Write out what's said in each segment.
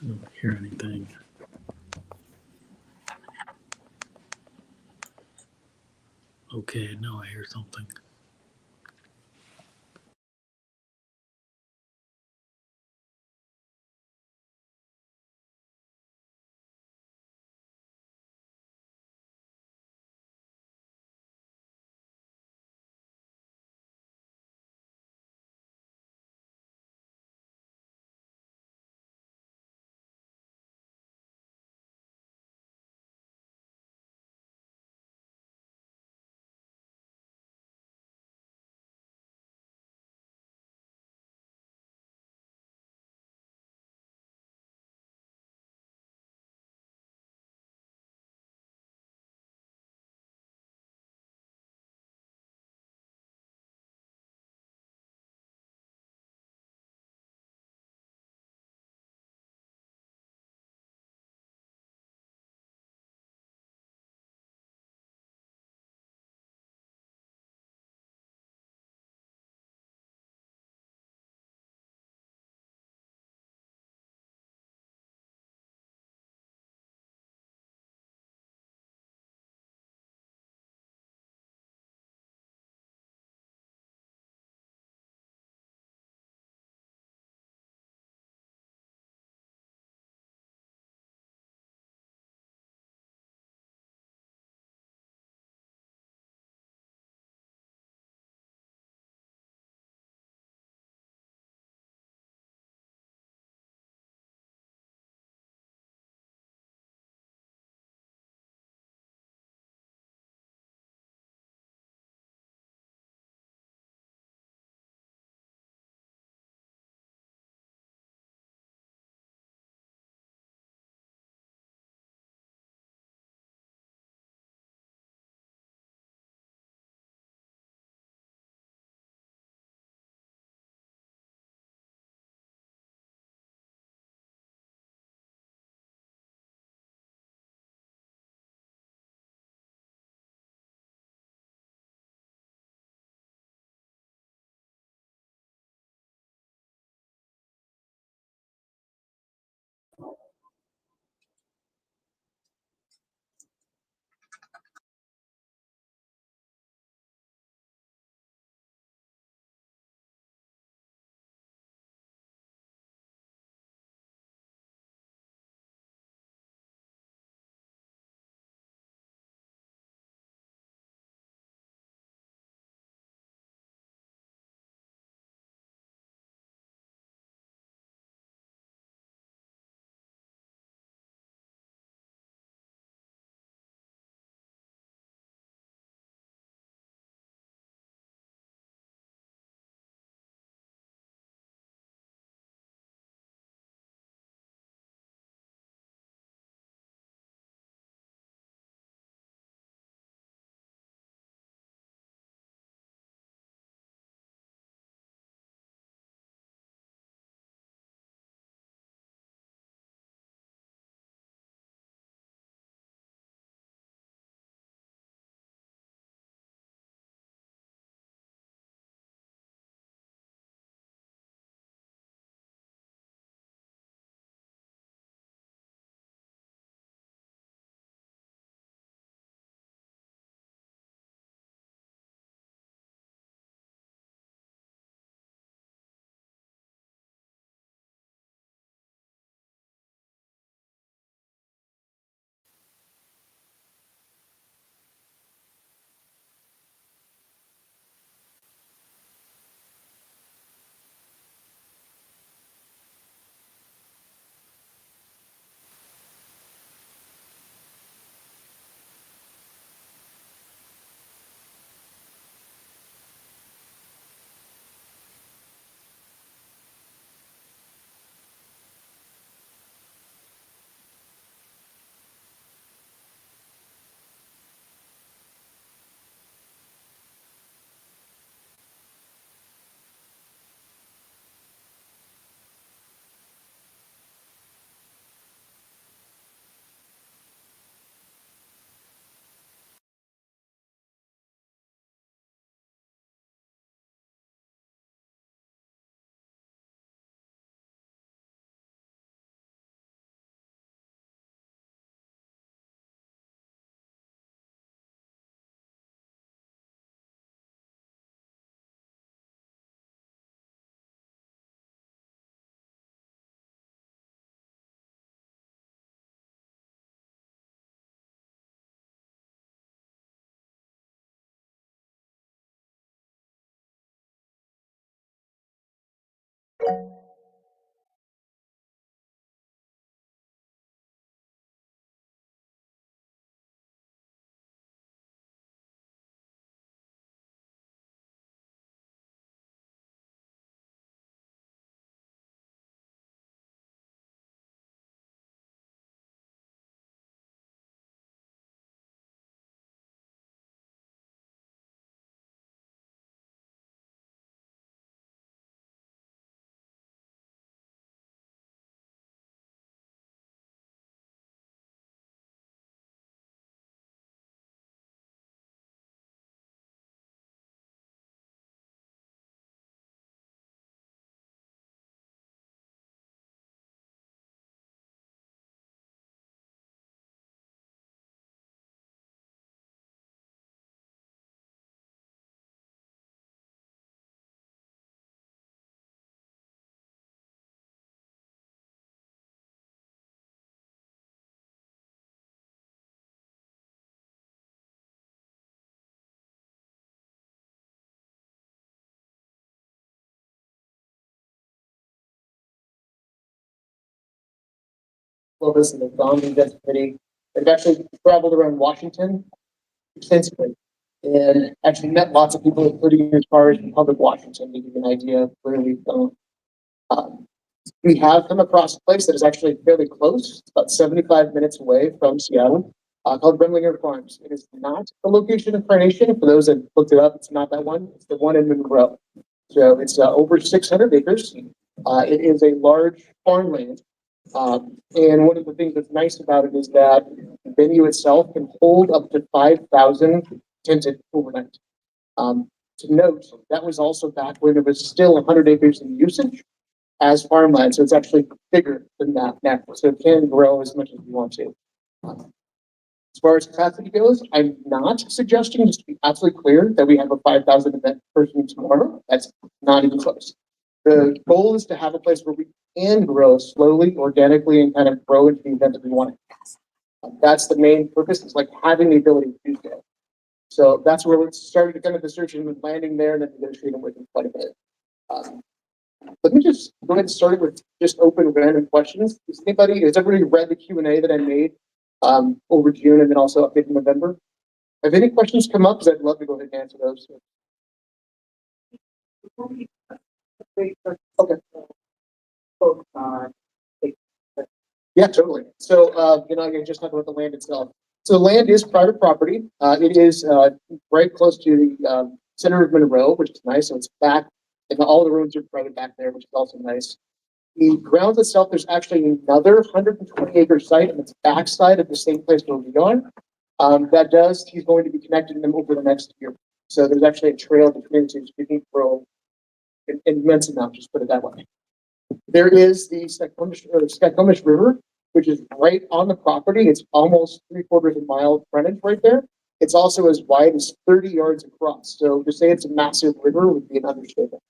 I don't hear anything. Okay, now I hear something. Clovis, and they've gone to the event committee. They've actually traveled around Washington extensively and actually met lots of people, including as far as Republic Washington, to give you an idea of where we've gone. We have come across a place that is actually fairly close. It's about 75 minutes away from Seattle, called Remlinger Farms. It is not the location of Carnation. For those that looked it up, it's not that one. It's the one in Monroe. So it's over 600 acres. It is a large farmland. And one of the things that's nice about it is that the venue itself can hold up to 5,000 tented overnight. To note, that was also back when there was still 100 acres in usage as farmland, so it's actually bigger than that now. So it can grow as much as you want to. As far as capacity goes, I'm not suggesting, just to be absolutely clear, that we have a 5,000 event person tomorrow. That's not even close. The goal is to have a place where we can grow slowly, organically, and kind of grow into the event that we want to. That's the main purpose, is like having the ability to do so. So that's where we're starting to kind of the search and landing there, and then negotiating with them quite a bit. Let me just go ahead and start with just open random questions. Has everybody read the Q&A that I made over June and then also updated in November? Have any questions come up? Because I'd love to go ahead and answer those. Okay. Yeah, totally. So, I just talked about the land itself. So the land is private property. It is right close to the center of Monroe, which is nice. So it's back, and all the roads are private back there, which is also nice. The grounds itself, there's actually another 120 acre site on its backside of the same place where we are. He's going to be connecting them over the next year. So there's actually a trail between the two, so we can grow an immense amount, just put it that way. There is the Skycomish River, which is right on the property. It's almost 3/4 of a mile frontage right there. It's also as wide as 30 yards across. So to say it's a massive river would be an understatement.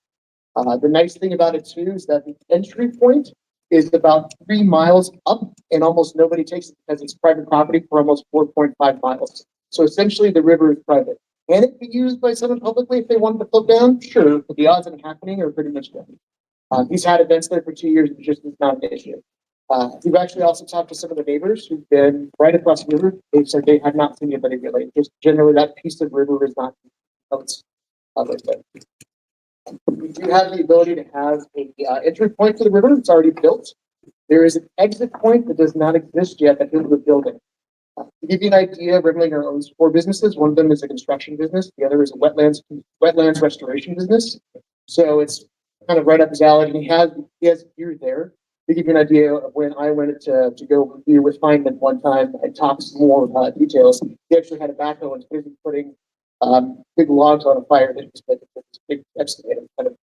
The nice thing about it too is that the entry point is about 3 miles up, and almost nobody takes it because it's private property for almost 4.5 miles. So essentially the river is private. Can it be used by someone publicly if they wanted to float down? Sure, but the odds of it happening are pretty much good. He's had events there for 2 years, and just is not an issue. We've actually also talked to some of the neighbors who've been right across the river. They said they have not seen anybody really. Just generally that piece of river is not public. We do have the ability to have an entry point to the river. It's already built. There is an exit point that does not exist yet that is the building. To give you an idea, Remlinger owns 4 businesses. One of them is a construction business. The other is a wetlands restoration business. So it's kind of right up his alley. And he has gear there. To give you an idea of when I went to go review with Feynman one time and talk some more details, he actually had a backhoe and was busy putting big logs on a fire that was big excavator kind of.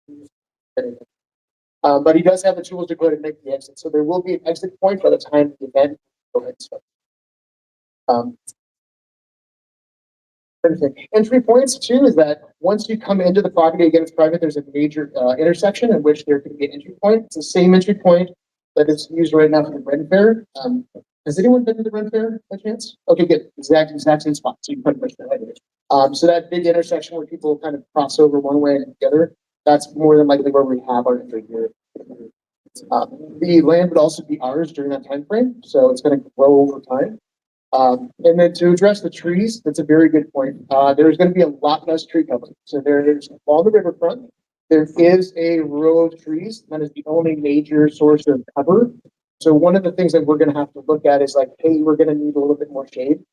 But he does have the tools to go ahead and make the exit. So there will be an exit point by the time the event goes ahead. Entry points too is that once you come into the property, again, it's private, there's a major intersection in which there could be an entry point. It's the same entry point that is used right now for the Ren Fair. Has anyone been to the Ren Fair by chance? Okay, good. Exact same spot. So you can pretty much know it. So that big intersection where people kind of cross over one way and the other, that's more than likely where we have our entry here. The land would also be ours during that time frame, so it's going to grow over time. And then to address the trees, that's a very good point. There's going to be a lot less tree cover. So there's along the riverfront, there is a row of trees. That is the only major source of cover. So one of the things that we're going to have to look at is like, hey, we're going to need a little bit more shade.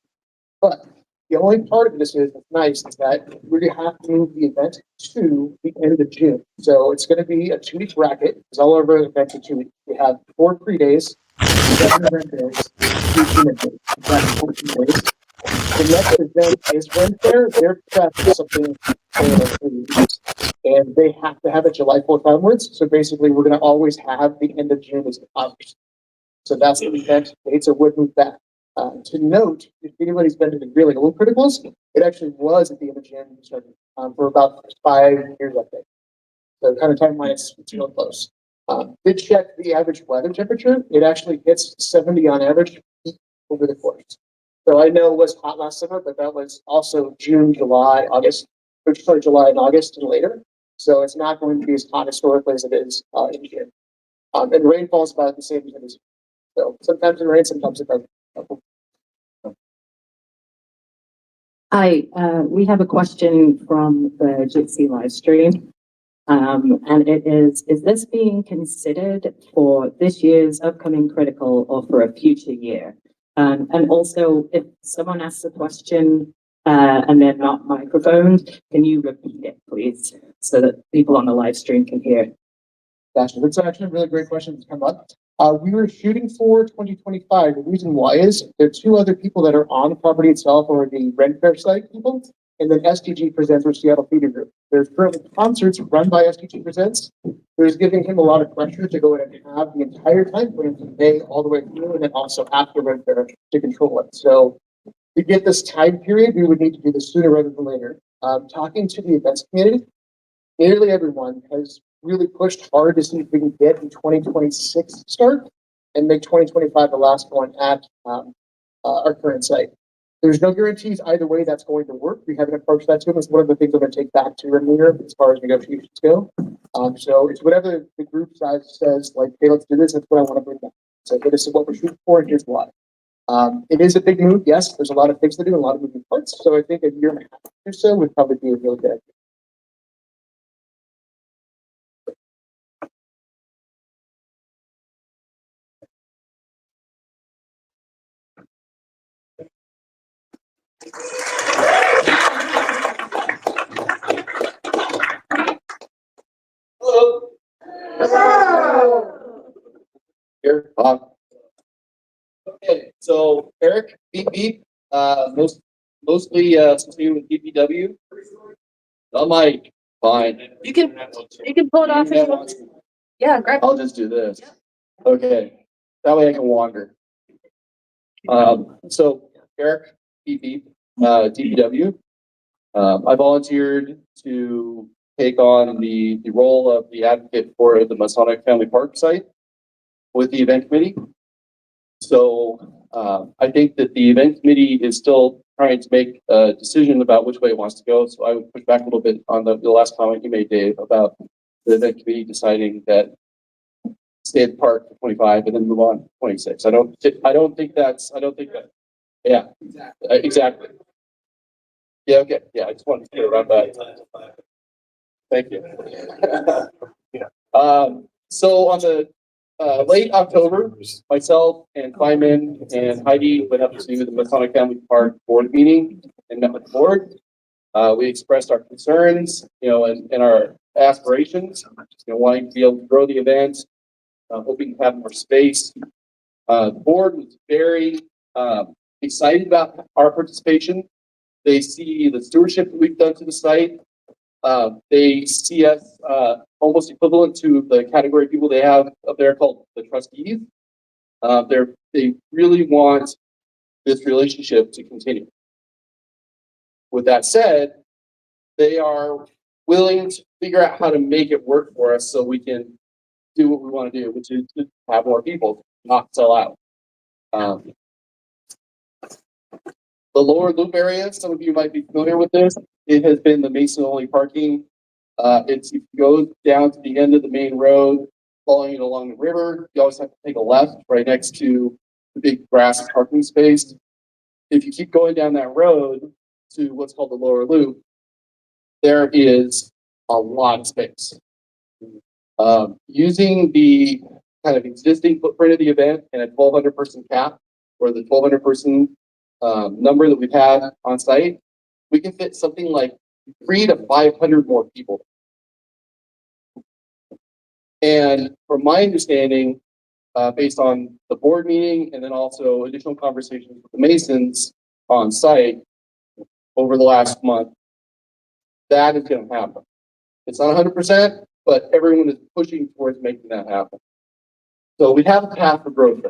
But the only part of this is nice is that we're going to have to move the event to the end of June. So it's going to be a 2-week bracket. It's all over the event for 2 weeks. We have 4 pre-days, 7 event days, 3 unit days. That's 14 days. The next event is Ren Fair. Their prep is something and they have to have it July 4th onwards. So basically, we're going to always have the end of June as ours. So that's the event. Dates would move back. To note, if anybody's been to the really old criticals, it actually was at the end of June for about 5 years, I think. So kind of timeline, it's real close. Did check the average weather temperature. It actually hits 70 on average over the course. So I know it was hot last summer, but that was also June, July, August, or sorry, July and August and later. So it's not going to be as hot historically as it is in June. And rainfall is about the same as it is. So sometimes it rains, sometimes it doesn't. Hi, we have a question from the Jitsi live stream. And it is this being considered for this year's upcoming critical or for a future year? And also, if someone asks a question and they're not microphoned, can you repeat it, please, so that people on the live stream can hear? Gotcha. That's actually a really great question that's come up. We were shooting for 2025. The reason why is there are two other people that are on the property itself, or the Ren Fair site people, and then SDG Presents or Seattle Theater Group. There's currently concerts run by SDG Presents. There's giving him a lot of pressure to go in and have the entire time frame from May all the way through, and then also after Ren Fair to control it. So to get this time period, we would need to do this sooner rather than later. Talking to the events community, nearly everyone has really pushed hard to see if we can get a 2026 start and make 2025 the last one at our current site. There's no guarantees either way that's going to work. We haven't approached that to them. It's one of the things I'm going to take back to them later as far as negotiations go. So it's whatever the group size says, like, hey, let's do this. That's what I want to bring back. So hey, this is what we're shooting for, and here's why. It is a big move. Yes, there's a lot of things to do and a lot of moving parts. So I think a year and a half or so would probably be a really good idea. Hello. Hello. Here, okay, so Eric, beep beep. Mostly associated with DPW. I'm like, fine. You can pull it off if you want. Yeah, grab. I'll just do this. Okay, that way I can wander. So Eric, beep beep, DPW. I volunteered to take on the role of the advocate for the Masonic Family Park site with the event committee. So I think that the event committee is still trying to make a decision about which way it wants to go. So I would push back a little bit on the last comment you made, Dave, about the event committee deciding that stay at the park for 25 and then move on to 26. I don't think that. Yeah, exactly. Yeah, okay. Yeah, I just wanted to get around that. Thank you. So on the late October, myself and Clyman and Heidi went up to the Masonic Family Park board meeting and met with the board. We expressed our concerns, and our aspirations, wanting to be able to grow the event, hoping to have more space. The board was very excited about our participation. They see the stewardship that we've done to the site. They see us almost equivalent to the category of people they have up there called the trustees. They really want this relationship to continue. With that said, they are willing to figure out how to make it work for us so we can do what we want to do, which is to have more people, not sell out. The lower loop area, some of you might be familiar with this. It has been the Mason only parking. It goes down to the end of the main road, following it along the river. You always have to take a left right next to the big grass parking space. If you keep going down that road to what's called the lower loop, there is a lot of space. Using the kind of existing footprint of the event and a 1,200 person cap, or the 1,200 person number that we've had on site, we can fit something like 300 to 500 more people. And from my understanding, based on the board meeting and then also additional conversations with the Masons on site over the last month, that is going to happen. It's not 100%, but everyone is pushing towards making that happen. So we have a path for growth.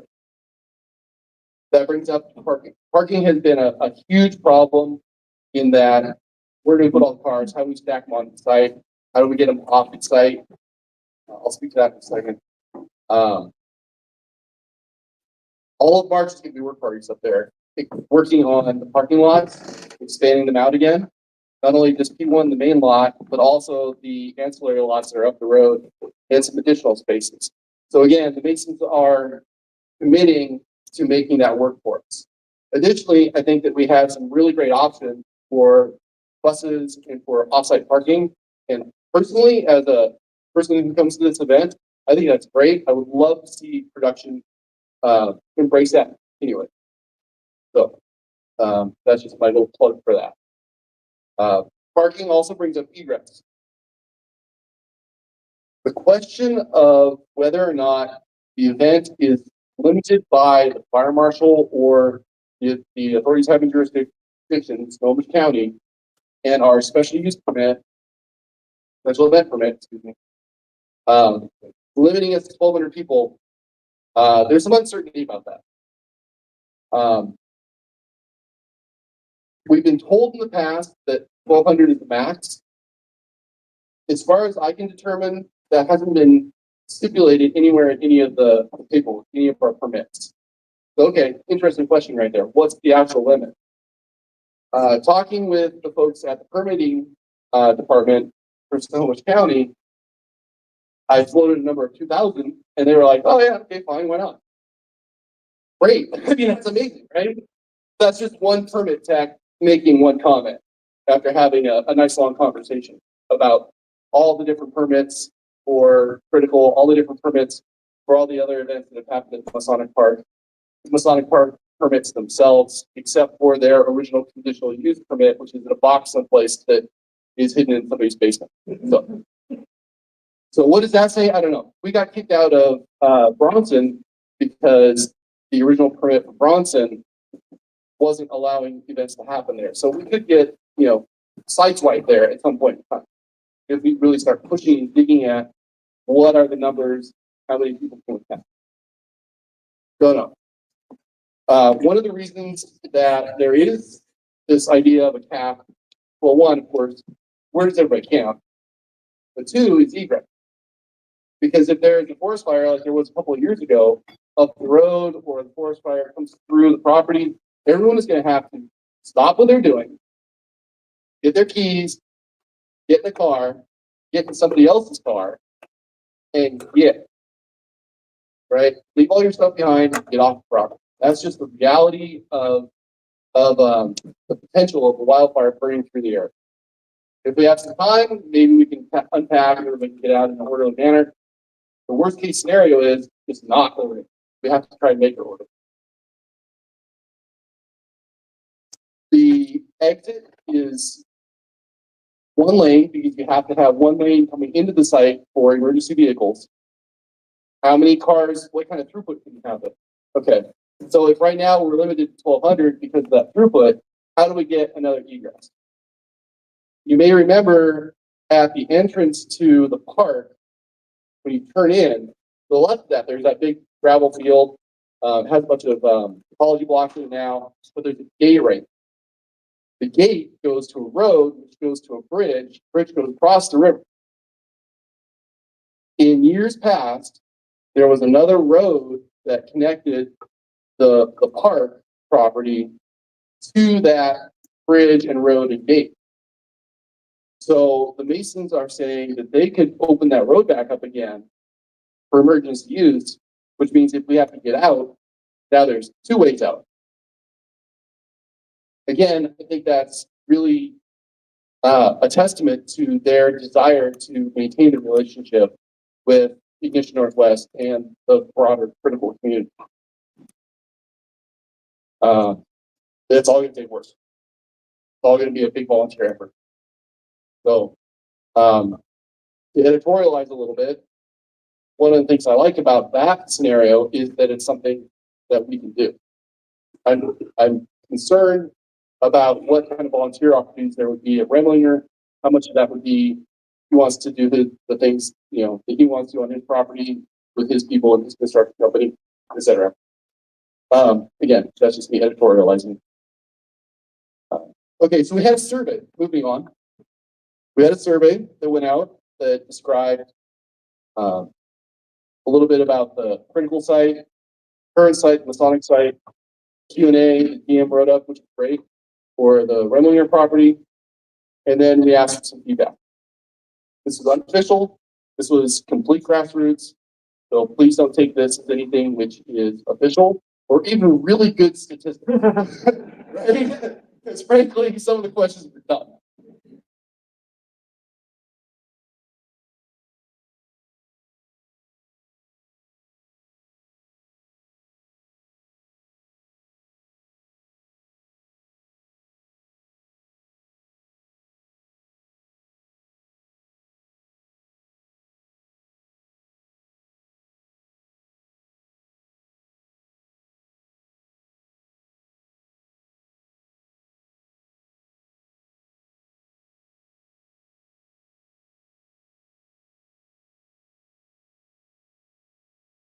That brings up parking. Parking has been a huge problem in that where do we put all the cars? How do we stack them on the site? How do we get them off the site? I'll speak to that in a second. All of March is going to be work parties up there, working on the parking lots, expanding them out again. Not only just P1, the main lot, but also the ancillary lots that are up the road and some additional spaces. So again, the Masons are committing to making that work for us. Additionally, I think that we have some really great options for buses and for offsite parking. And personally, as a person who comes to this event, I think that's great. I would love to see production embrace that anyway. So that's just my little plug for that. Parking also brings up egress. The question of whether or not the event is limited by the fire marshal or the authorities having jurisdiction in Snohomish County and our special use permit, special event permit, excuse me, limiting us to 1,200 people, there's some uncertainty about that. We've been told in the past that 1,200 is the max. As far as I can determine, that hasn't been stipulated anywhere in any of the paperwork, any of our permits. So, okay, interesting question right there. What's the actual limit? Talking with the folks at the permitting department for Snohomish County, I floated a number of 2,000, and they were like, "Oh yeah, okay, fine, why not?" Great, I mean that's amazing, right? That's just one permit tech making one comment after having a nice long conversation about all the different permits for critical, all the different permits for all the other events that have happened at Masonic Park. The Masonic Park permits themselves, except for their original conditional use permit, which is in a box someplace that is hidden in somebody's basement. So what does that say? I don't know. We got kicked out of Bronson because the original permit for Bronson wasn't allowing events to happen there. So we could get, sideswiped there at some point in time. If we really start pushing and digging at what are the numbers, how many people can we have? Don't know. One of the reasons that there is this idea of a cap, well, one, of course, where does everybody camp? But two, is egress. Because if there's a forest fire like there was a couple of years ago up the road, or the forest fire comes through the property, everyone is going to have to stop what they're doing, get their keys, get in the car, get in somebody else's car, and get, right? Leave all your stuff behind, get off the property. That's just the reality of the potential of a wildfire burning through the air. If we have some time, maybe we can unpack and everybody can get out in an orderly manner. The worst case scenario is it's not orderly. We have to try and make it orderly. The exit is one lane because you have to have one lane coming into the site for emergency vehicles. How many cars, what kind of throughput can you have it? Okay, so if right now we're limited to 1,200 because of that throughput, how do we get another egress? You may remember at the entrance to the park, when you turn in, to the left of that, there's that big gravel field, has a bunch of topology blocks in it now, but there's a gate right. The gate goes to a road, which goes to a bridge. Bridge goes across the river. In years past, there was another road that connected the park property to that bridge and road and gate. So the Masons are saying that they could open that road back up again for emergency use, which means if we have to get out, now there's two ways out. Again, I think that's really a testament to their desire to maintain the relationship with Ignition Northwest and the broader critical community. It's all going to take work. It's all going to be a big volunteer effort. So, to editorialize a little bit, one of the things I like about that scenario is that it's something that we can do. I'm concerned about what kind of volunteer opportunities there would be at Remlinger, how much of that would be he wants to do the things that he wants to on his property with his people and his construction company, etc. Again, that's just me editorializing. Okay, so we had a survey. Moving on, we had a survey that went out that described a little bit about the critical site, current site, Masonic site, Q&A the DM wrote up, which is great, for the Remlinger property, and then we asked for some feedback. This was unofficial. This was complete grassroots. So please don't take this as anything which is official or even really good statistics. Right? Because frankly, some of the questions are dumb.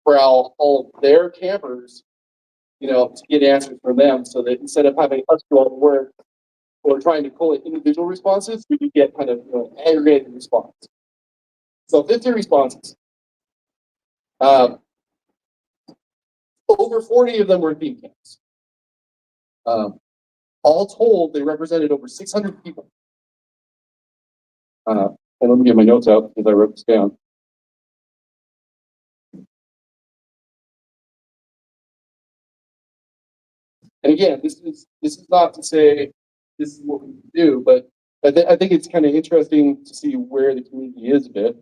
Corral all of their campers, to get answers from them, so that instead of having us do all the work or trying to collate individual responses, we could get kind of aggregated response. So 50 responses. Over 40 of them were theme camps. All told, they represented over 600 people. And let me get my notes out because I wrote this down. And again, this is not to say this is what we do, but I think it's kind of interesting to see where the community is a bit.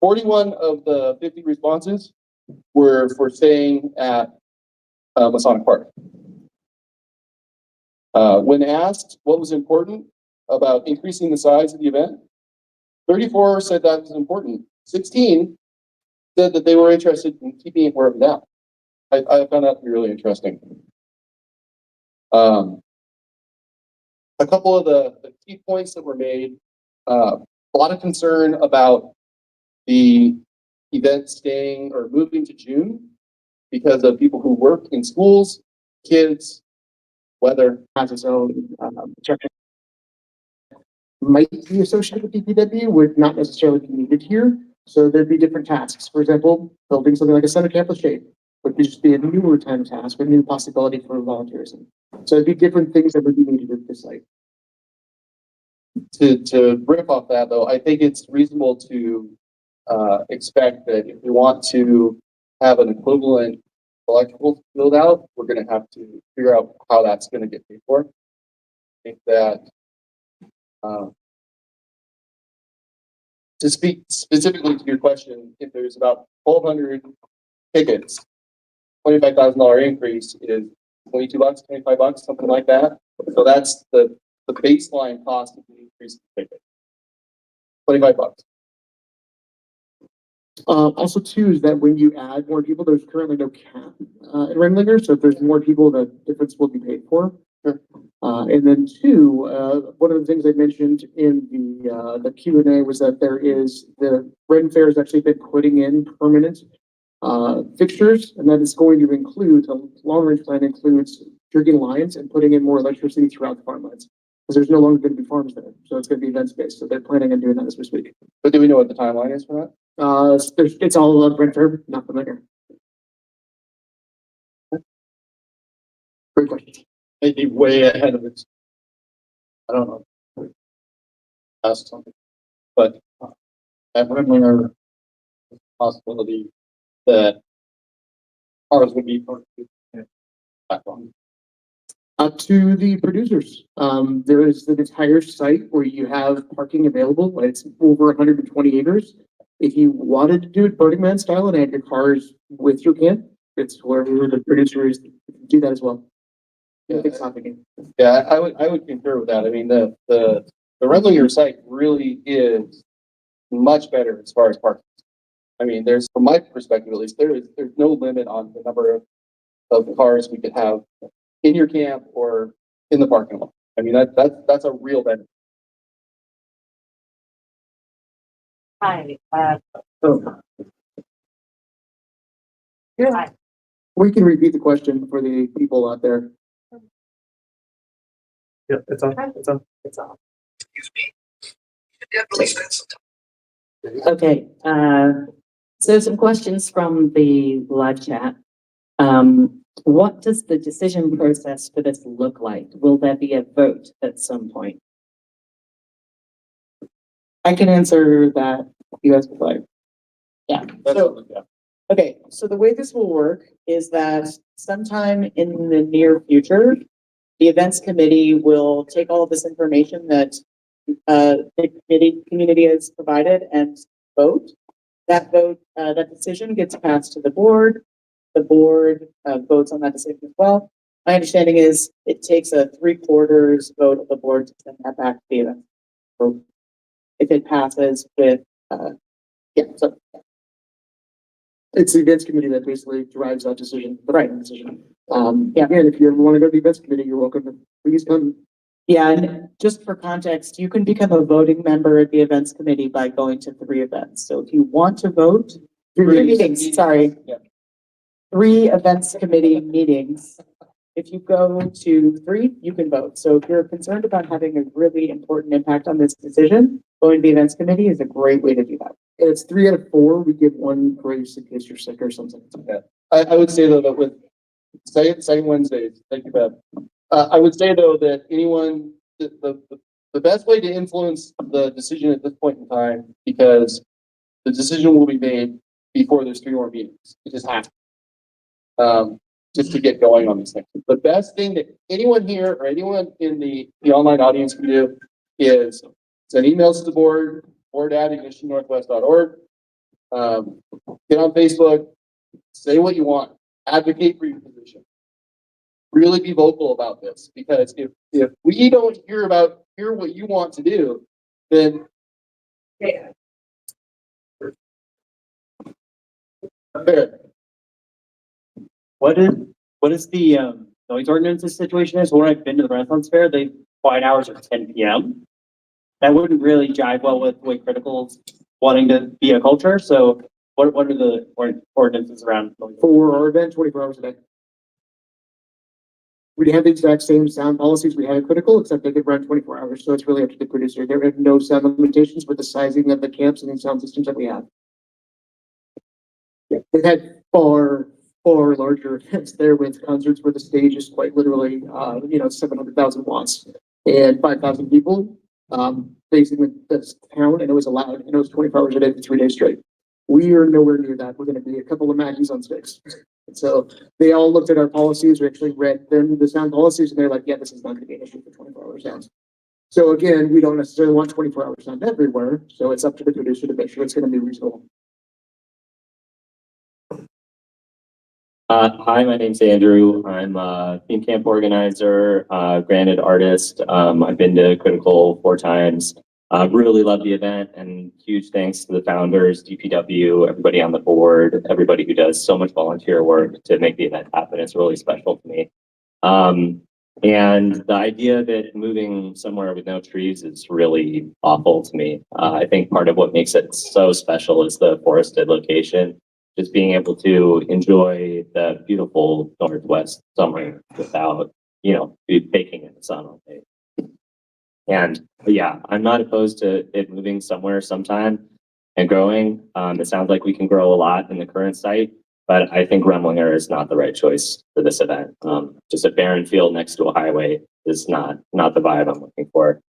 41 of the 50 responses were for staying at Masonic Park. When asked what was important about increasing the size of the event, 34 said that was important. 16 said that they were interested in keeping it where it was at. I found that to be really interesting. A couple of the key points that were made, a lot of concern about the event staying or moving to June because of people who work in schools, kids, weather has its own objection. Might be associated with DPW, would not necessarily be needed here. So there'd be different tasks. For example, building something like a center campus shade would just be a newer time task, a new possibility for volunteerism. So it'd be different things that would be needed at this site. To riff off that though, I think it's reasonable to expect that if we want to have an equivalent electrical build out, we're going to have to figure out how that's going to get paid for. I think that to speak specifically to your question, if there's about 1,200 tickets, $25,000 increase is $22, $25, something like that. So that's the baseline cost of the increase in the ticket. $25. Also, too, is that when you add more people, there's currently no cap in Renlinger. So if there's more people, the difference will be paid for. Sure. And then two, one of the things I mentioned in the Q&A was that the Ren Fair has actually been putting in permanent fixtures, and that is going to include, the long-range plan includes triggering lines and putting in more electricity throughout the farmlands. Because there's no longer going to be farms there. So it's going to be event-based. So they're planning on doing that as we speak. But do we know what the timeline is for that? It's all Ren Fair, not familiar. Great question. Maybe way ahead of it. I don't know. Ask something. But at Rimlinger, possibility that cars would be parked back on. Up to the producers. There is an entire site where you have parking available. It's over 120 acres. If you wanted to do it Burning Man style and add your cars with your camp, it's wherever the producers do that as well. Yeah, I would concur with that. I mean, the Renlinger site really is much better as far as parking. I mean, there's, from my perspective at least, there's no limit on the number of cars we could have in your camp or in the parking lot. I mean, that's a real benefit. Hi. Yeah. We can repeat the question for the people out there. Yeah, it's on. It's on. It's on. Excuse me. You definitely spent some time. Okay. So some questions from the live chat. What does the decision process for this look like? Will there be a vote at some point? I can answer that if you guys would like. Yeah, That's so, yeah. okay, so the way this will work is that sometime in the near future, the events committee will take all of this information that the community has provided and vote. That decision gets passed to the board. The board votes on that decision as well. My understanding is it takes a 3/4 vote of the board to send that back to the event. So if it passes with, yeah, so it's the events committee that basically drives that decision, the right decision. Yeah. Again, if you ever want to go to the events committee, you're welcome to please come. Yeah, and just for context, you can become a voting member at the events committee by going to 3 events. So if you want to vote, 3 meetings, sorry. Yeah. 3 events committee meetings. If you go to 3, you can vote. So if you're concerned about having a really important impact on this decision, going to the events committee is a great way to do that. And it's 3 out of 4. We give 1 grace in case you're sick or something. Yeah. I would say though that with second Wednesdays, thank you, Beth. I would say though that anyone, the best way to influence the decision at this point in time, because the decision will be made before there's 3 more meetings. It just happens. Just to get going on these things. The best thing that anyone here or anyone in the online audience can do is send emails to the board@ignitionnorthwest.org. Get on Facebook, say what you want, advocate for your position. Really be vocal about this, because if we don't hear what you want to do, then yeah. Fair. What is the noise ordinance situation is? When I've been to the Renaissance Fair, they quiet hours are 10 p.m. That wouldn't really jive well with the way Critical's wanting to be a culture. So what are the ordinances around noise? For our event, 24 hours a day. We have the exact same sound policies we have at Critical, except they could run 24 hours. So it's really up to the producer. There are no sound limitations with the sizing of the camps and the sound systems that we have. Yeah, they've had far larger events there with concerts where the stage is quite literally, 700,000 watts and 5,000 people facing the town, and it was allowed, and it was 24 hours a day for 3 days straight. We are nowhere near that. We're going to be a couple of Mackies on sticks. So they all looked at our policies. We actually read them, the sound policies, and they're like, yeah, this is not going to be an issue for 24-hour sounds. So again, we don't necessarily want 24-hour sound everywhere. So it's up to the producer to make sure it's going to be reasonable. Hi, my name's Andrew. I'm a theme camp organizer, granted artist. I've been to Critical 4 times. Really love the event, and huge thanks to the founders, DPW, everybody on the board, everybody who does so much volunteer work to make the event happen. It's really special to me. And the idea that moving somewhere with no trees is really awful to me. I think part of what makes it so special is the forested location. Just being able to enjoy the beautiful Northwest summer without, baking in the sun all day. And yeah, I'm not opposed to it moving somewhere sometime and growing. It sounds like we can grow a lot in the current site, but I think Remlinger is not the right choice for this event. Just a barren field next to a highway is not the vibe I'm looking for.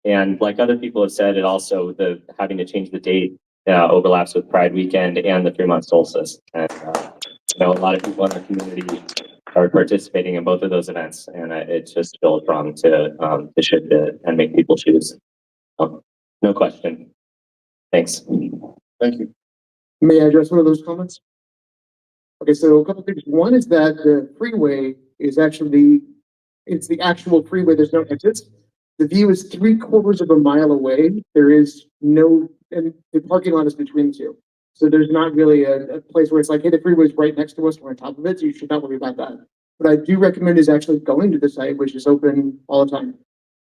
And like other people have said, it also, having to change the date overlaps with Pride Weekend and the 3-month solstice. And a lot of people in the community are participating in both of those events, and it just feels wrong to shift it and make people choose. No question. Thanks. Thank you. May I address one of those comments? Okay, so a couple things. One is that the freeway is actually, it's the actual freeway. There's no exits. The view is 3/4 of a mile away. There is no, and the parking lot is between the two. So there's not really a place where it's like, hey, the freeway is right next to us. We're on top of it. So you should not worry about that. What I do recommend is actually going to the site, which is open all the time.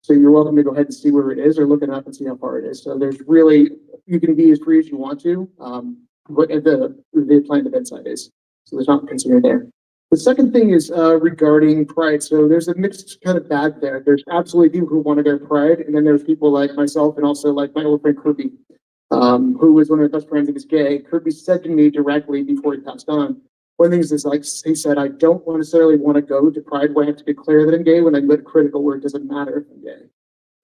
So you're welcome to go ahead and see where it is or look it up and see how far it is. So there's really, you can be as free as you want to, what the planned event site is. So there's not concern there. The second thing is regarding Pride. So there's a mixed kind of bag there. There's absolutely people who want to go Pride, and then there's people like myself and also like my old friend Kirby, who was one of my best friends and is gay. Kirby said to me directly before he passed on, one of the things is like he said, I don't necessarily want to go to Pride where I have to declare that I'm gay when I go to Critical where it doesn't matter if I'm gay.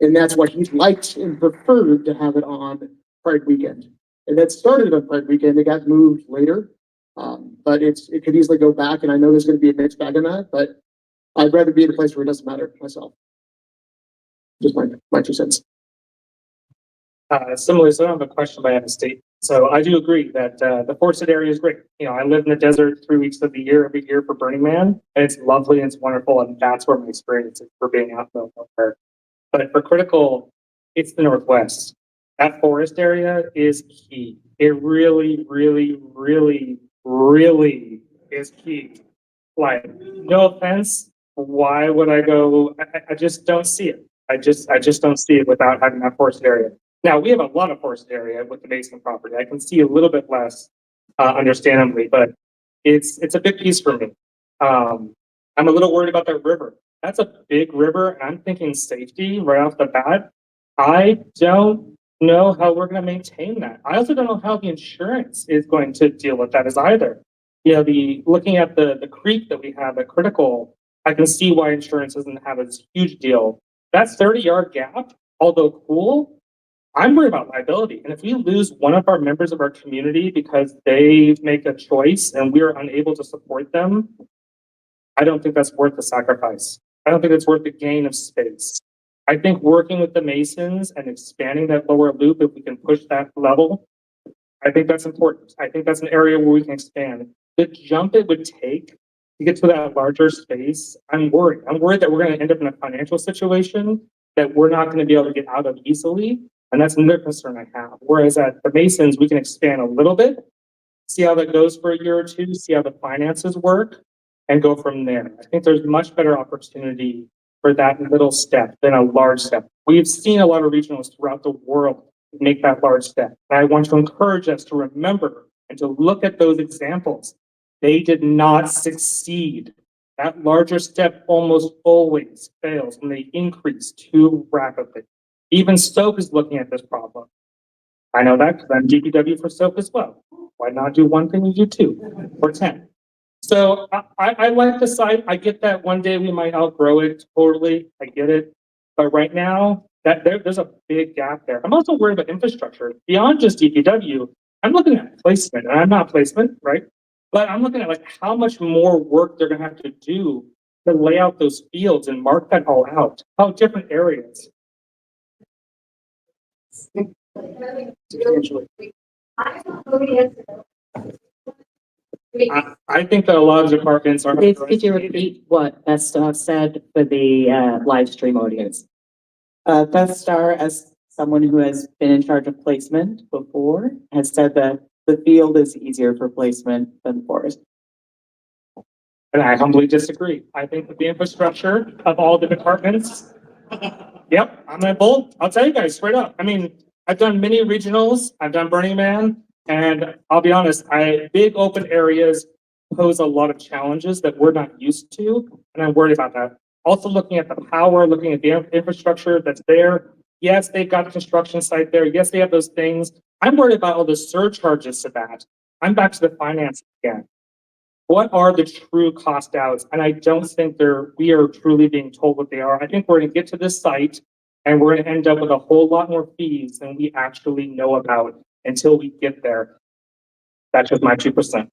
And that's why he liked and preferred to have it on Pride weekend. And that started on Pride weekend. It got moved later. But it could easily go back, and I know there's going to be a mixed bag in that, but I'd rather be in a place where it doesn't matter myself. Just my 2 cents. Similarly, so I don't have a question, but I have a statement. So I do agree that the forested area is great. You know, I live in the desert 3 weeks of the year, every year for Burning Man, and it's lovely and it's wonderful, and that's where my experience is for being out there. But for Critical, it's the Northwest. That forest area is key. It really, really, really, really is key. Like, no offense, why would I go? I just don't see it. I just don't see it without having that forest area. Now, we have a lot of forest area with the Mason property. I can see a little bit less, understandably, but it's a big piece for me. I'm a little worried about that river. That's a big river, and I'm thinking safety right off the bat. I don't know how we're going to maintain that. I also don't know how the insurance is going to deal with that as either. You know, looking at the creek that we have at Critical, I can see why insurance doesn't have a huge deal. That 30-yard gap, although cool, I'm worried about liability. And if we lose one of our members of our community because they make a choice and we are unable to support them, I don't think that's worth the sacrifice. I don't think it's worth the gain of space. I think working with the Masons and expanding that lower loop, if we can push that level, I think that's important. I think that's an area where we can expand. The jump it would take to get to that larger space, I'm worried. I'm worried that we're going to end up in a financial situation that we're not going to be able to get out of easily. And that's another concern I have. Whereas at the Masons, we can expand a little bit, see how that goes for a year or two, see how the finances work, and go from there. I think there's much better opportunity for that little step than a large step. We've seen a lot of regionalists throughout the world make that large step. And I want to encourage us to remember and to look at those examples. They did not succeed. That larger step almost always fails when they increase too rapidly. Even Stoke is looking at this problem. I know that because I'm DPW for Stoke as well. Why not do one thing, you do two or 10? So I like the site. I get that one day we might outgrow it totally. I get it. But right now, there's a big gap there. I'm also worried about infrastructure. Beyond just DPW, I'm looking at placement, and I'm not placement, right? But I'm looking at like how much more work they're gonna have to do to lay out those fields and mark that all out. How different areas. I think that a lot of departments are. Dave, could you repeat what Beth Star said for the live stream audience? Beth Star, as someone who has been in charge of placement before, has said that the field is easier for placement than the forest. And I humbly disagree. I think that the infrastructure of all the departments. Yep, I'm gonna bold. I'll tell you guys straight up. I mean, I've done many regionals, I've done Burning Man, and I'll be honest, big open areas pose a lot of challenges that we're not used to, and I'm worried about that. Also looking at the power, looking at the infrastructure that's there. Yes, they've got a construction site there. Yes, they have those things. I'm worried about all the surcharges to that. I'm back to the finance again. What are the true cost outs? And I don't think we are truly being told what they are. I think we're gonna get to this site and we're gonna end up with a whole lot more fees than we actually know about until we get there. That's just my 2%.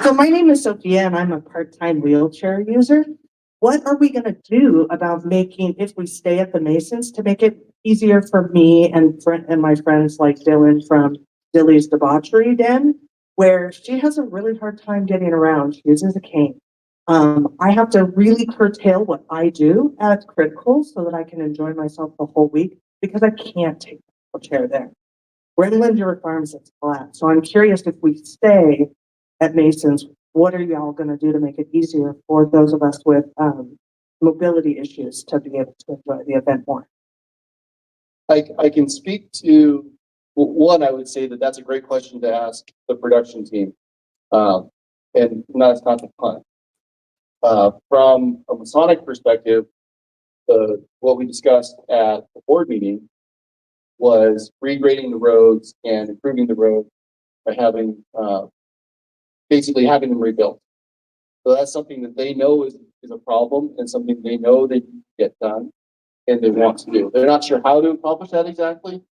So my name is Sophia and I'm a part-time wheelchair user. What are we gonna do about making, if we stay at the Masons, to make it easier for me and my friends like Dylan from Dilly's Debauchery Den, where she has a really hard time getting around. She uses a cane. I have to really curtail what I do at Critical so that I can enjoy myself the whole week because I can't take a chair there. We're in Linder Farms, it's flat. So I'm curious, if we stay at Masons, what are y'all gonna do to make it easier for those of us with mobility issues to be able to enjoy the event more? I can speak to, one, I would say that that's a great question to ask the production team. And that's not the pun. From a Masonic perspective, what we discussed at the board meeting was regrading the roads and improving the road by having, basically having them rebuilt. So that's something that they know is a problem and something they know they can get done and they want to do. They're not sure how to accomplish that exactly.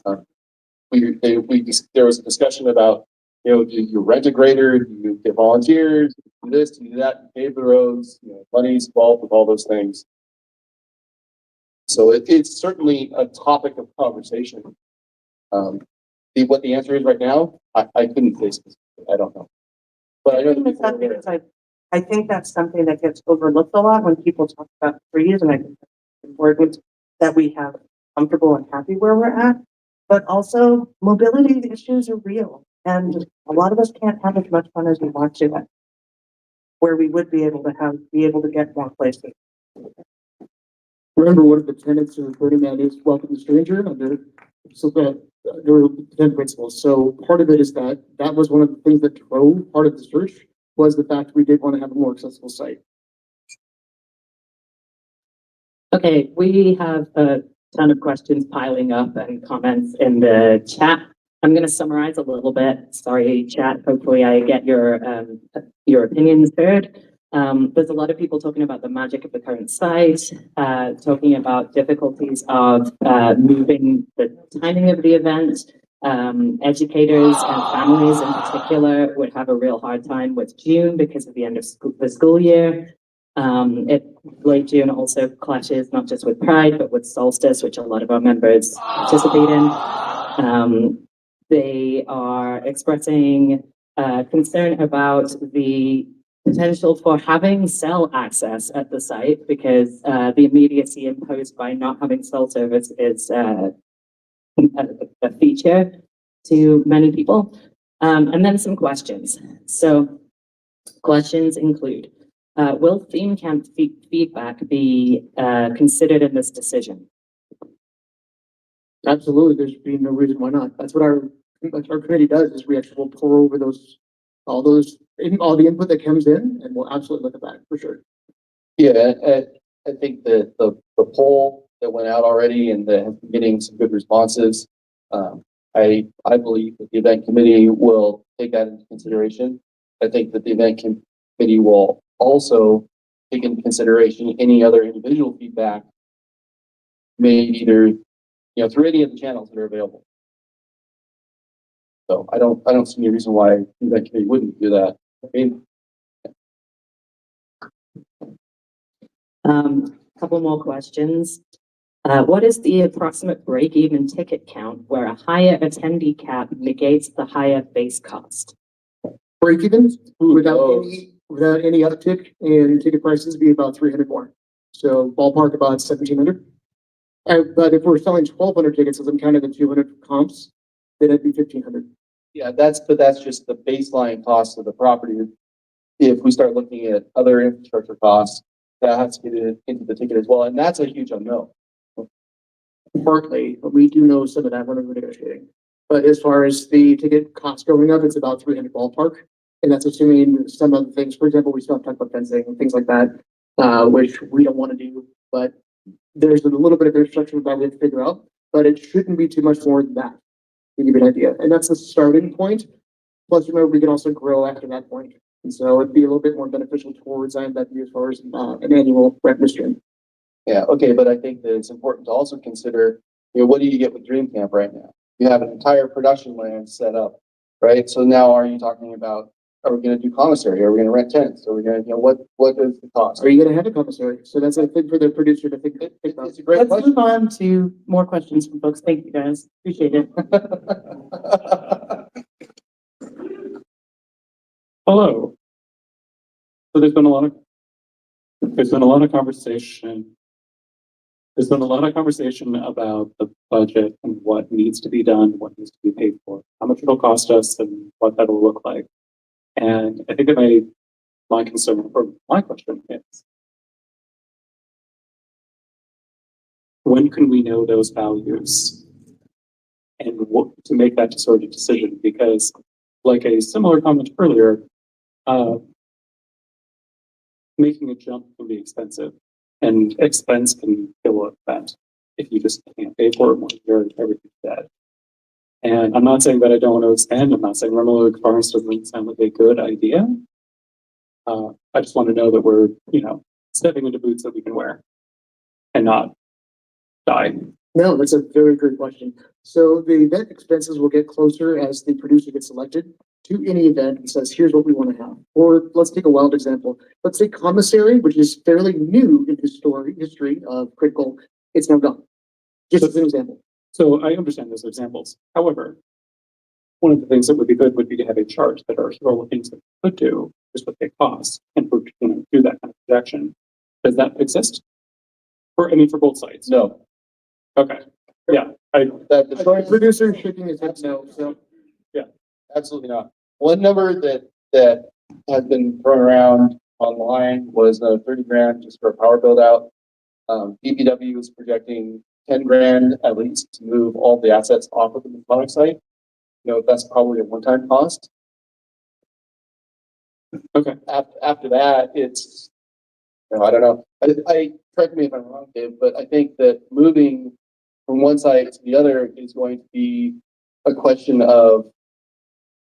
There was a discussion about, do you rent a grader? Do you get volunteers? Do this, do that, pave the roads, money's involved with all those things. So it's certainly a topic of conversation. What the answer is right now, I couldn't say specifically. I don't know. But I know It's not because I think that's something that gets overlooked a lot when people talk about trees, and I think it's important that we have comfortable and happy where we're at. But also, mobility issues are real, and a lot of us can't have as much fun as we want to. Where we would be able to get more places. Remember, one of the tenets of Burning Man is welcome the stranger under the 10 principles. So part of it is that was one of the things that drove part of the search was the fact we did want to have a more accessible site. Okay, we have a ton of questions piling up and comments in the chat. I'm going to summarize a little bit. Sorry, chat. Hopefully I get your opinions heard. There's a lot of people talking about the magic of the current site, talking about difficulties of moving the timing of the event. Educators and families in particular would have a real hard time with June because of the end of the school year. Late June also clashes not just with Pride, but with Solstice, which a lot of our members participate in. They are expressing concern about the potential for having cell access at the site because the immediacy imposed by not having cell service is a feature to many people. And then some questions. So questions include, will theme camp feedback be considered in this decision? Absolutely, there's been no reason why not. That's what our committee does, is we actually will pour over all the input that comes in, and we'll absolutely look at that for sure. Yeah, I think that the poll that went out already and that has been getting some good responses. I believe that the event committee will take that into consideration. I think that the event committee will also take into consideration any other individual feedback made either through any of the channels that are available. So I don't see any reason why the event committee wouldn't do that. I mean, Couple more questions. What is the approximate break-even ticket count where a higher attendee cap negates the higher base cost? Break even without knows? any uptick in ticket prices be about 300 more. So ballpark about 1,700. But if we're selling 1,200 tickets, as I'm counting the 200 comps, then it'd be 1,500. Yeah, that's just the baseline cost of the property. If we start looking at other infrastructure costs, that has to get into the ticket as well, and that's a huge unknown. Partly, but we do know some of that when we're negotiating. But as far as the ticket cost going up, it's about 300 ballpark. And that's assuming some of the things, for example, we still have to talk about fencing and things like that, which we don't want to do. But there's a little bit of infrastructure that we have to figure out, but it shouldn't be too much more than that to give you an idea. And that's the starting point. Plus, remember, we can also grow after that point. And so it'd be a little bit more beneficial towards IMW as far as an annual revenue stream. Yeah, okay, but I think that it's important to also consider, what do you get with Dream Camp right now? You have an entire production land set up, right? So now are you talking about, are we going to do commissary? Are we going to rent tents? Are we going to, what is the cost? Are you going to have a commissary? So that's a thing for the producer to think about. It's a great Let's question. move on to more questions from folks. Thank you, guys. Appreciate it. Hello. So there's been a lot of conversation. There's been a lot of conversation about the budget and what needs to be done, what needs to be paid for, how much it'll cost us, and what that'll look like. And I think that my concern or my question is, when can we know those values and what to make that sort of decision? Because, like a similar comment earlier, making a jump can be expensive, and expense can kill an event. if you just can't pay for it when everything's dead. And I'm not saying that I don't want to expand. I'm not saying Remote Farms doesn't sound like a good idea. I just want to know that we're, stepping into boots that we can wear and not die. No, that's a very good question. So the event expenses will get closer as the producer gets selected to any event and says, here's what we want to have. Or let's take a wild example. Let's say commissary, which is fairly new in history of critical. It's now gone. Just as an example. So I understand those examples. However, one of the things that would be good would be to have a chart that are all the things that we could do, just what they cost, and for, do that kind of projection. Does that exist? For both sides? No, Okay. Yeah. that, the The producer is shaking his head no, so. absolutely not. One number that has been thrown around online was 30 grand just for a power build out. DPW is projecting 10 grand at least to move all the assets off of the Masonic site. That's probably a one-time cost. Okay. After that, it's, I don't know. I correct me if I'm wrong, Dave, but I think that moving from one site to the other is going to be a question of,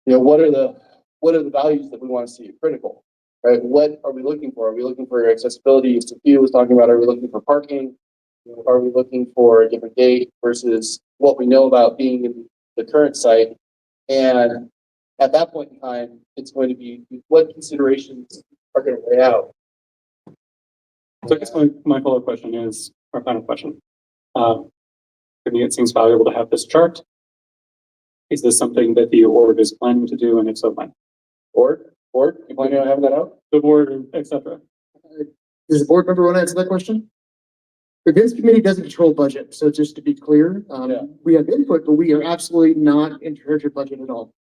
what are the values that we want to see at critical, right? What are we looking for? Are we looking for accessibility, as Sophia was talking about? Are we looking for parking? Are we looking for a different gate versus what we know about being in the current site? And at that point in time, it's going to be what considerations are going to lay out. So I guess my follow-up question is, our final question. To me, it seems valuable to have this chart. Is this something that the org is planning to do, and if so, when? Or you planning on having that out? The board, etc. Does the board member want to answer that question? The events committee doesn't control budget, so just to be clear, Yeah. we have input, but we are absolutely not in charge of budget at all.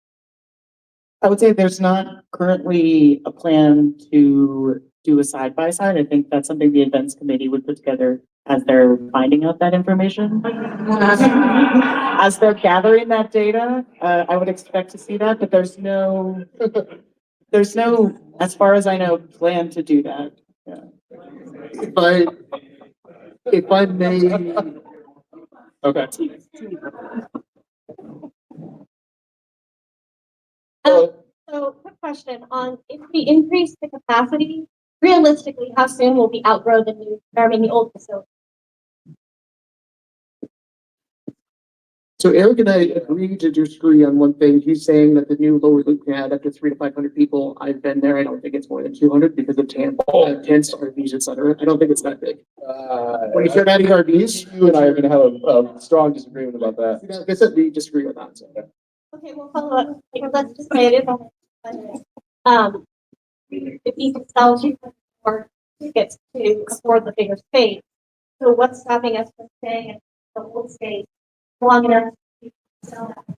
I would say there's not currently a plan to do a side by side. I think that's something the events committee would put together as they're finding out that information. As they're gathering that data, I would expect to see that, but there's no, as far as I know, plan to do that. Yeah. If I may, Okay. So quick question on if we increase the capacity, realistically, how soon will we outgrow the old facility? so Eric and I agree to disagree on one thing. He's saying that the new lower loop can add up to 300 to 500 people. I've been there. I don't think it's more than 200 because of tents, RVs, etc. I don't think it's that big. When you start adding RVs, You and I are going to have a strong disagreement about that. like I said, we disagree on that. So. Okay, we'll follow up. Because let's just say it is on the budget. If he sells you more tickets to afford the bigger space, so what's stopping us from staying in the old space long enough to sell that?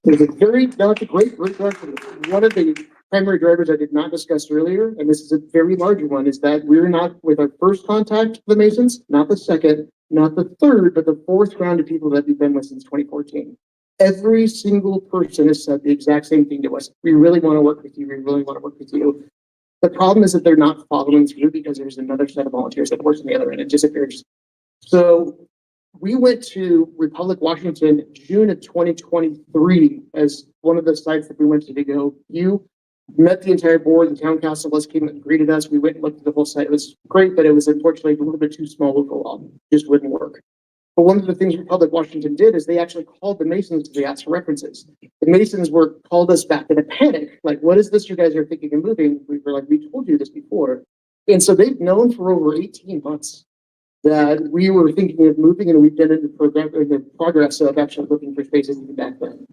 It's a great question. One of the primary drivers I did not discuss earlier, and this is a very large one, is that we're not with our first contact to the Masons, not the second, not the third, but the fourth round of people that we've been with since 2014. Every single person has said the exact same thing to us. We really want to work with you. We really want to work with you. The problem is that they're not following through because there's another set of volunteers that works on the other end. It disappears. So we went to Republic, Washington, June of 2023 as one of the sites that we went to go. You met the entire board, the town council came and greeted us. We went and looked at the whole site. It was great, but it was unfortunately a little bit too small overall. It just wouldn't work. But one of the things Republic Washington did is they actually called the Masons to ask for references. The Masons called us back in a panic. Like, what is this you guys are thinking of moving? We were like, we told you this before. And so they've known for over 18 months that we were thinking of moving, and we've been in the progress of actually looking for spaces even back then.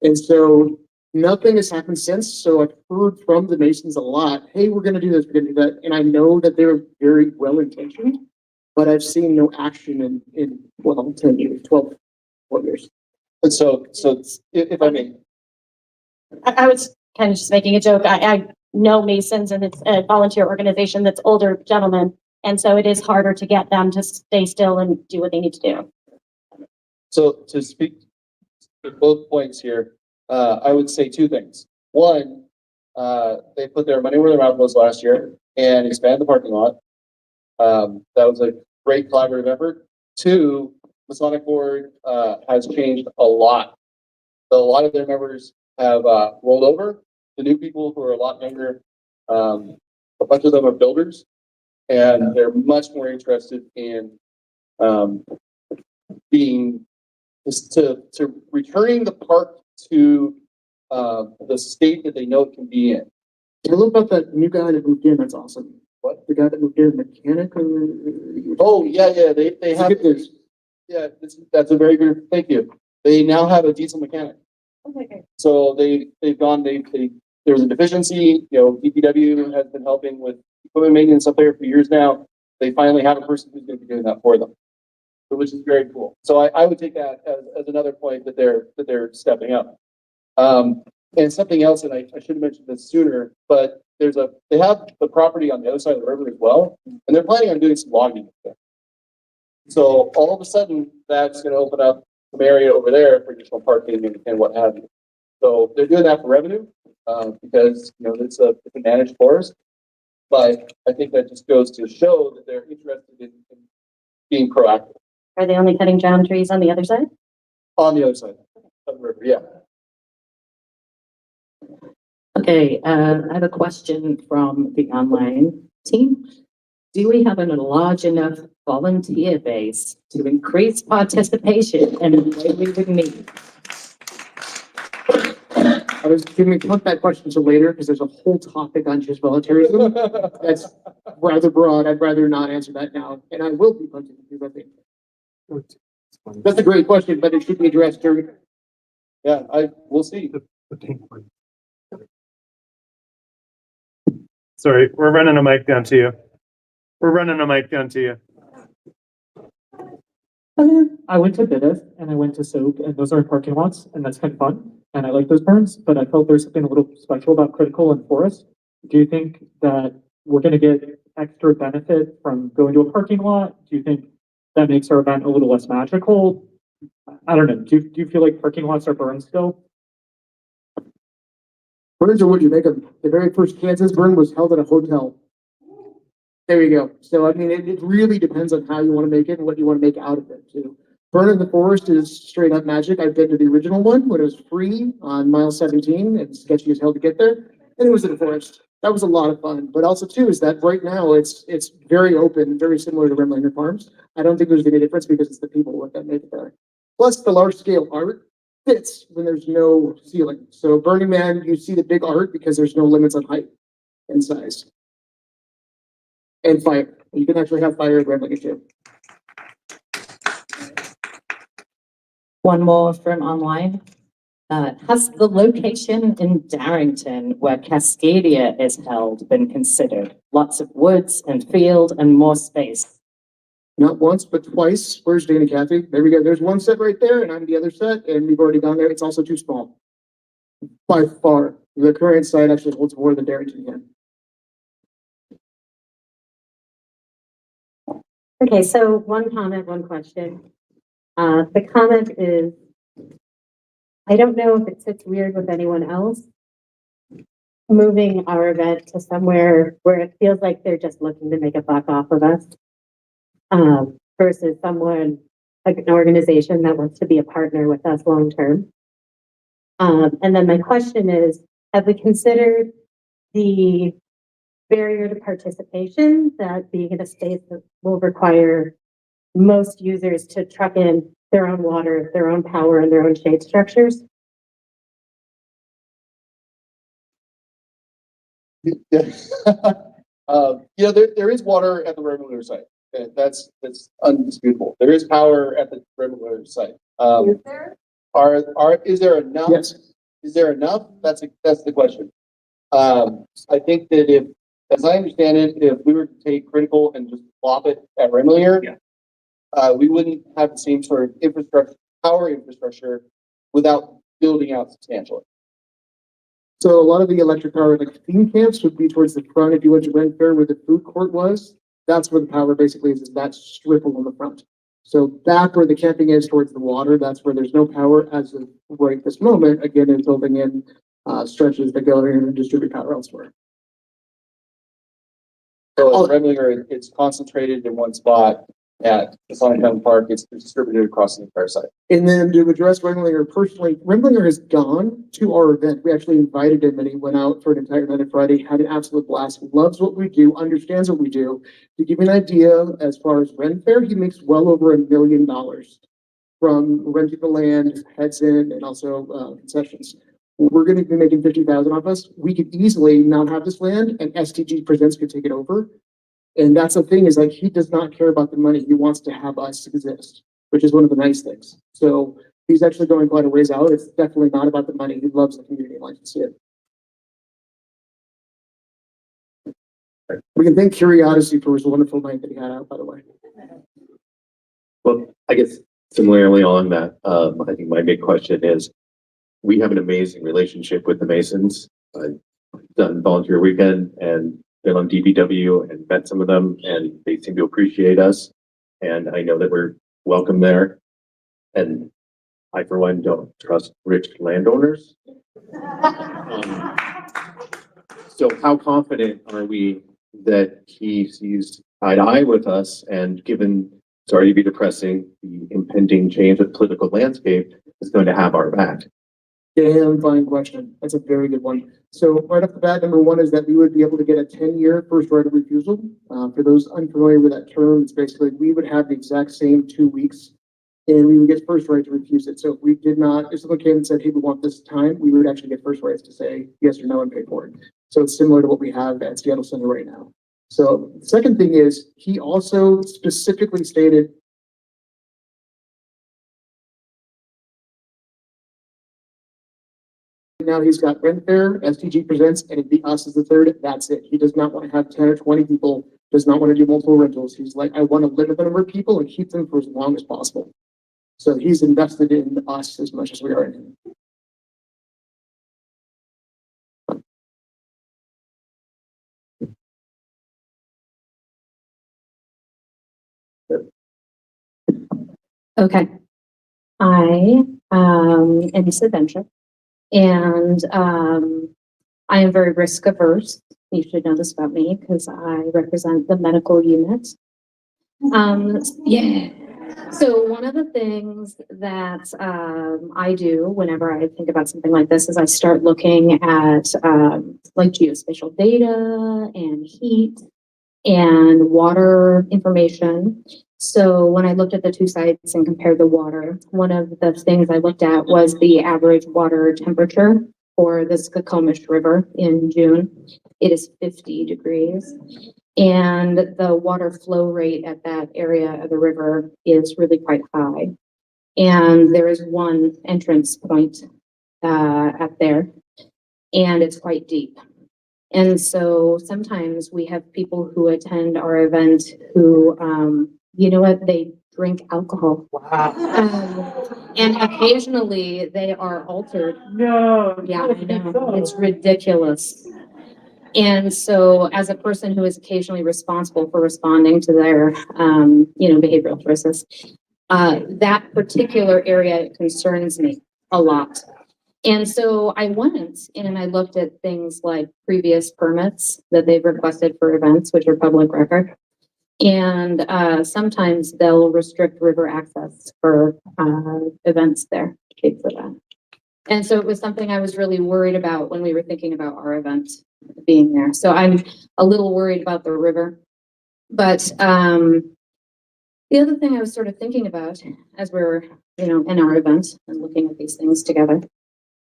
And so nothing has happened since. So I've heard from the Masons a lot, hey, we're going to do this, we're going to do that. And I know that they're very well intentioned, but I've seen no action in 10 years, 12 years. And so if I may, I was kind of just making a joke. I know Masons, and it's a volunteer organization that's older gentlemen. And so it is harder to get them to stay still and do what they need to do. so to speak to both points here, I would say two things. One, they put their money where their mouth was last year and expand the parking lot. That was a great collaborative effort. Two, Masonic Board, has changed a lot. So a lot of their members have, rolled over. The new people who are a lot younger, a bunch of them are builders, and they're much more interested in, being, to returning the park to, the state that they know it can be in. I love about that new guy that moved in. That's awesome. What? The guy that moved in, mechanic or? Oh, yeah, they have, Good news. yeah, that's a very good, thank you. They now have a diesel mechanic. Okay. So they've gone, there was a deficiency, DPW has been helping with equipment maintenance up there for years now. They finally have a person who's gonna be doing that for them. So, which is very cool. So I would take that as another point that they're stepping up. And something else, and I should have mentioned this sooner, but they have the property on the other side of the river as well, and they're planning on doing some logging there. So all of a sudden, that's gonna open up some area over there for additional parking and what have you. So they're doing that for revenue, because, it's a managed forest. But I think that just goes to show that they're interested in being proactive Are they only cutting down trees on the other side? on the other side of the river, yeah. Okay, I have a question from the online team. Do we have a large enough volunteer base to increase participation in the way we would need? I was giving put that question to later because there's a whole topic on just volunteerism. That's rather broad. I'd rather not answer that now, and I will be punting because I think that's a great question, but it should be addressed during. Yeah, we'll see. The pink one. Sorry, we're running a mic down to you. We're running a mic down to you. I went to Bideth and I went to Soap, and those are parking lots, and that's kind of fun. And I like those berms, but I felt there's something a little special about Critical and Forest. Do you think that we're gonna get extra benefit from going to a parking lot? Do you think that makes our event a little less magical? I don't know. Do you feel like parking lots are burned still? Burns are what you make them. The very first Kansas burn was held at a hotel. There you go. So, I mean, it really depends on how you want to make it and what you want to make out of it too. Burn in the Forest is straight up magic. I've been to the original one when it was free on mile 17 and sketchy as hell to get there. And it was in the forest. That was a lot of fun. But also too is that right now it's very open, very similar to Remlander Farms. I don't think there's any difference because it's the people that make it there. Plus the large scale art fits when there's no ceiling. So Burning Man, you see the big art because there's no limits on height and size. And fire. You can actually have fire at Remlander too. One more from online. Has the location in Darrington where Cascadia is held been considered? Lots of woods and field and more space. Not once, but twice. Where's Dana Kathy? There we go. There's one set right there, and I'm the other set, and we've already gone there. It's also too small. By far. The current site actually holds more than Darrington can. Okay, so one comment, one question. The comment is, I don't know if it sits weird with anyone else, moving our event to somewhere where it feels like they're just looking to make a buck off of us, versus someone, like an organization that wants to be a partner with us long term. And then my question is, have we considered the barrier to participation that being in a space that will require most users to truck in their own water, their own power, and their own shade structures? There is water at the Remlander site. That's undisputable. There is power at the Remlander site. Is there? Is there enough? Yes. Is there enough? That's the question. I think that as I understand it, if we were to take Critical and just plop it at Remlander, we wouldn't have the same sort of infrastructure, power infrastructure, without building out substantially. So a lot of the electric power, like theme camps, would be towards the front. If you went to Ren Fair where the food court was, that's where the power basically is that strip along the front. So back where the camping is towards the water, that's where there's no power as of right this moment. Again, it's building in stretches that go in and distribute power elsewhere. So at Remlander, it's concentrated in one spot. at the Sonic Park. It's distributed across the entire site. And then to address Remlinger personally, Remlinger has gone to our event. We actually invited him and he went out for an entire night on Friday, had an absolute blast, loves what we do, understands what we do. To give you an idea, as far as rent fare, he makes well over $1 million from renting the land, heads in, and also concessions. We're gonna be making 50,000 off us. We could easily not have this land and STG Presents could take it over. And that's the thing is like, he does not care about the money. He wants to have us exist, which is one of the nice things. So he's actually going quite a ways out. It's definitely not about the money. He loves the community and likes to see it. We can thank Curiosity for his wonderful night that he had out, by the way. Well, I guess similarly on that, I think my big question is, we have an amazing relationship with the Masons. I've done volunteer weekend and been on DPW and met some of them, and they seem to appreciate us. And I know that we're welcome there. And I, for one, don't trust rich landowners. So how confident are we that he sees eye to eye with us, and given, sorry to be depressing, the impending change of the political landscape is going to have our back? Damn fine question. That's a very good one. So right off the bat, number one is that we would be able to get a 10-year first right of refusal. For those unfamiliar with that term, it's basically we would have the exact same 2 weeks and we would get first right to refuse it. So if we did not, if someone came and said, hey, we want this time, we would actually get first rights to say yes or no and pay for it. So it's similar to what we have at Seattle Center right now. So the second thing is he also specifically stated now he's got rent fair, STG Presents, and it'd be us as the third. That's it. He does not want to have 10 or 20 people, does not want to do multiple rentals. He's like, I want to limit the number of people and keep them for as long as possible. So he's invested in us as much as we are in him. Okay. I am Miss Adventure, and I am very risk averse. You should know this about me because I represent the medical unit. Yeah. So one of the things that I do whenever I think about something like this is I start looking at like geospatial data and heat and water information. So when I looked at the two sites and compared the water, one of the things I looked at was the average water temperature for the Skokomish River in June. It is 50 degrees. And the water flow rate at that area of the river is really quite high. And there is one entrance point at there, and it's quite deep. And so sometimes we have people who attend our event who, you know what, they drink alcohol. Wow. And occasionally they are altered. No. Yeah, I know, it's ridiculous. And so as a person who is occasionally responsible for responding to their, behavioral choices, that particular area concerns me a lot. And so I went and I looked at things like previous permits that they've requested for events, which are public record. And sometimes they'll restrict river access for events there, paid for that. And so it was something I was really worried about when we were thinking about our event being there. So I'm a little worried about the river. But the other thing I was sort of thinking about as we were, in our event and looking at these things together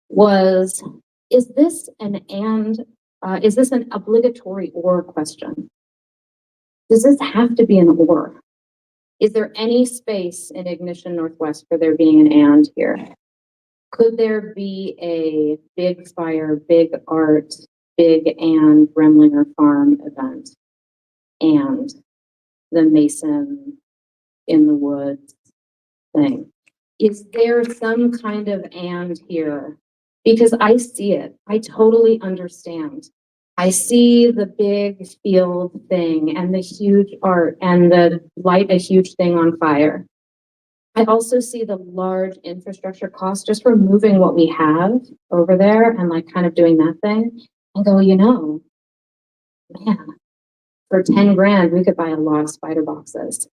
was, is this an obligatory or question? Does this have to be an or? Is there any space in Ignition Northwest for there being an and here? Could there be a big fire, big art, big and Remlinger Farm event and the Mason in the woods thing? Is there some kind of and here? Because I see it. I totally understand. I see the big field thing and the huge art and the light a huge thing on fire. I also see the large infrastructure cost just for moving what we have over there and like kind of doing that thing and go, man, for 10 grand, we could buy a lot of spider boxes.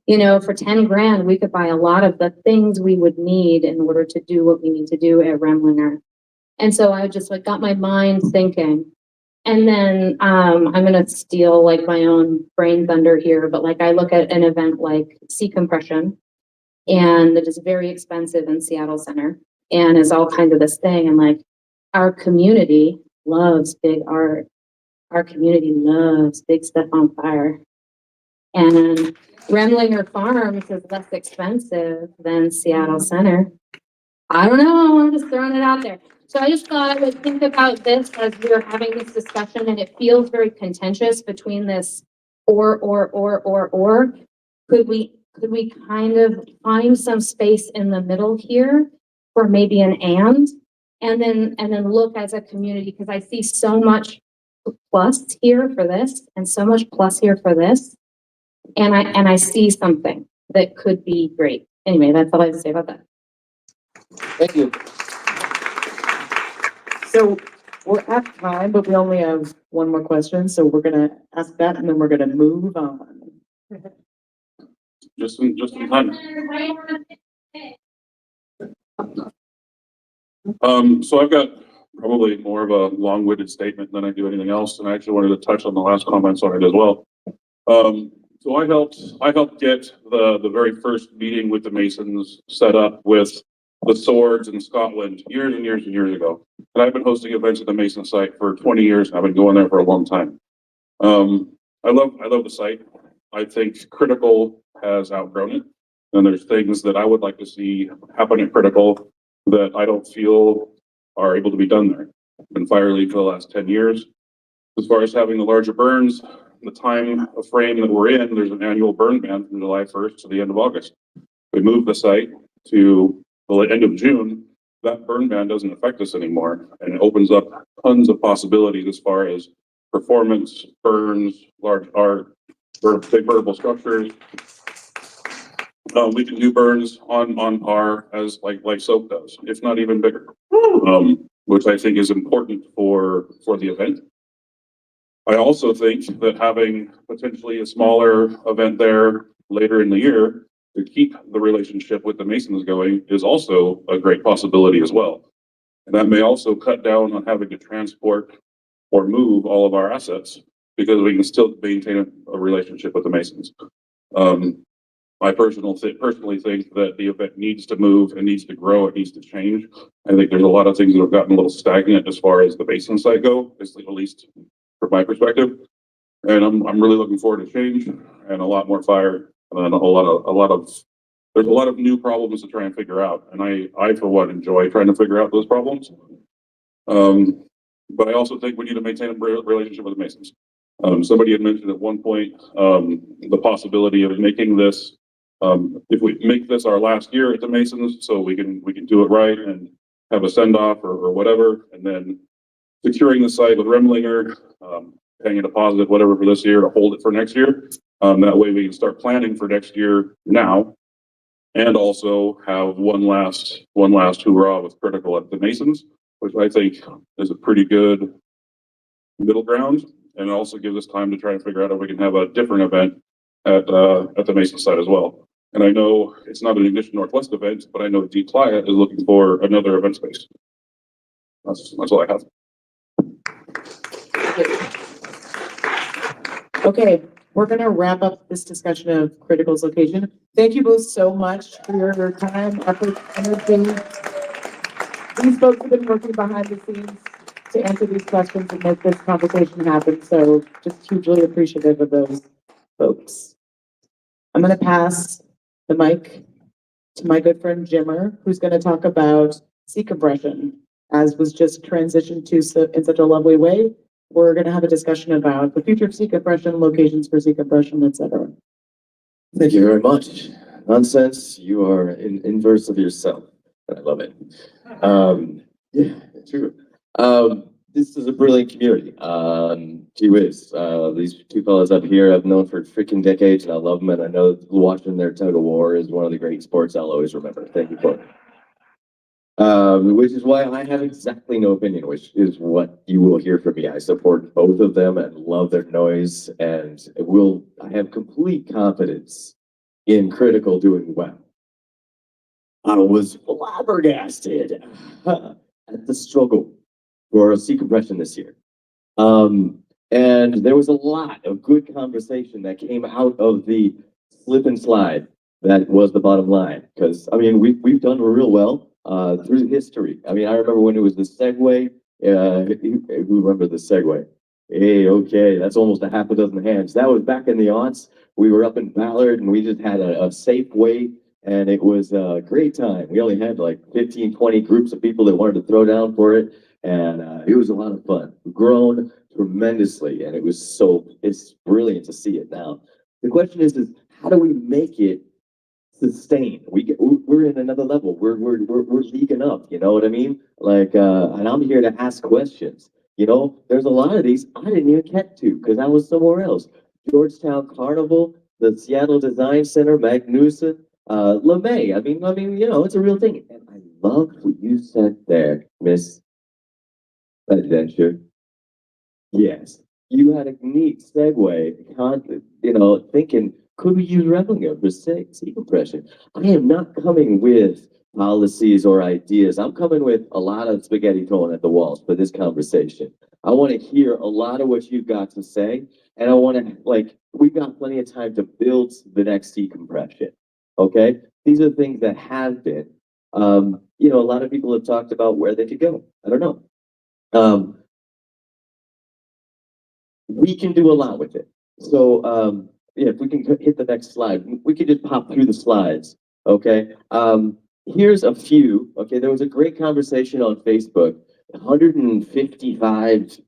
You know, for 10 grand, we could buy a lot of the things we would need in order to do what we need to do at Remlinger. And so I just like got my mind thinking. And then I'm gonna steal like my own brain thunder here, but like I look at an event like SeaCompression, and it is very expensive in Seattle Center and is all kinds of this thing. And like our community loves big art. Our community loves big stuff on fire. And Remlinger Farms is less expensive than Seattle Center. I don't know, I'm just throwing it out there. So I just thought I would think about this as we were having this discussion, and it feels very contentious between this or. Could we kind of find some space in the middle here for maybe an and then look as a community, because I see so much plus here for this and so much plus here for this. And I see something that could be great. Anyway, that's all I have to say about that. Thank you. So we're at time, but we only have one more question, so we're gonna ask that and then we're gonna move on. Just in time. So I've got probably more of a long-winded statement than I do anything else, and I actually wanted to touch on the last comments on it as well. So I helped get the very first meeting with the Masons set up with the Swords in Scotland years and years and years ago. And I've been hosting events at the Mason site for 20 years, and I've been going there for a long time. I love the site. I think Critical has outgrown it, and there's things that I would like to see happen at Critical that I don't feel are able to be done there. I've been fire lead for the last 10 years. As far as having the larger burns, the time frame that we're in, there's an annual burn ban from July 1st to the end of August. We moved the site to the end of June. That burn ban doesn't affect us anymore, and it opens up tons of possibilities as far as performance, burns, large art, big vertical structures. We can do burns on par as like soap does, if not even bigger, which I think is important for the event. I also think that having potentially a smaller event there later in the year to keep the relationship with the Masons going is also a great possibility as well. And that may also cut down on having to transport or move all of our assets, because we can still maintain a relationship with the Masons. I personally think that the event needs to move, it needs to grow, it needs to change. I think there's a lot of things that have gotten a little stagnant as far as the Mason side go, at least from my perspective. And I'm really looking forward to change and a lot more fire and there's a lot of new problems to try and figure out. And I for one enjoy trying to figure out those problems. But I also think we need to maintain a relationship with the Masons. Somebody had mentioned at one point the possibility of making this, if we make this our last year at the Masons, so we can do it right and have a send off or whatever, and then securing the site with Remlinger, paying a deposit, whatever, for this year to hold it for next year. That way we can start planning for next year now, and also have one last hoorah with Critical at the Masons, which I think is a pretty good middle ground. And it also gives us time to try and figure out if we can have a different event at the Mason site as well. And I know it's not an Ignition Northwest event, but I know Deep Playa is looking for another event space. That's all I have. Okay, we're gonna wrap up this discussion of Critical's location. Thank you both so much for your time, effort, energy. These folks have been working behind the scenes to answer these questions and make this conversation happen, so just hugely appreciative of those folks. I'm gonna pass the mic to my good friend Jimmer, who's gonna talk about SeaCompression, as was just transitioned to in such a lovely way. We're gonna have a discussion about the future of SeaCompression, locations for SeaCompression, et cetera. Thank you very much. Nonsense, you are in inverse of yourself. I love it. Yeah, true. This is a brilliant community. Gee whiz, these two fellas up here I've known for freaking decades, and I love them, and I know watching their tug of war is one of the great sports I'll always remember. Thank you for it. Which is why I have exactly no opinion, which is what you will hear from me. I support both of them and love their noise, and I have complete confidence in critical doing well. I was flabbergasted at the struggle for SeaCompression this year. And there was a lot of good conversation that came out of the slip and slide that was the bottom line. Because, I mean, we've done real well through history. I mean, I remember when it was the Segway. Who remember the Segway? Hey, okay, that's almost a half a dozen hands. That was back in the aughts. We were up in Ballard and we just had a safe way, and it was a great time. We only had like 15, 20 groups of people that wanted to throw down for it, and it was a lot of fun. We've grown tremendously, and it's brilliant to see it now. The question is how do we make it sustain? We're in another level. We're leaguing up, you know what I mean? Like, and I'm here to ask questions. You know, there's a lot of these I didn't even get to because I was somewhere else. Georgetown Carnival, the Seattle Design Center, Magnuson, LeMay. I mean, you know, it's a real thing. And I love what you said there, Miss Adventure. Yes, you had a neat segue, you know, thinking, could we use Replica for SeaCompression? I am not coming with policies or ideas. I'm coming with a lot of spaghetti thrown at the walls for this conversation. I want to hear a lot of what you've got to say, and I want to, like, we've got plenty of time to build the next SeaCompression, okay? These are things that have been. You know, a lot of people have talked about where they could go. I don't know. We can do a lot with it. So, yeah, if we can hit the next slide, we could just pop through the slides, okay? Here's a few, okay? There was a great conversation on Facebook, 155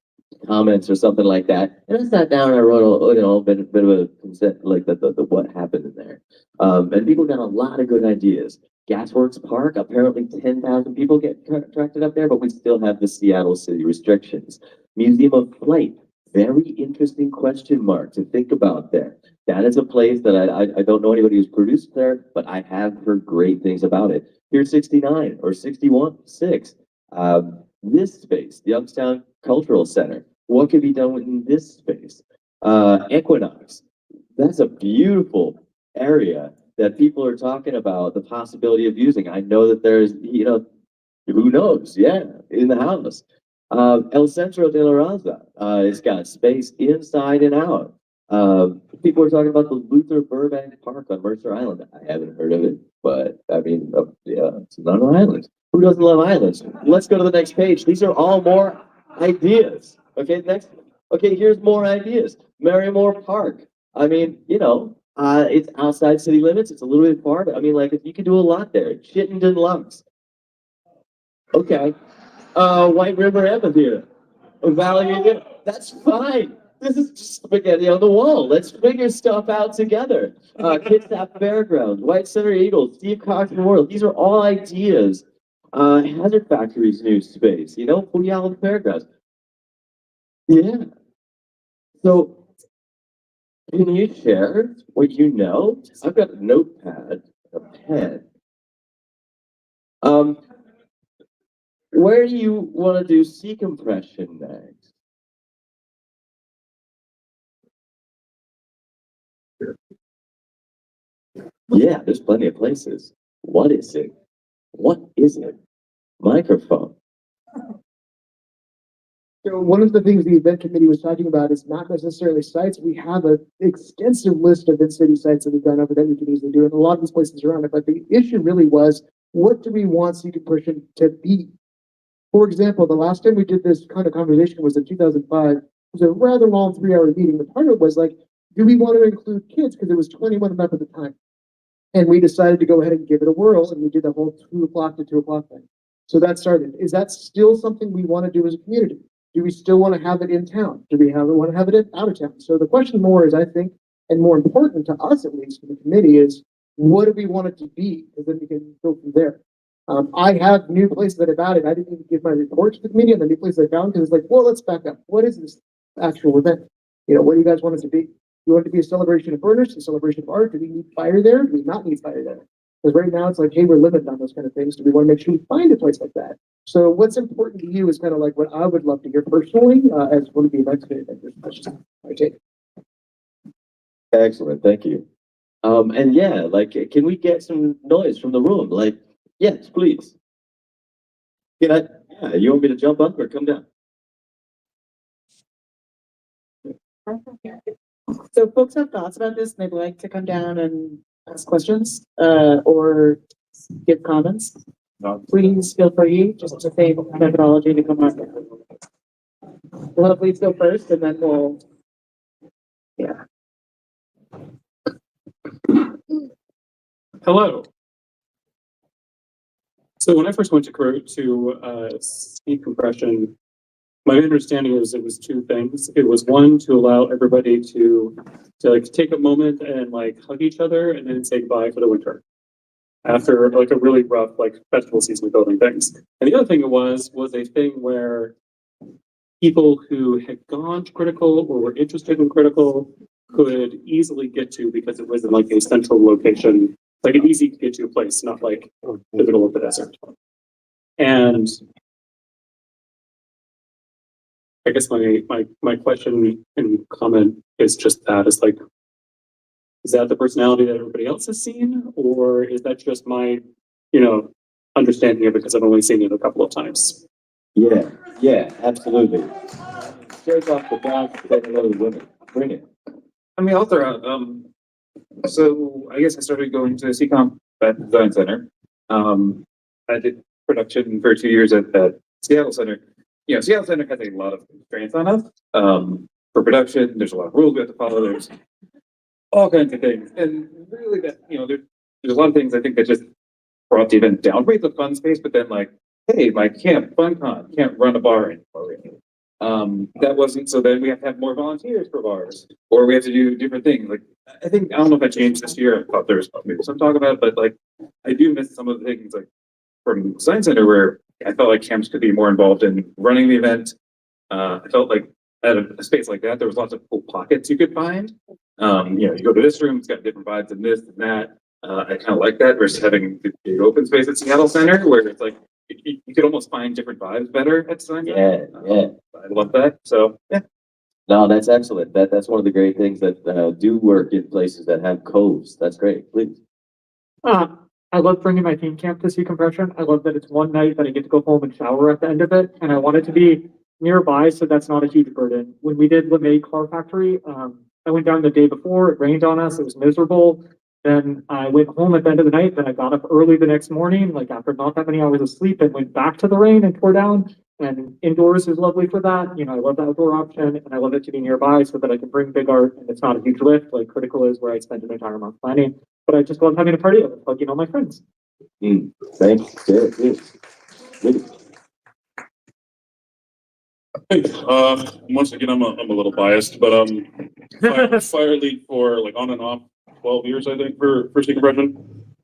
comments or something like that. And I sat down and I wrote a bit of a consent, like the what happened in there. And people got a lot of good ideas. Gasworks Park, apparently 10,000 people get contracted up there, but we still have the Seattle city restrictions. Museum of Flight, very interesting question mark to think about there. That is a place that I don't know anybody who's produced there, but I have heard great things about it. Pier 69 or 61-6. This space, the Youngstown Cultural Center. What could be done in this space? Equinox. That's a beautiful area that people are talking about the possibility of using. I know that there's, you know, who knows? Yeah, in the house. El Centro de la Raza. It's got space inside and out. People are talking about the Luther Burbank Park on Mercer Island. I haven't heard of it, but I mean, yeah, it's not an island. Who doesn't love islands? Let's go to the next page. These are all more ideas. Okay, next. Okay, here's more ideas. Merrimore Park. I mean, you know, it's outside city limits. It's a little bit far, but I mean, like, if you could do a lot there. Chittenden Lux. Okay. White River Amphitheater. Valley, that's fine. This is just spaghetti on the wall. Let's figure stuff out together. Kitsap Fairgrounds, White Center Eagles, Steve Cox Memorial. These are all ideas. Hazard Factory's new space, you know, Puyallup Fairgrounds. Yeah. So, can you share what you know? I've got a notepad, a pen. Where do you want to do SeaCompression next? Yeah, there's plenty of places. What is it? What is it? Microphone. So one of the things the event committee was talking about is not necessarily sites. We have an extensive list of in-city sites that we've done over that we can easily do, and a lot of these places around it. But the issue really was, what do we want SeaCompression to be? For example, the last time we did this kind of conversation was in 2005. It was a rather long 3-hour meeting. The part of it was like, do we want to include kids? Because there was 21 of them at the time. And we decided to go ahead and give it a whirl, and we did the whole 2 o'clock to 2 o'clock thing. So that started. Is that still something we want to do as a community? Do we still want to have it in town? Do we want to have it out of town? So the question more is, I think, and more important to us at least, for the committee, is what do we want it to be? Because then we can go from there. I have new places that about it. I didn't even give my report to the committee on the new places I found, because it's like, well, let's back up. What is this actual event? You know, what do you guys want it to be? You want it to be a celebration of burners, a celebration of art? Do we need fire there? Do we not need fire there? Because right now it's like, hey, we're limited on those kind of things. Do we want to make sure we find a place like that? So what's important to you is kind of like what I would love to hear personally, as one of the event committee members. I take. Excellent, thank you. And yeah, like, can we get some noise from the room? Like, yes, please. Yeah, you want me to jump up or come down? So if folks have thoughts about this, and they'd like to come down and ask questions, or give comments. Please feel free, just to save methodology to come up. Well, please go first and then we'll, yeah. Hello. So when I first went to SeaCompression, my understanding was it was two things. It was one, to allow everybody to like take a moment and like hug each other and then say goodbye for the winter after like a really rough like festival season building things. And the other thing it was a thing where people who had gone to Critical or were interested in Critical could easily get to because it was in like a central location, like an easy to get to place, not like the middle of the desert. And I guess my question and comment is just that, is like, is that the personality that everybody else has seen? Or is that just my, understanding of it because I've only seen it a couple of times? Yeah, absolutely. Shake off the box, say hello to women. Bring it. I mean, I'll throw out, so I guess I started going to SeaComp at the Design Center. I did production for 2 years at Seattle Center. Seattle Center has a lot of constraints on us. For production, there's a lot of rules we have to follow. There's all kinds of things. And really that, there's a lot of things I think that just brought the event down. Great, the fun space, but then like, hey, my camp, FunCon, can't run a bar anymore. That wasn't, so then we have to have more volunteers for bars, or we have to do different things. Like, I don't know if that changed this year. I thought there was maybe some talk about it, but like, I do miss some of the things like from Science Center where I felt like camps could be more involved in running the event. I felt like at a space like that, there was lots of cool pockets you could find. You go to this room, it's got different vibes than this and that. I kind of like that versus having the big open space at Seattle Center where it's like, you could almost find different vibes better at Science Center. Yeah. I love that. So, yeah. No, that's excellent. That's one of the great things that do work in places that have coves. That's great. Please. I love bringing my team camp to SeaCompression. I love that it's one night that I get to go home and shower at the end of it, and I want it to be nearby so that's not a huge burden. When we did LeMay Car Factory, I went down the day before. It rained on us. It was miserable. Then I went home at the end of the night. Then I got up early the next morning, like after not that many hours of sleep, and went back to the rain and tore down. And indoors is lovely for that. I love the outdoor option, and I love it to be nearby so that I can bring big art, and it's not a huge lift like Critical is, where I spend an entire month planning. But I just love having a party of it, hugging all my friends. Thanks. Good. Hey, once again, I'm a little biased, but fire lead for like on and off 12 years, I think, for SeaCompression.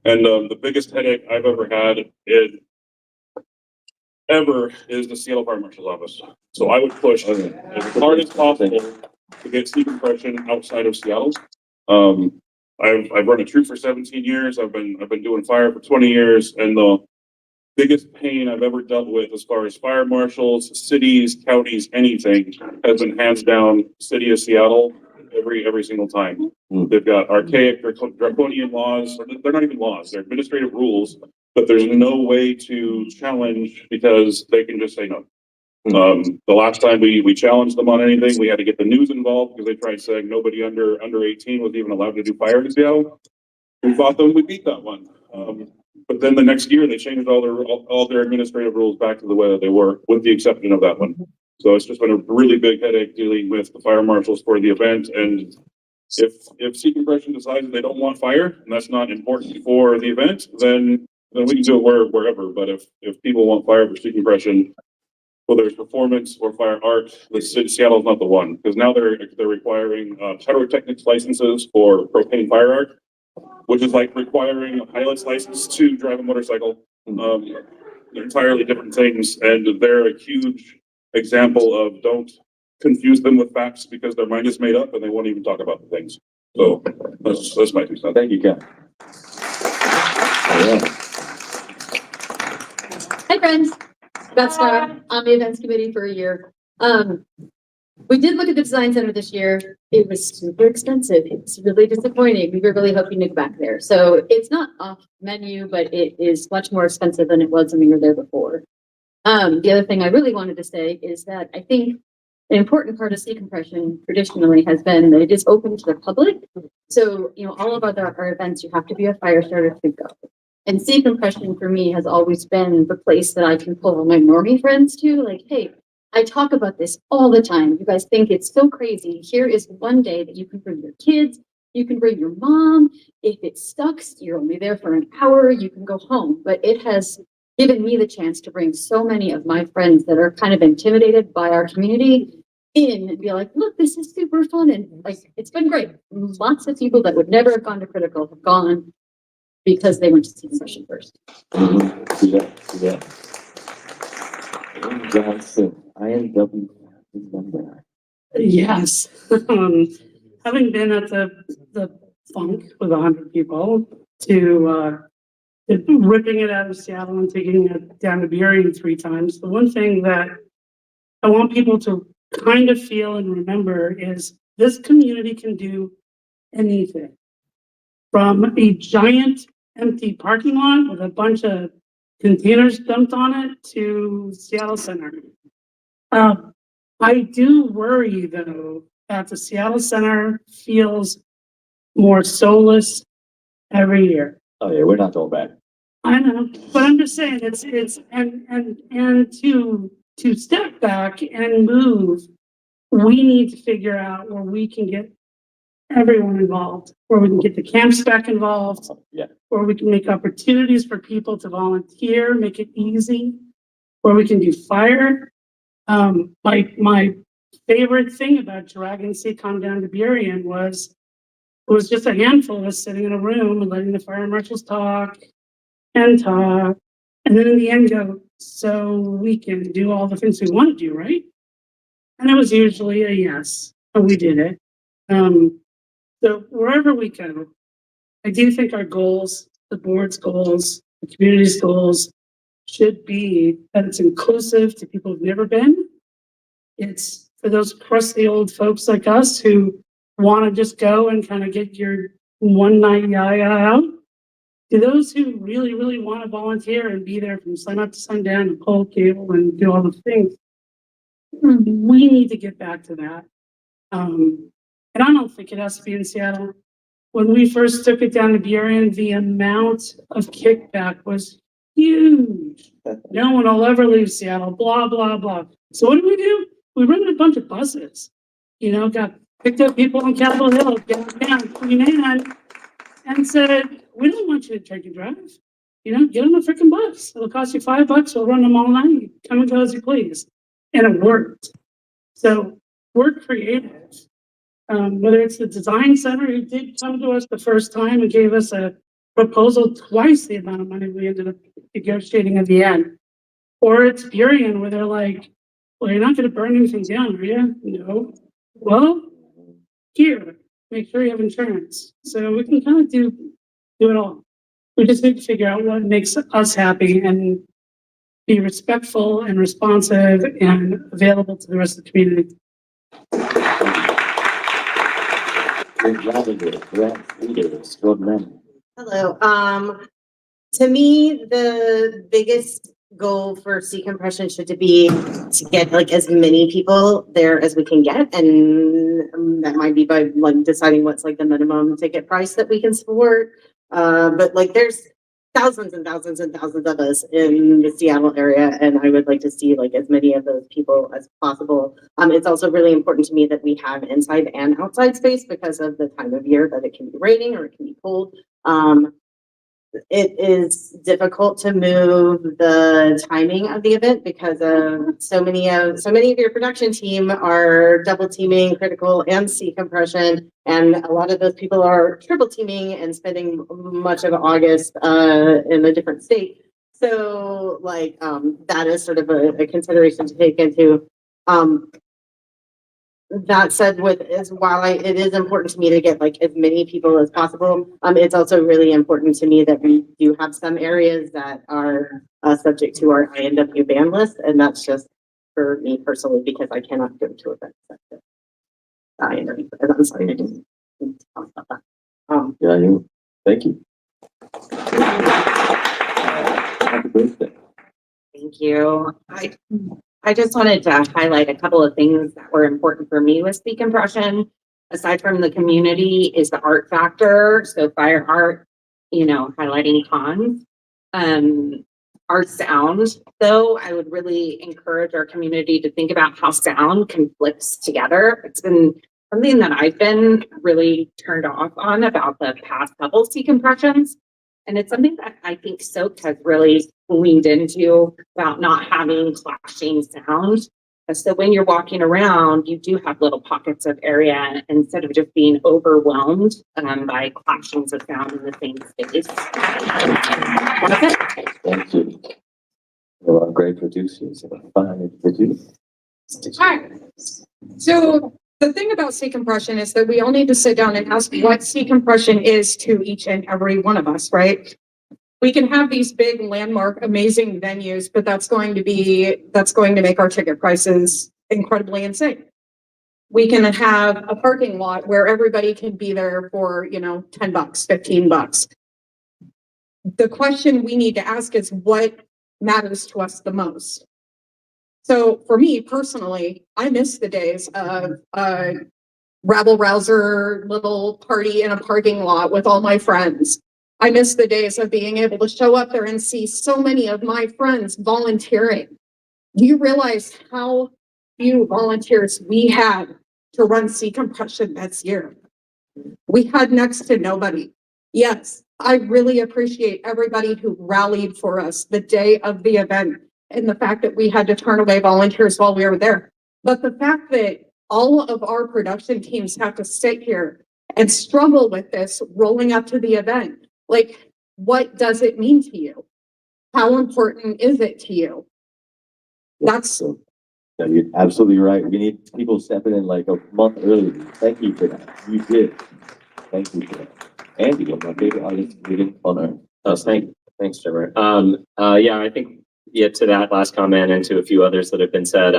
And the biggest headache I've ever had is the Seattle Fire Marshal's office. So I would push as hard as possible to get SeaCompression outside of Seattle. I've run a troop for 17 years. I've been doing fire for 20 years, and the biggest pain I've ever dealt with as far as fire marshals, cities, counties, anything has been hands down City of Seattle every single time. They've got archaic draconian laws. They're not even laws, they're administrative rules, but there's no way to challenge because they can just say no. The last time we challenged them on anything, we had to get the news involved because they tried saying nobody under 18 was even allowed to do fire in Seattle. We fought them, we beat that one. But then the next year they changed all their administrative rules back to the way that they were, with the exception of that one. So it's just been a really big headache dealing with the fire marshals for the event. And if SeaCompression decides they don't want fire and that's not important for the event, then we can do it wherever. But if people want fire for SeaCompression, whether it's performance or fire art, Seattle's not the one, because now they're requiring pyrotechnics licenses for propane fire art, which is like requiring a pilot's license to drive a motorcycle. They're entirely different things, and they're a huge example of don't confuse them with facts because their mind is made up and they won't even talk about the things. So that's my 2 cents. Thank you, Ken. Hi, friends. Beth Starr on the events committee for a year. We did look at the design center this year. It was super expensive. It was really disappointing. We were really hoping to go back there. So it's not off menu, but it is much more expensive than it was when we were there before. The other thing I really wanted to say is that I think an important part of SeaCompression traditionally has been that it is open to the public. So, all of our events, you have to be a fire starter to go. And SeaCompression for me has always been the place that I can pull my normie friends to, like, hey, I talk about this all the time. You guys think it's so crazy. Here is one day that you can bring your kids, you can bring your mom. If it sucks, you're only there for an hour, you can go home. But it has given me the chance to bring so many of my friends that are kind of intimidated by our community in and be like, look, this is super fun. And like, it's been great. Lots of people that would never have gone to Critical have gone because they went to SeaCompression first. Yeah. Johnson, INW member. Yes. Having been at the funk with 100 people to ripping it out of Seattle and taking it down to Burien 3 times, the one thing that I want people to kind of feel and remember is this community can do anything. From a giant empty parking lot with a bunch of containers dumped on it to Seattle Center. I do worry though that the Seattle Center feels more soulless every year. Oh yeah, we're not going back. I know, but I'm just saying it's and to step back and move, we need to figure out where we can get everyone involved, where we can get the camps back involved, where we can make opportunities for people to make it easy, where we can do fire. My favorite thing about dragging SeaCom down to Burien was it was just a handful of us sitting in a room and letting the fire marshals talk, and then in the end go, so we can do all the things we want to do, right? And it was usually a yes, and we did it. So wherever we go, I do think our goals, the board's goals, the community's goals, should be that it's inclusive to people who've never been. It's for those crusty old folks like us who want to just go and kind of get your one night out. To those who really, really want to volunteer and be there from sun up to sundown and pull cable and do all the things, we need to get back to that. And I don't think it has to be in Seattle. When we first took it down to Burien, the amount of kickback was huge. No one will ever leave Seattle, blah, blah, blah. So what do? We rented a bunch of buses, got picked up people on Capitol Hill, down Queen Anne, and said, we don't want you to take a drive. Get on a freaking bus. It'll cost you $5. We'll run them all night. Come and go as you please. And it worked. So we're creative. Whether it's the design center who did come to us the first time and gave us a proposal twice the amount of money we ended up negotiating at the end, or it's Burien where they're like, well, you're not going to burn anything down, are you? No. Well, here, make sure you have insurance. So we can kind of do it all. We just need to figure out what makes us happy and be respectful and responsive and available to the rest of the community. Hello. To me, the biggest goal for SeaCompression should be to get like as many people there as we can get, and that might be by like deciding what's like the minimum ticket price that we can support. But like there's thousands and thousands and thousands of us in the Seattle area, and I would like to see like as many of those people as possible. It's also really important to me that we have inside and outside space because of the time of year that it can be raining or it can be cold. It is difficult to move the timing of the event because of so many of your production team are double teaming Critical and SeaCompression, and a lot of those people are triple teaming and spending much of August in a different state. So like that is sort of a consideration to take into. That said, while it is important to me to get like as many people as possible, it's also really important to me that we do have some areas that are subject to our INW ban list, and that's just for me personally, because I cannot go to events. I'm sorry, I didn't talk about that. Yeah, you, thank you. Happy birthday. Thank you. I just wanted to highlight a couple of things that were important for me with SeaCompression. Aside from the community is the art factor. So fire art, highlighting cons. Our sound, though, I would really encourage our community to think about how sound conflicts together. It's been something that I've been really turned off on about the past couple SeaCompressions. And it's something that I think Soak has really leaned into about not having clashing sound. So when you're walking around, you do have little pockets of area instead of just being overwhelmed by clashings of sound in the same space. Thank you. You are great producers, fine producers. Hi. So the thing about SeaCompression is that we all need to sit down and ask what SeaCompression is to each and every one of us, right? We can have these big landmark, amazing venues, but that's going to make our ticket prices incredibly insane. We can have a parking lot where everybody can be there for, $10, $15. The question we need to ask is what matters to us the most. So for me personally, I miss the days of rabble rouser little party in a parking lot with all my friends. I miss the days of being able to show up there and see so many of my friends volunteering. Do you realize how few volunteers we had to run SeaCompression this year? We had next to nobody. Yes, I really appreciate everybody who rallied for us the day of the event and the fact that we had to turn away volunteers while we were there. But the fact that all of our production teams have to sit here and struggle with this rolling up to the event, like, what does it mean to you? How important is it to you? That's No, you're absolutely right. We need people stepping in like a month early. Thank you for that. You did. Thank you for that. Andy, my favorite artist living on earth. Thanks, Jimmer. I think to that last comment and to a few others that have been said,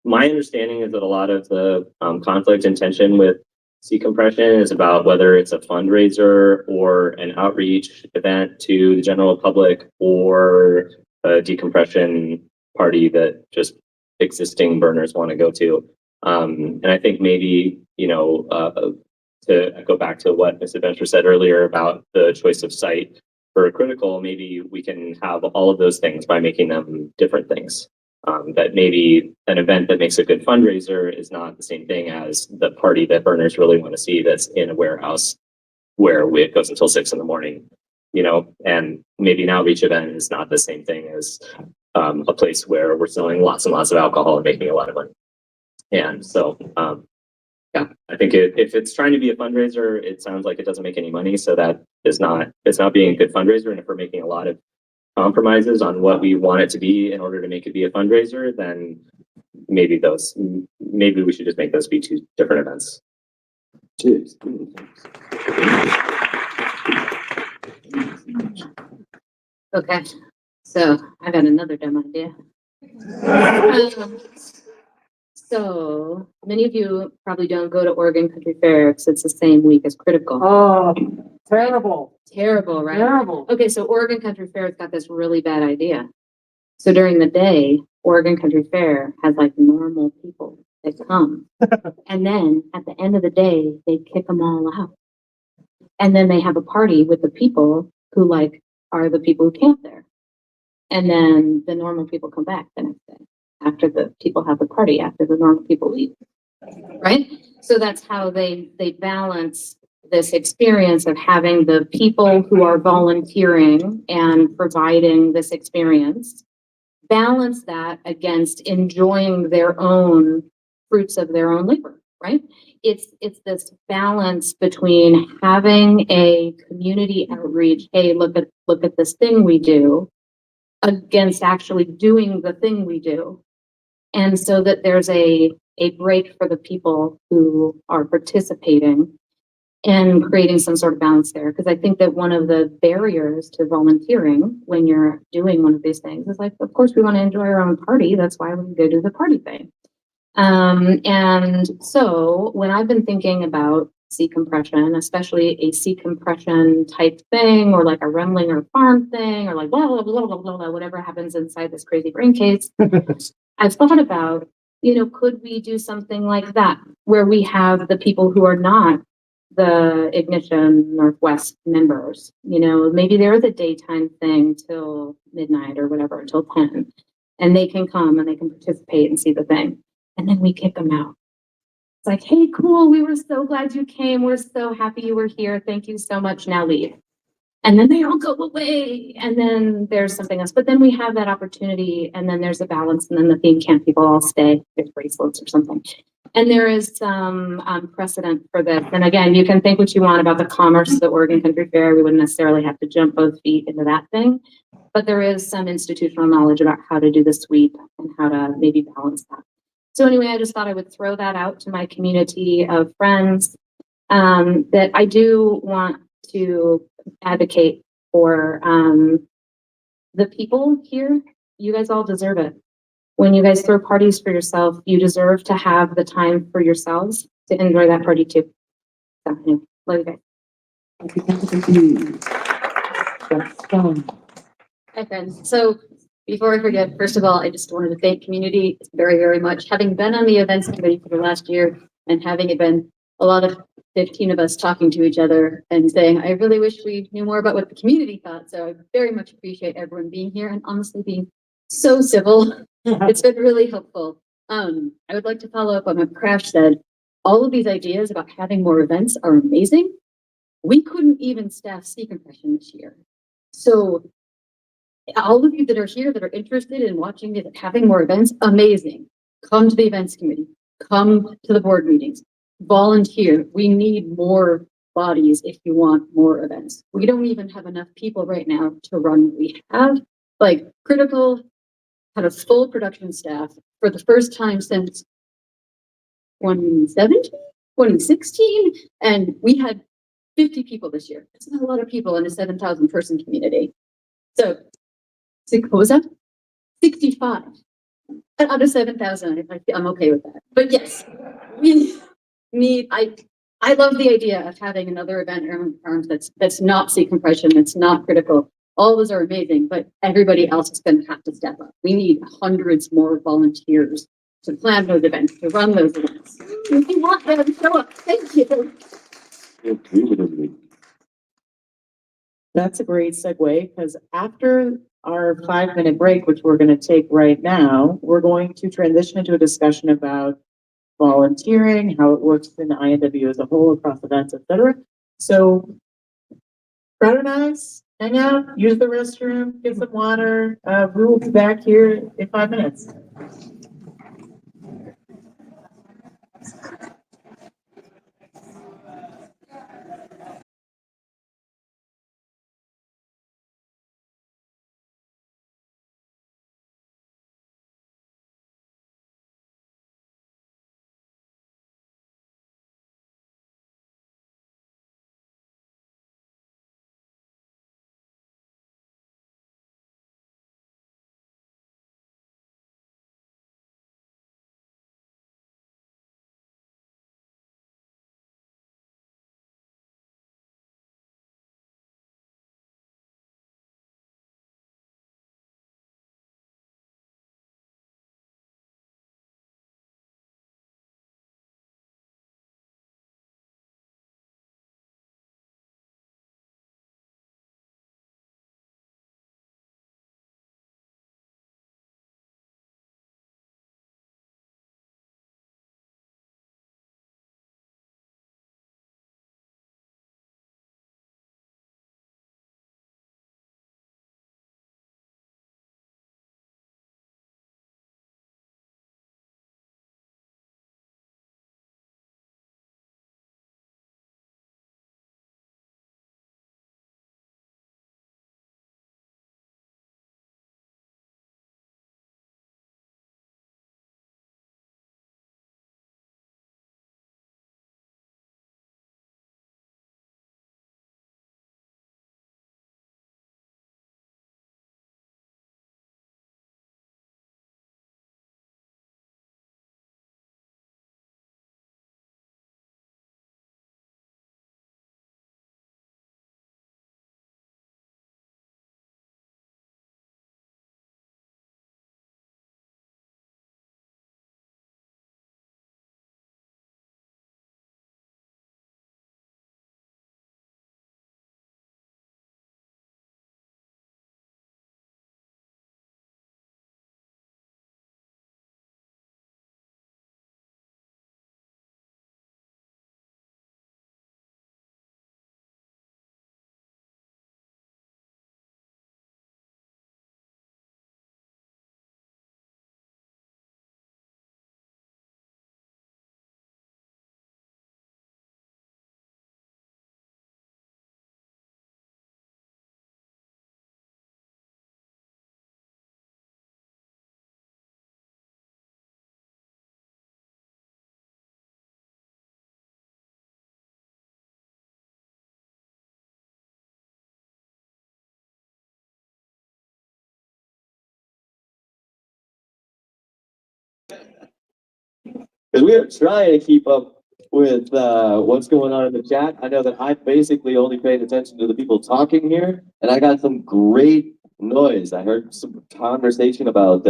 my understanding is that a lot of the conflict and tension with SeaCompression is about whether it's a fundraiser or an outreach event to the general public or a decompression party that just existing burners want to go to. And I think maybe, to go back to what Ms. Adventure said earlier about the choice of site for a critical, maybe we can have all of those things by making them different things. That maybe an event that makes a good fundraiser is not the same thing as the party that burners really want to see that's in a warehouse where it goes until 6 a.m, and maybe an outreach event is not the same thing as a place where we're selling lots and lots of alcohol and making a lot of money. And so, I think if it's trying to be a fundraiser, it sounds like it doesn't make any money. So that it's not being a good fundraiser. And if we're making a lot of compromises on what we want it to be in order to make it be a fundraiser, then maybe we should just make those be two different events. Cheers. Okay, so I got another dumb idea. So many of you probably don't go to Oregon Country Fair because it's the same week as Critical. Oh, terrible. Terrible, right? Terrible. Okay, so Oregon Country Fair's got this really bad idea. So during the day, Oregon Country Fair has like normal people that come. And then at the end of the day, they kick them all out. And then they have a party with the people who are the people who camp there. And then the normal people come back the next day after the people have the party, after the normal people leave. Right? So that's how they balance this experience of having the people who are volunteering and providing this experience, balance that against enjoying their own fruits of their own labor, right? It's this balance between having a community outreach, hey, look at this thing we do, against actually doing the thing we do. And so that there's a break for the people who are participating. and creating some sort of balance there. Because I think that one of the barriers to volunteering when you're doing one of these things is like, of course, we want to enjoy our own party. That's why we go do the party thing. And so when I've been thinking about SeaCompression, especially a SeaCompression type thing, or like a Remling or farm thing, or like blah, blah, blah, blah, blah, blah, whatever happens inside this crazy brain case, I've thought about, could we do something like that where we have the people who are not the Ignition Northwest members, maybe there is a daytime thing till midnight or whatever, until 10, and they can come and they can participate and see the thing. And then we kick them out. It's like, hey, cool, we were so glad you came. We're so happy you were here. Thank you so much. Now leave. And then they all go away. And then there's something else. But then we have that opportunity, and then there's a balance, and then the theme camp people all stay with bracelets or something. And there is some precedent for this. And again, you can think what you want about the commerce of the Oregon Country Fair. We wouldn't necessarily have to jump both feet into that thing. But there is some institutional knowledge about how to do the sweep and how to maybe balance that. So anyway, I just thought I would throw that out to my community of friends, that I do want to advocate for the people here. You guys all deserve it. When you guys throw parties for yourself, you deserve to have the time for yourselves to enjoy that party too. So anyway, love you guys. Hi friends. So before I forget, first of all, I just wanted to thank community very, very much. Having been on the events committee for the last year and having it been a lot of 15 of us talking to each other and saying, I really wish we knew more about what the community thought. So I very much appreciate everyone being here and honestly being so civil. It's been really helpful. I would like to follow up on what Crash said. All of these ideas about having more events are amazing. We couldn't even staff SeaCompression this year. So all of you that are here that are interested in watching it, having more events, amazing. Come to the events committee, come to the board meetings, volunteer. We need more bodies if you want more events. We don't even have enough people right now to run what we have. Like Critical had a full production staff for the first time since 2017, 2016, and we had 50 people this year. That's not a lot of people in a 7,000 person community. So what was that? 65 out of 7,000. I'm okay with that. But yes, we need. I love the idea of having another event around farms that's not SeaCompression, that's not Critical. All those are amazing, but everybody else is going to have to step up. We need hundreds more volunteers to plan those events, to run those events. If you want them, show up. Thank you. That's a great segue, because after our 5-minute break, which we're going to take right now, we're going to transition into a discussion about volunteering, how it works in the INW as a whole across events, etc. So fraternize, hang out, use the restroom, get some water. We will be back here in 5 minutes. because we are trying to keep up with what's going on in the chat. I know that I basically only paid attention to the people talking here, and I got some great noise. I heard some conversation about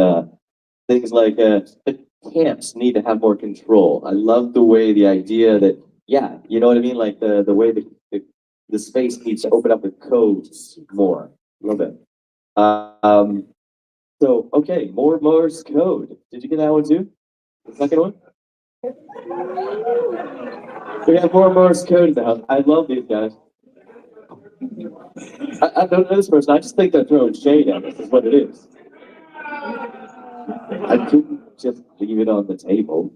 things like the camps need to have more control. I love the way the idea that, yeah, you know what I mean? Like the way the space needs to open up with codes more. Love it. So, okay, more Morse code. Did you get that one too? The second one? We have more Morse code in the house. I love these guys. I don't know this person. I just think they're throwing shade at us, is what it is. I couldn't just leave it on the table.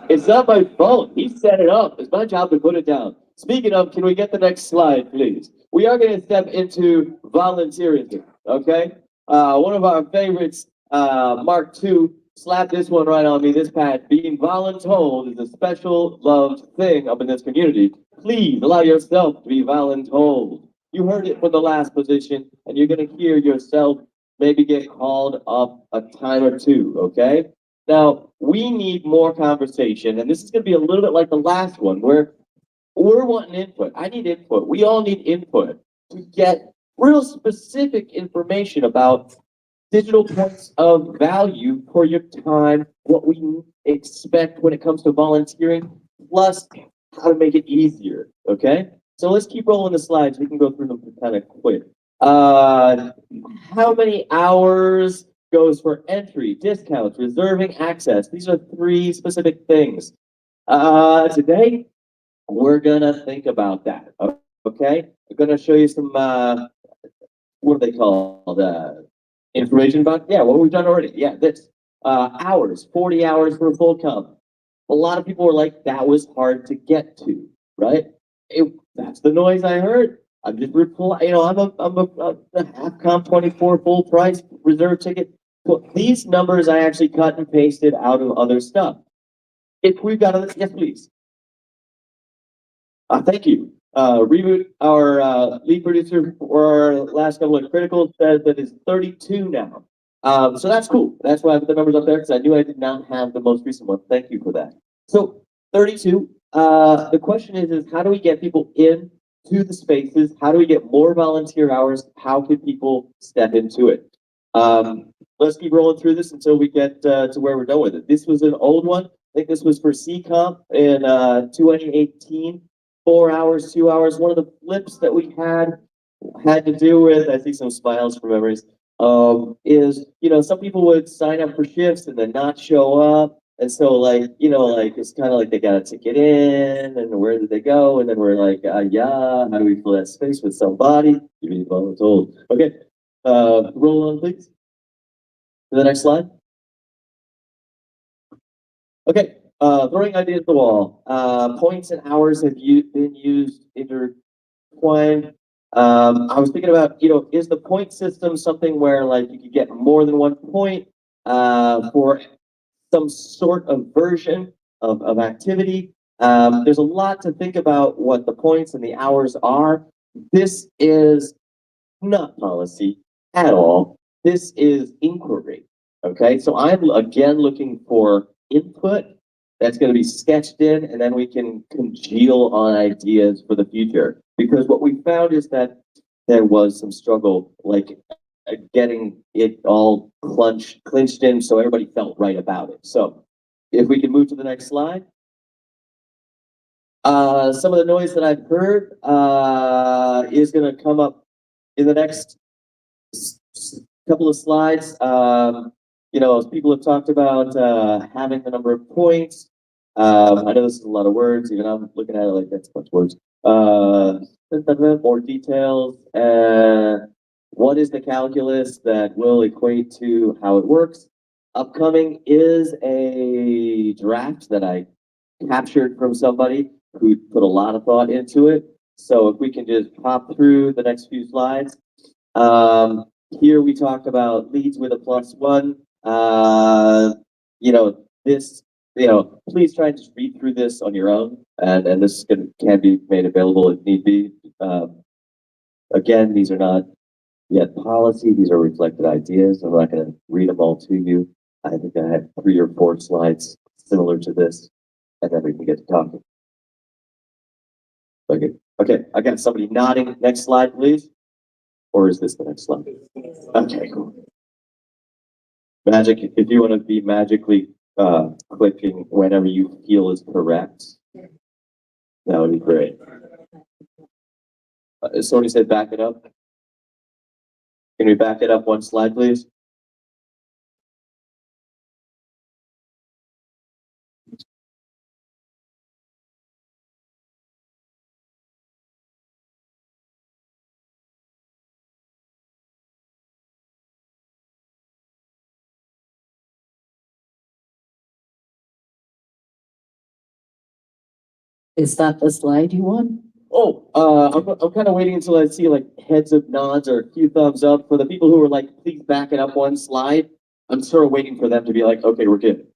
It's not my fault. He set it up. It's my job to put it down. Speaking of, can we get the next slide, please? We are going to step into volunteerism, okay? One of our favorites, Mark II, slapped this one right on me, this pad. Being voluntold is a special loved thing up in this community. Please allow yourself to be voluntold. You heard it from the last position, and you're going to hear yourself maybe get called up a time or two, okay? Now, we need more conversation, and this is going to be a little bit like the last one, where we're wanting input. I need input. We all need input to get real specific information about digital points of value for your time, what we expect when it comes to volunteering, plus how to make it easier, okay? So let's keep rolling the slides. We can go through them kind of quick. How many hours goes for entry, discounts, reserving access? These are 3 specific things. Today, we're gonna think about that, okay? I'm gonna show you some, what are they called? Information about, yeah, what we've done already. Yeah, this. Hours, 40 hours for a full comp. A lot of people were like, that was hard to get to, right? That's the noise I heard. I'm just replying, you know, I'm a half comp 24 full price reserve ticket. Well, these numbers I actually cut and pasted out of other stuff. If we've got other, yes, please. Thank you. Reboot, our lead producer for our last couple of criticals, says that it's 32 now. So that's cool. That's why I put the numbers up there, because I knew I did not have the most recent one. Thank you for that. So 32. The question is how do we get people in to the spaces? How do we get more volunteer hours? How can people step into it? Let's keep rolling through this until we get to where we're done with it. This was an old one. I think this was for SeaComp in 2018. 4 hours, 2 hours. One of the flips that we had to do with, I see some smiles from memories, is, you know, some people would sign up for shifts and then not show up. And so, like, you know, like, it's kind of like they got a ticket in, and where did they go? And then we're like, yeah, how do we fill that space with somebody? You mean voluntold. Okay, roll on, please. To the next slide. Okay. Throwing ideas at the wall. Points and hours have been used intertwined. I was thinking about, you know, is the point system something where like you could get more than 1 point for some sort of version of activity? There's a lot to think about what the points and the hours are. This is not policy at all. This is inquiry. Okay, so I'm again looking for input that's going to be sketched in, and then we can congeal on ideas for the future. Because what we found is that there was some struggle, like getting it all clinched in so everybody felt right about it. So if we can move to the next slide. Some of the noise that I've heard is going to come up in the next couple of slides. You know, as people have talked about having the number of points. I know this is a lot of words, even I'm looking at it like that's a bunch of words. More details. What is the calculus that will equate to how it works? Upcoming is a draft that I captured from somebody who put a lot of thought into it. So if we can just pop through the next few slides. Here we talked about leads with a +1. You know, this, you know, please try and just read through this on your own, and this can be made available if need be. Again, these are not We had policy. These are reflected ideas. I'm not going to read them all to you. I think I had 3 or 4 slides similar to this, and then we can get to talking. Okay. Okay. I got somebody nodding. Next slide, please. Or is this the next slide? Okay, cool. Magic, if you want to be magically clicking whenever you feel is correct, that would be great. Somebody said back it up. Can we back it up 1 slide, please? Is that the slide you want? Oh, I'm kind of waiting until I see like heads of nods or a few thumbs up. For the people who are like, please back it up 1 slide. I'm sort of waiting for them to be like, okay, we're good.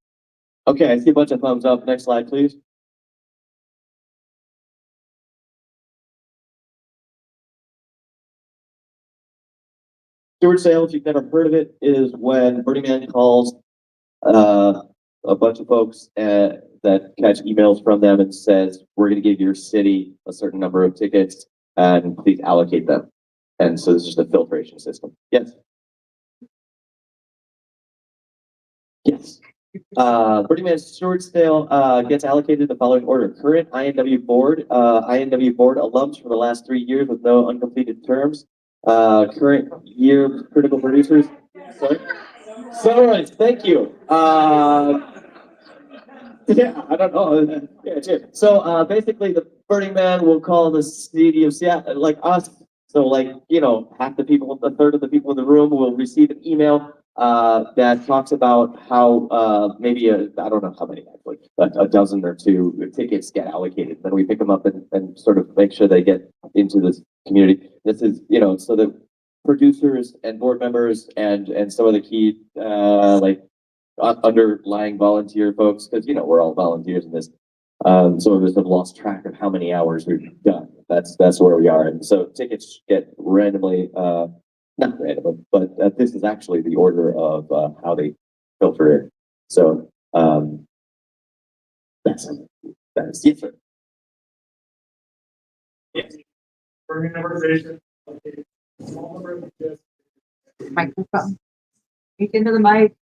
Okay, I see a bunch of thumbs up. Next slide, please. Steward sale, if you've never heard of it, is when Burning Man calls a bunch of folks that catch emails from them and says, we're going to give your city a certain number of tickets and please allocate them. And so this is just a filtration system. Yes. Yes. Burning Man steward sale gets allocated the following order. Current INW board alums for the last 3 years with no uncompleted terms. Current year critical producers. Sorry. Sunrise, thank you. Yeah, I don't know. Yeah, cheers. So basically, the Burning Man will call the city of Seattle, like us. So, like, you know, half the people, a third of the people in the room will receive an email that talks about how maybe I don't know how many actually, but a dozen or 2 tickets get allocated. Then we pick them up and sort of make sure they get into this community. This is, you know, so that producers and board members and some of the key like underlying volunteer folks, because you know we're all volunteers in this. Some of us have lost track of how many hours we've done. That's where we are, and so tickets get randomly, not randomly, but this is actually the order of how they filter it. So that's yes, sir. Yes. Burning memorization. Microphone. Speak into the mic.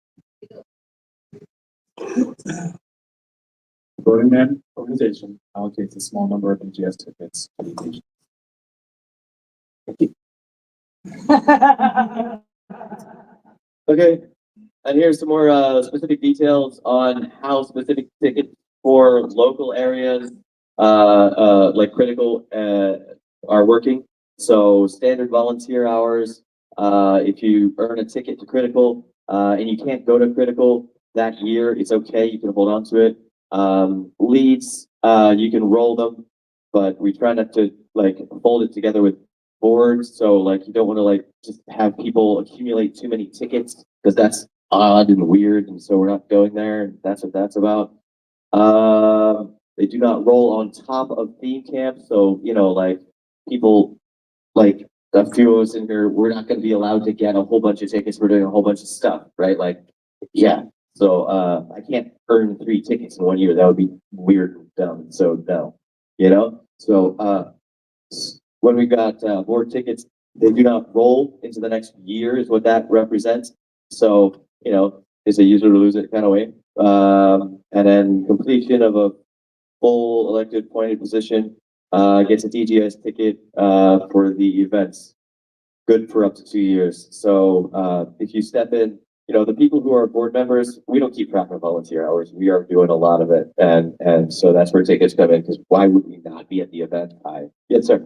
Burning Man organization allocates a small number of BGS tickets to each. Okay, and here's some more specific details on how specific tickets for local areas, like critical, are working. So standard volunteer hours, if you earn a ticket to critical, and you can't go to critical that year, it's okay, you can hold on to it. Leads, you can roll them, but we try not to like fold it together with boards. So like you don't want to like just have people accumulate too many tickets because that's odd and weird. And so we're not going there. That's what that's about. They do not roll on top of theme camp. So, you know, like people like a few of us in here, we're not going to be allowed to get a whole bunch of tickets. We're doing a whole bunch of stuff, right? Like, yeah. So I can't earn 3 tickets in 1 year. That would be weird and dumb. So no, you know. So when we got board tickets, they do not roll into the next year, is what that represents. So you know, it's a user to lose it kind of way. And then completion of a full elected appointed position gets a DGS ticket for the events. Good for up to 2 years. So if you step in, you know, the people who are board members, we don't keep track of volunteer hours. We are doing a lot of it. And so that's where tickets come in, because why would we not be at the event? Yes, sir.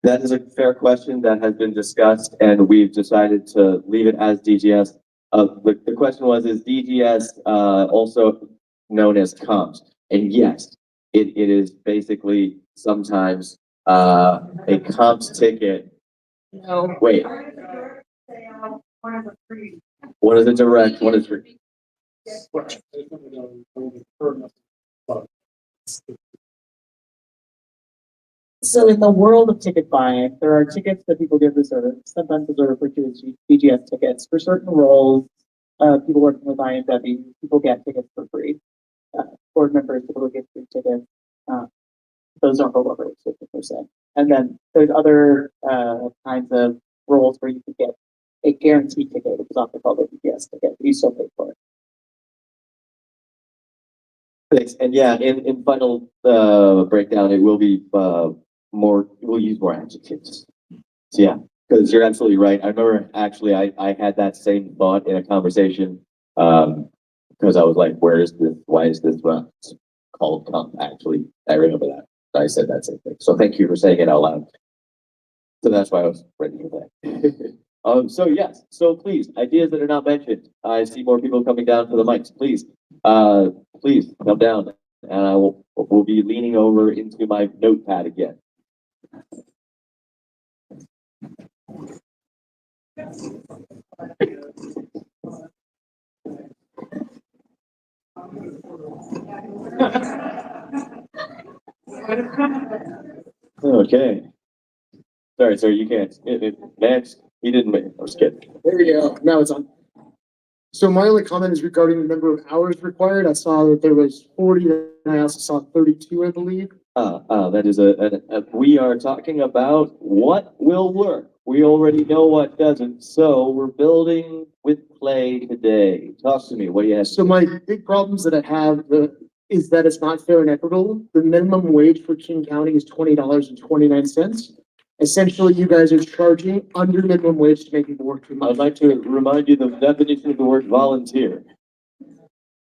That is a fair question that has been discussed, and we've decided to leave it as DGS. The question was, is DGS also known as comps? And yes, it is basically sometimes a comps ticket. No. Wait. One is a direct, one is free. So in the world of ticket buying, there are tickets that people give the service. Sometimes those are referred to as BGS tickets. For certain roles, people working with IMW, people get tickets for free. Board members typically get free tickets. Those don't go over 50%. And then there's other kinds of roles where you can get a guaranteed ticket, which is often called a BGS ticket. You still pay for it. Thanks. And yeah, in final breakdown, it will be more, we'll use more adjectives. So yeah, because you're absolutely right. I remember actually I had that same thought in a conversation because I was like, where is this? Why is this called comp? Actually, I remember that. I said that same thing. So thank you for saying it out loud. So that's why I was ready for that. So yes, so please, ideas that are not mentioned. I see more people coming down to the mics. Please, please come down, and I will be leaning over into my notepad again. Okay. Sorry, sir, you can't. Next, he didn't make it. I was kidding. There we go. Now it's on. So my only comment is regarding the number of hours required. I saw that there was 40, and I also saw 32, I believe. That is we are talking about what will work. We already know what doesn't, so we're building with play today. Talk to me. What do you have? So my big problems that I have is that it's not fair and equitable. The minimum wage for King County is $20.29. Essentially, you guys are charging under minimum wage to make people work too much. I'd like to remind you the definition of the word volunteer.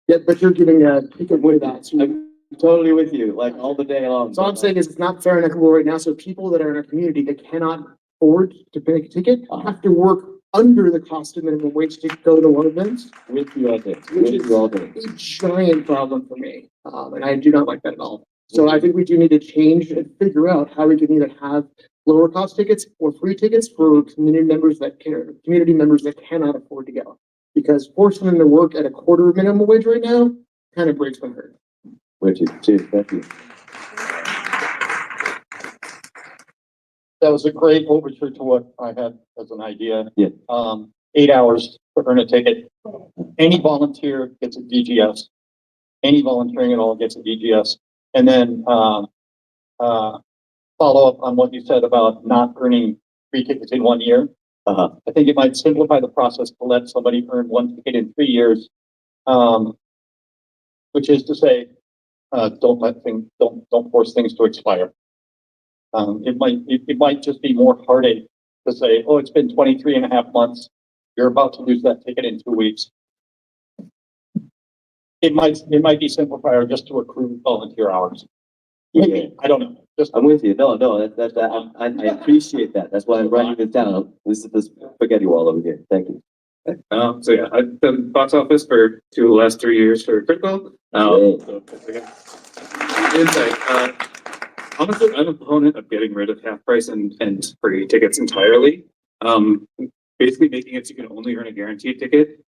Yeah, but you're getting a ticket with that. So I'm totally with you, like all the day long. So all I'm saying is it's not fair and equitable right now. So people that are in our community that cannot afford to pay a ticket have to work under the cost of minimum wage to go to one of them. With you all day. Which is a giant problem for me. And I do not like that at all. So I think we do need to change and figure out how we can either have lower cost tickets or free tickets for community members that cannot afford to go. Because forcing them to work at a quarter of minimum wage right now kind of breaks my heart. With you, cheers, thank you. That was a great overture to what I had as an idea. Yeah. 8 hours to earn a ticket. Any volunteer gets a DGS. Any volunteering at all gets a DGS. And then follow up on what you said about not earning free tickets in 1 year. I think it might simplify the process to let somebody earn one ticket in 3 years. Which is to say, don't force things to expire. It might just be more heartache to say, oh, it's been 23 and a half months. You're about to lose that ticket in 2 weeks. It might be simplifier just to accrue volunteer hours. Yeah. I don't know. I'm with you. No, I appreciate that. That's why I'm writing this down. This is the spaghetti wall over here. Thank you. So yeah, I've done box office for the last 3 years for Critical. Insight. Honestly, I'm a proponent of getting rid of half price and free tickets entirely. Basically making it so you can only earn a guaranteed ticket.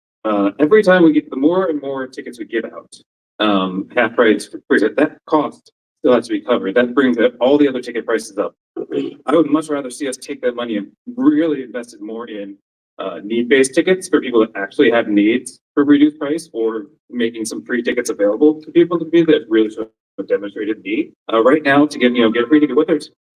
Every time we get, the more and more tickets we give out, half price, that cost still has to be covered. That brings all the other ticket prices up. I would much rather see us take that money and really invest it more in need-based tickets for people that actually have needs for reduced price, or making some free tickets available to people to be that really show a demonstrated need. Right now, to get a free ticket,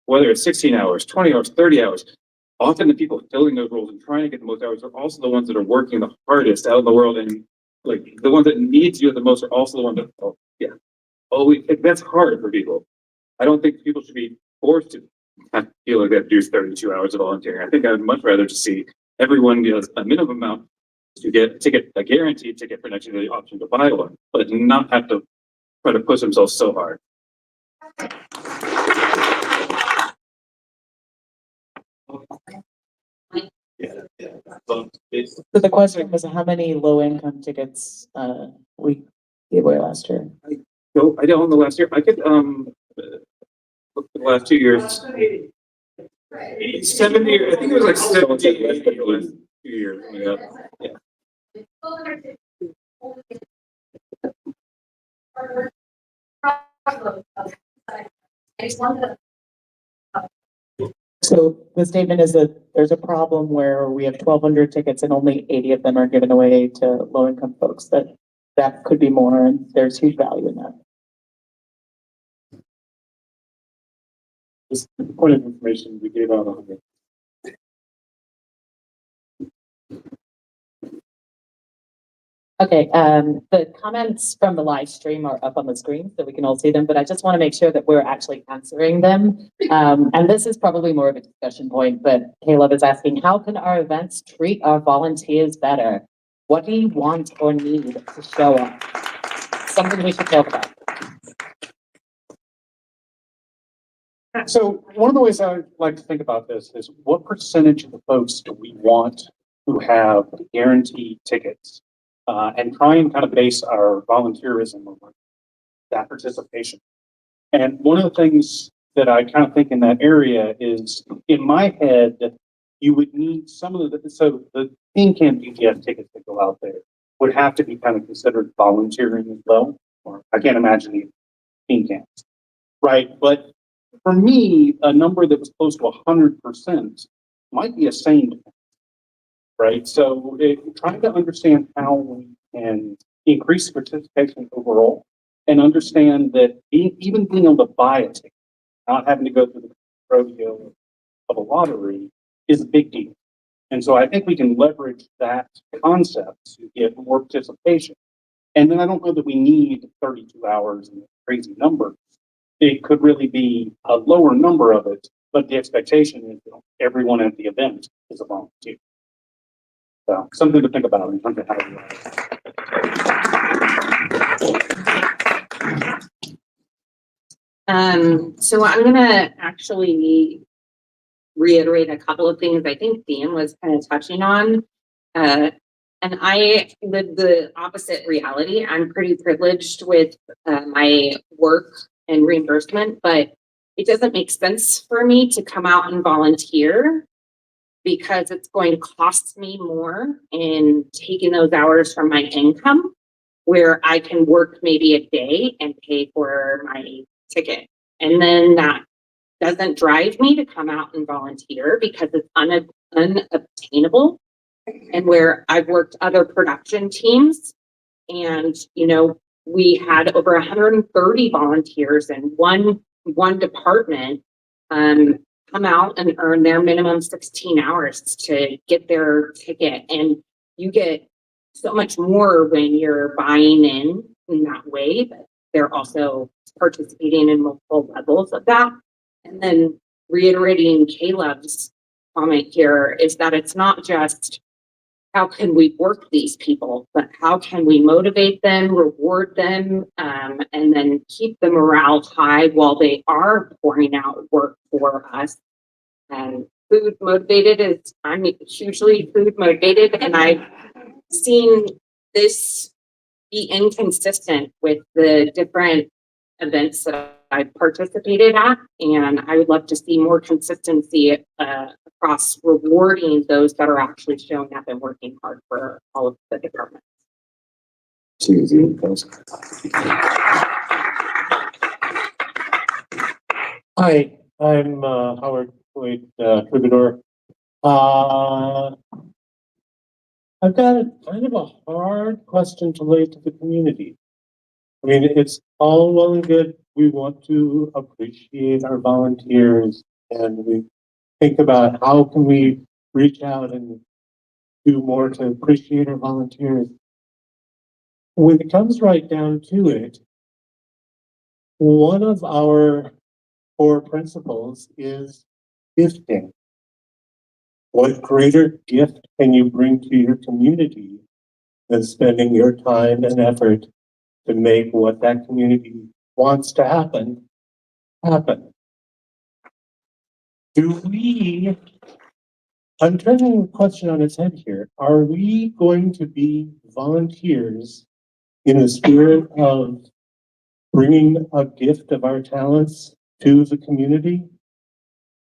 whether it's 16 hours, 20 hours, 30 hours, often the people filling those roles and trying to get the most hours are also the ones that are working the hardest out in the world, and like the ones that need you the most are also the ones that that's hard for people. I don't think people should be forced to feel like they have to do 32 hours of volunteering. I think I would much rather just see everyone gets a minimum amount to get a guaranteed ticket for next year, the option to buy one, but not have to try to push themselves so hard. So the question was how many low income tickets we gave away last year? No, I don't know the last year. I could look at the last 2 years. 70, I think it was like 70 the last 2 years. Yeah. So the statement is that there's a problem where we have 1,200 tickets and only 80 of them are given away to low-income folks, that could be more, and there's huge value in that. Just point of information, we gave out 100. Okay, the comments from the live stream are up on the screen so we can all see them, but I just want to make sure that we're actually answering them. And this is probably more of a discussion point, but Caleb is asking, how can our events treat our volunteers better? What do you want or need to show up? Something we should talk about. So one of the ways I like to think about this is what percentage of the folks do we want who have guaranteed tickets? And try and kind of base our volunteerism on that participation. And one of the things that I kind of think in that area is, in my head, you would need some of so the Teen Camp DGF tickets that go out there would have to be kind of considered volunteering as well. Or I can't imagine the Teen Camps, right? But for me, a number that was close to 100% might be a sane, right? So trying to understand how we can increase participation overall and understand that even being able to buy a ticket, not having to go through the rodeo of a lottery is a big deal. And so I think we can leverage that concept to get more participation. And then I don't know that we need 32 hours and crazy numbers. It could really be a lower number of it, but the expectation is that everyone at the event is a volunteer. So something to think about in terms of how we So I'm gonna actually reiterate a couple of things I think Dan was kind of touching on. And I live the opposite reality. I'm pretty privileged with my work and reimbursement, but it doesn't make sense for me to come out and volunteer because it's going to cost me more in taking those hours from my income, where I can work maybe a day and pay for my ticket. And then that doesn't drive me to come out and volunteer because it's unobtainable. And where I've worked other production teams and, you know, we had over 130 volunteers in one department come out and earn their minimum 16 hours to get their ticket. And you get so much more when you're buying in that way, but they're also participating in multiple levels of that. And then reiterating Caleb's comment here is that it's not just how can we work these people, but how can we motivate them, reward them, and then keep the morale high while they are pouring out work for us. And food motivated is, I'm hugely food motivated, and I've seen this be inconsistent with the different events that I've participated at, and I would love to see more consistency across rewarding those that are actually showing up and working hard for all of the departments. Hi, I'm Howard Floyd, Troubadour. I've got a kind of a hard question to lay to the community. I mean, it's all well and good. We want to appreciate our volunteers and we think about how can we reach out and do more to appreciate our volunteers. When it comes right down to it, one of our core principles is gifting. What greater gift can you bring to your community than spending your time and effort to make what that community wants to happen? I'm turning the question on its head here. Are we going to be volunteers in the spirit of bringing a gift of our talents to the community?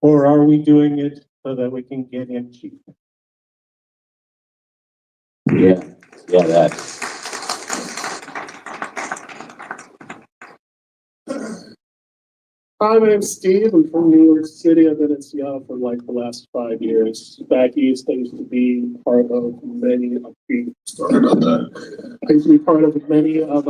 Or are we doing it so that we can get in cheap? Yeah, that. Hi, my name's Steve. I'm from New York City. I've been in Seattle for like the last 5 years. Back east, I used to be part of many of the, sorry about that. I used to be part of many of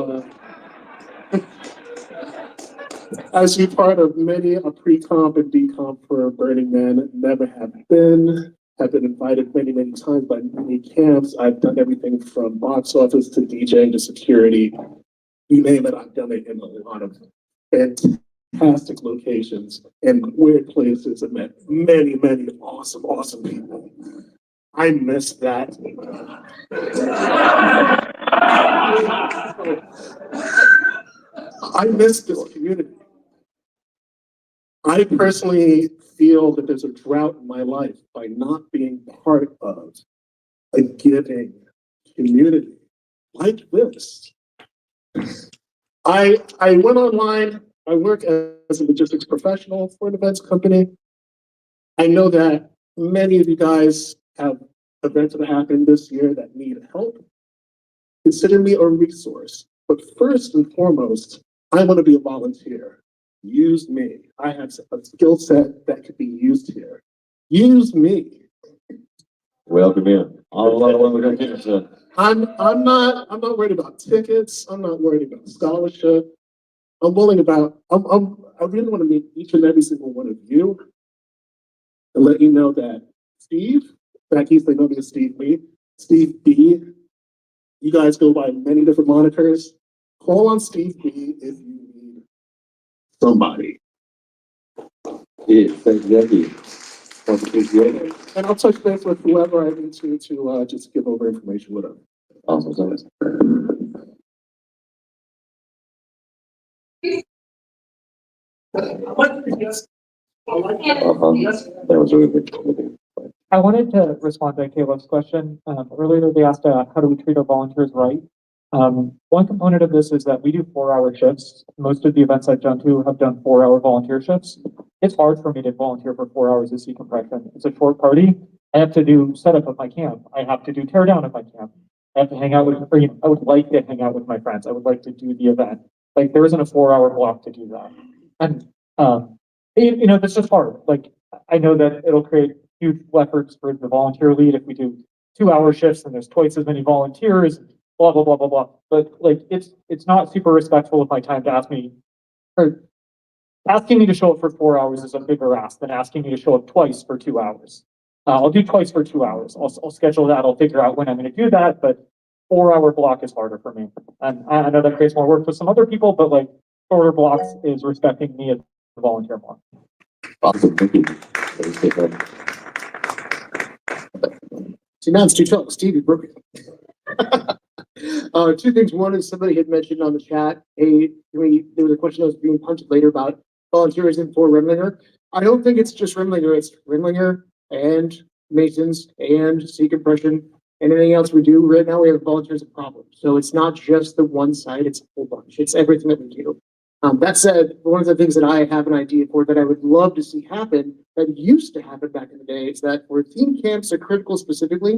I used to be part of many a pre-comp and decomp for Burning Man. Never have been invited many, many times by many camps. I've done everything from box office to DJing to security. You name it, I've done it in a lot of fantastic locations and weird places and met many, many awesome, awesome people. I miss that. I miss this community. I personally feel that there's a drought in my life by not being part of a giving community like this. I went online. I work as a logistics professional for an events company. I know that many of you guys have events that happen this year that need help. Consider me a resource. But first and foremost, I want to be a volunteer. Use me. I have a skill set that could be used here. Use me. Welcome in. I'm not worried about tickets. I'm not worried about scholarship. I really want to meet each and every single one of you and let you know that Steve, back east, they know me as Steve B. Steve B. You guys go by many different monikers. Call on Steve B if you need somebody. Yeah, thank you. And I'll touch base with whoever I need to just give over information, whatever. Awesome. That was really good. I wanted to respond to Caleb's question. Earlier, they asked, how do we treat our volunteers right? One component of this is that we do 4-hour shifts. Most of the events I've done to have done 4-hour volunteer shifts. It's hard for me to volunteer for 4 hours of SeaCompression. It's a short party. I have to do setup of my camp. I have to do tear down of my camp. I have to hang out with, I would like to hang out with my friends. I would like to do the event. Like there isn't a 4-hour block to do that. And, that's just hard. Like, I know that it'll create huge efforts for the volunteer lead if we do 2-hour shifts and there's twice as many volunteers, blah, blah, blah, blah, blah. But like, it's not super respectful of my time to ask me, or asking me to show up for 4 hours is a bigger ask than asking me to show up twice for 2 hours. I'll do twice for 2 hours. I'll schedule that. I'll figure out when I'm going to do that, but 4-hour block is harder for me. And I know that creates more work for some other people, but like shorter blocks is respecting me as a volunteer more. Awesome, thank you. See, now it's too tough. Steve, you broke it. Two things. One is somebody had mentioned on the chat, hey, there was a question that was being punted later about volunteerism for Remlinger. I don't think it's just Remlinger, it's Remlinger and Masons and SeaCompression and anything else we do. Right now we have volunteers a problem. So it's not just the one side, it's a whole bunch. It's everything that we do. That said, one of the things that I have an idea for that I would love to see happen that used to happen back in the day is that for theme camps are critical specifically,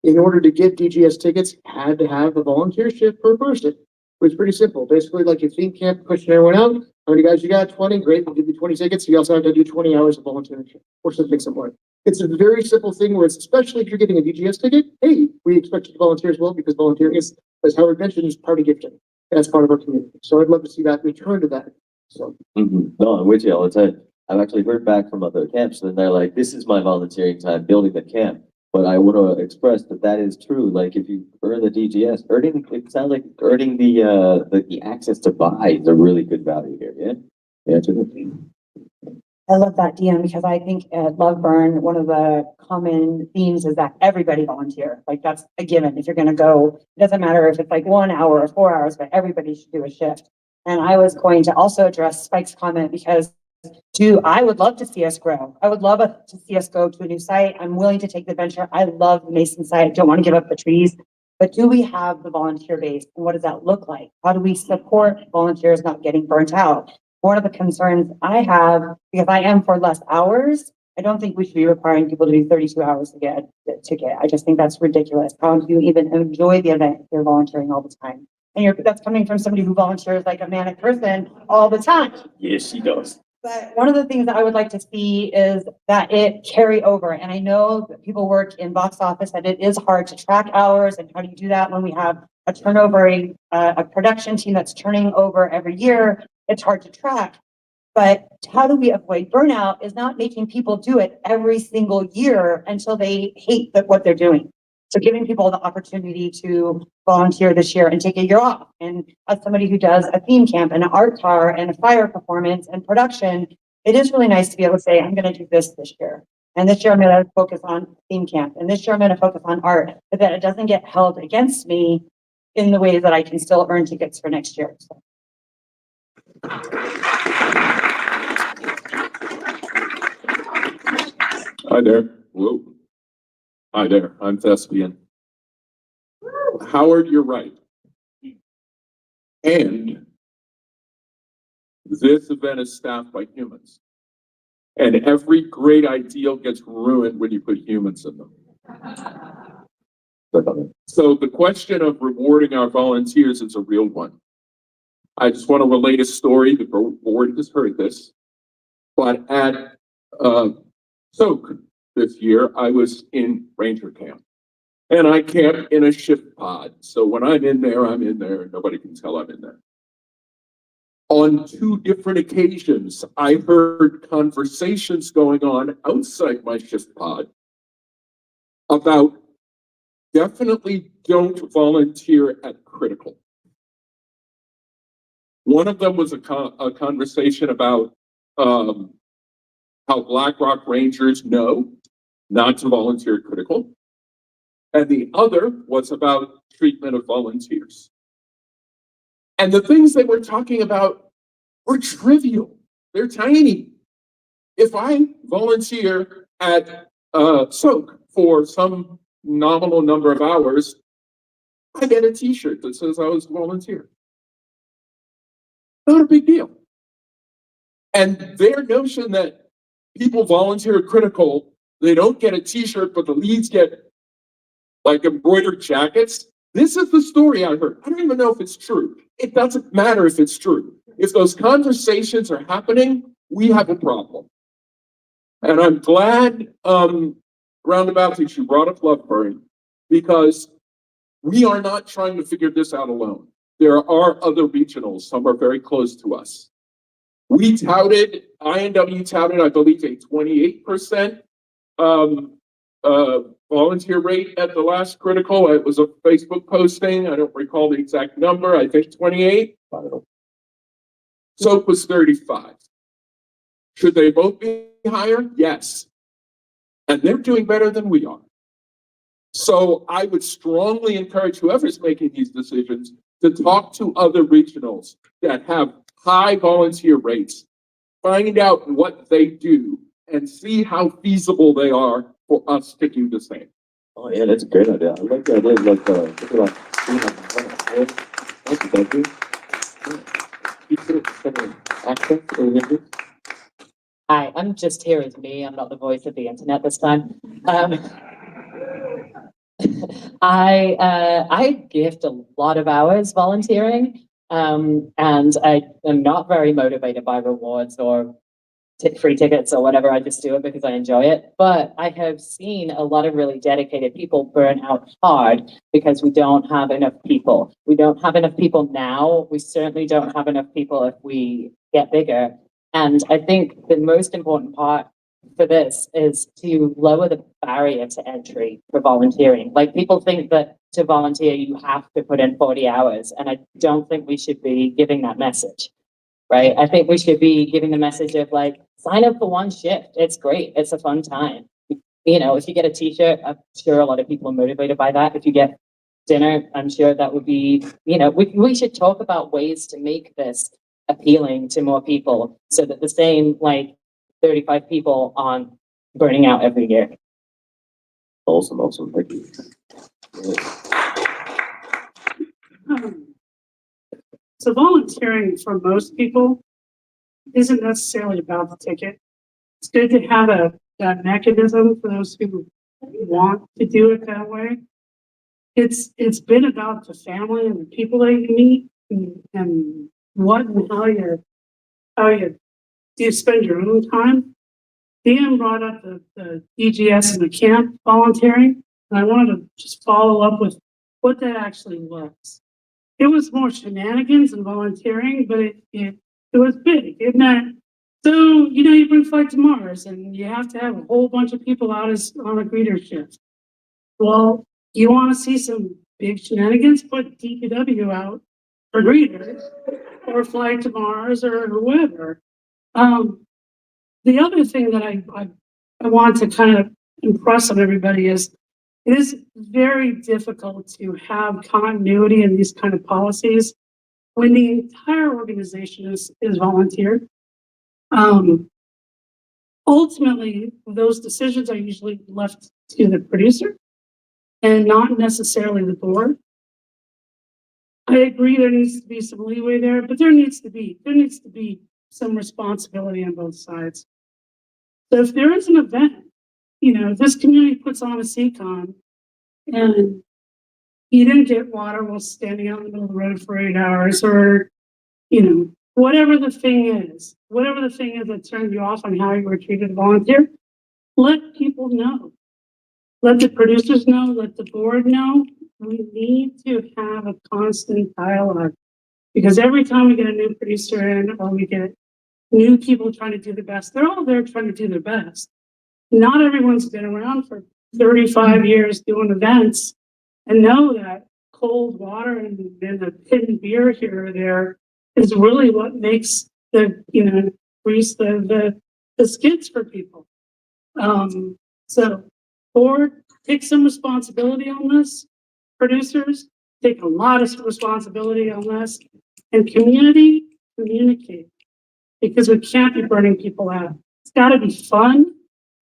in order to get DGS tickets, had to have a volunteer shift per person. It was pretty simple. Basically, like your theme camp, pushing everyone out. How many guys you got? 20. Great. We'll give you 20 tickets. You also have to do 20 hours of volunteering or something similar. It's a very simple thing where it's, especially if you're getting a DGS ticket, hey, we expect you to volunteer as well because volunteering is, as Howard mentioned, is party gifting. That's part of our community. So I'd love to see that return to that. So. No, I'm with you all the time. I've actually heard back from other camps and they're like, this is my volunteering time building the camp. But I want to express that that is true. Like if you earn the DGS, it sounds like earning the access to buy is a really good value here. Yeah. Yeah. I love that, DM, because I think at Love Burn, one of the common themes is that everybody volunteer. Like that's a given. If you're going to go, it doesn't matter if it's like 1 hour or 4 hours, but everybody should do a shift. And I was going to also address Spike's comment because I would love to see us grow. I would love to see us go to a new site. I'm willing to take the venture. I love the Mason site. Don't want to give up the trees. But do we have the volunteer base? And what does that look like? How do we support volunteers not getting burnt out? One of the concerns I have, because I am for less hours, I don't think we should be requiring people to do 32 hours to get a ticket. I just think that's ridiculous. How do you even enjoy the event if you're volunteering all the time? And that's coming from somebody who volunteers like a manic person all the time. Yes, she does. But one of the things that I would like to see is that it carry over. And I know that people work in box office and it is hard to track hours. And how do you do that when we have a turnover, a production team that's turning over every year? It's hard to track. But how do we avoid burnout is not making people do it every single year until they hate what they're doing. So giving people the opportunity to volunteer this year and take a year off. And as somebody who does a theme camp and an art car and a fire performance and production, it is really nice to be able to say, I'm going to do this year. And this year I'm going to focus on theme camp. And this year I'm going to focus on art, but that it doesn't get held against me in the ways that I can still earn tickets for next year. So. Hi there. Whoa. Hi there. I'm Thespian. Howard, you're right. And this event is staffed by humans. And every great ideal gets ruined when you put humans in them. So the question of rewarding our volunteers is a real one. I just want to relate a story. The board has heard this. But at SOAK this year, I was in Ranger Camp. And I camp in a shift pod. So when I'm in there, nobody can tell I'm in there. On 2 different occasions, I heard conversations going on outside my shift pod about definitely don't volunteer at critical. One of them was a conversation about how Black Rock Rangers know not to volunteer at critical. And the other was about treatment of volunteers. And the things they were talking about were trivial. They're tiny. If I volunteer at SOAK for some nominal number of hours, I get a t-shirt that says I was a volunteer. Not a big deal. And their notion that people volunteer at critical, they don't get a t-shirt, but the leads get like embroidered jackets. This is the story I heard. I don't even know if it's true. It doesn't matter if it's true. If those conversations are happening, we have a problem. And I'm glad, roundabout, that you brought up Loveburn, because we are not trying to figure this out alone. There are other regionals. Some are very close to us. We touted, INW touted, I believe, a 28% volunteer rate at the last critical. It was a Facebook posting. I don't recall the exact number. I think 28. SOAK was 35. Should they both be higher? Yes. And they're doing better than we are. So I would strongly encourage whoever's making these decisions to talk to other regionals that have high volunteer rates, find out what they do, and see how feasible they are for us to do the same. Oh yeah, that's a great idea. I like the idea of thank you. Hi, I'm just here as me. I'm not the voice of the internet this time. I gift a lot of hours volunteering, and I am not very motivated by rewards or free tickets or whatever. I just do it because I enjoy it. But I have seen a lot of really dedicated people burn out hard because we don't have enough people. We don't have enough people now. We certainly don't have enough people if we get bigger. And I think the most important part for this is to lower the barrier to entry for volunteering. Like, people think that to volunteer, you have to put in 40 hours. And I don't think we should be giving that message, right? I think we should be giving the message of, like, sign up for one shift. It's great. It's a fun time. You know, if you get a t-shirt, I'm sure a lot of people are motivated by that. If you get dinner, I'm sure that would be, you know, we should talk about ways to make this appealing to more people so that the same, like, 35 people aren't burning out every year. Awesome. Thank you. So volunteering for most people isn't necessarily about the ticket. It's good to have a mechanism for those who want to do it that way. It's been about the family and the people that you meet and what and how you do you spend your own time? Dan brought up the DGS and the camp volunteering, and I wanted to just follow up with what that actually was. It was more shenanigans and volunteering, but it was big. It meant, so, you know, you bring Flight to Mars and you have to have a whole bunch of people out as on a greeter shift. Well, you want to see some big shenanigans, put DPW out for greeters or Flight to Mars or whoever. The other thing that I want to kind of impress on everybody is it is very difficult to have continuity in these kind of policies when the entire organization is volunteer. Ultimately, those decisions are usually left to the producer and not necessarily the board. I agree there needs to be some leeway there, but there needs to be some responsibility on both sides. So if there is an event, you know, this community puts on a SeaCom and you didn't get water while standing out in the middle of the road for 8 hours, or, you know, whatever the thing is that turned you off on how you were treated as a volunteer, let people know. Let the producers know, let the board know. We need to have a constant dialogue, because every time we get a new producer in or we get new people trying to do the best, they're all there trying to do their best. Not everyone's been around for 35 years doing events and know that cold water and a hidden beer here or there is really what makes the, you know, grease the skids for people. So board, take some responsibility on this. Producers, take a lot of responsibility on this. And community, communicate. Because we can't be burning people out. It's gotta be fun.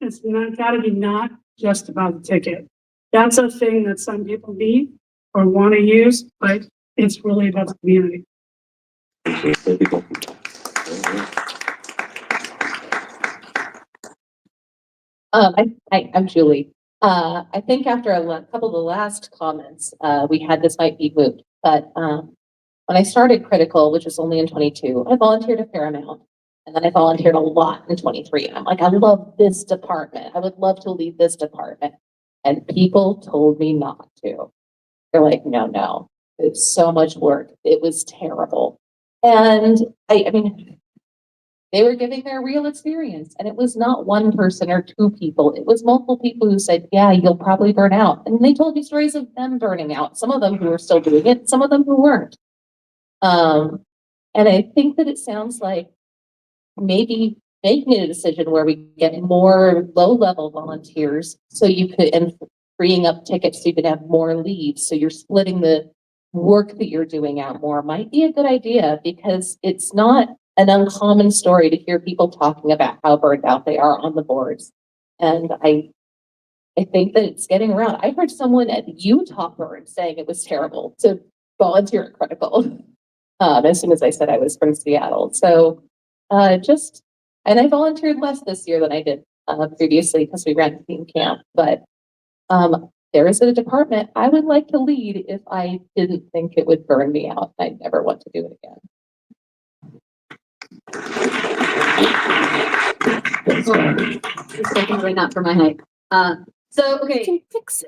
It's not gotta be not just about the ticket. That's a thing that some people need or want to use, but it's really about the community. I'm Julie. I think after couple of the last comments, we had this might be moot, but when I started Critical, which was only in 22, I volunteered a fair amount. And then I volunteered a lot in 23. And I'm like, I love this department. I would love to lead this department. And people told me not to. They're like, no, it's so much work. It was terrible. And I mean, they were giving their real experience, and it was not one person or two people. It was multiple people who said, yeah, you'll probably burn out. And they told me stories of them burning out. Some of them who were still doing it, some of them who weren't. And I think that it sounds like maybe making a decision where we get more low-level volunteers so you could, and freeing up tickets so you could have more leads. So you're splitting the work that you're doing out more might be a good idea, because it's not an uncommon story to hear people talking about how burned out they are on the boards. And I think that it's getting around. I heard someone at Utah Burn saying it was terrible to volunteer at Critical. As soon as I said I was from Seattle. So and I volunteered less this year than I did previously because we ran team camp, but there is a department I would like to lead if I didn't think it would burn me out. I'd never want to do it again. It's definitely not for my height. So, okay,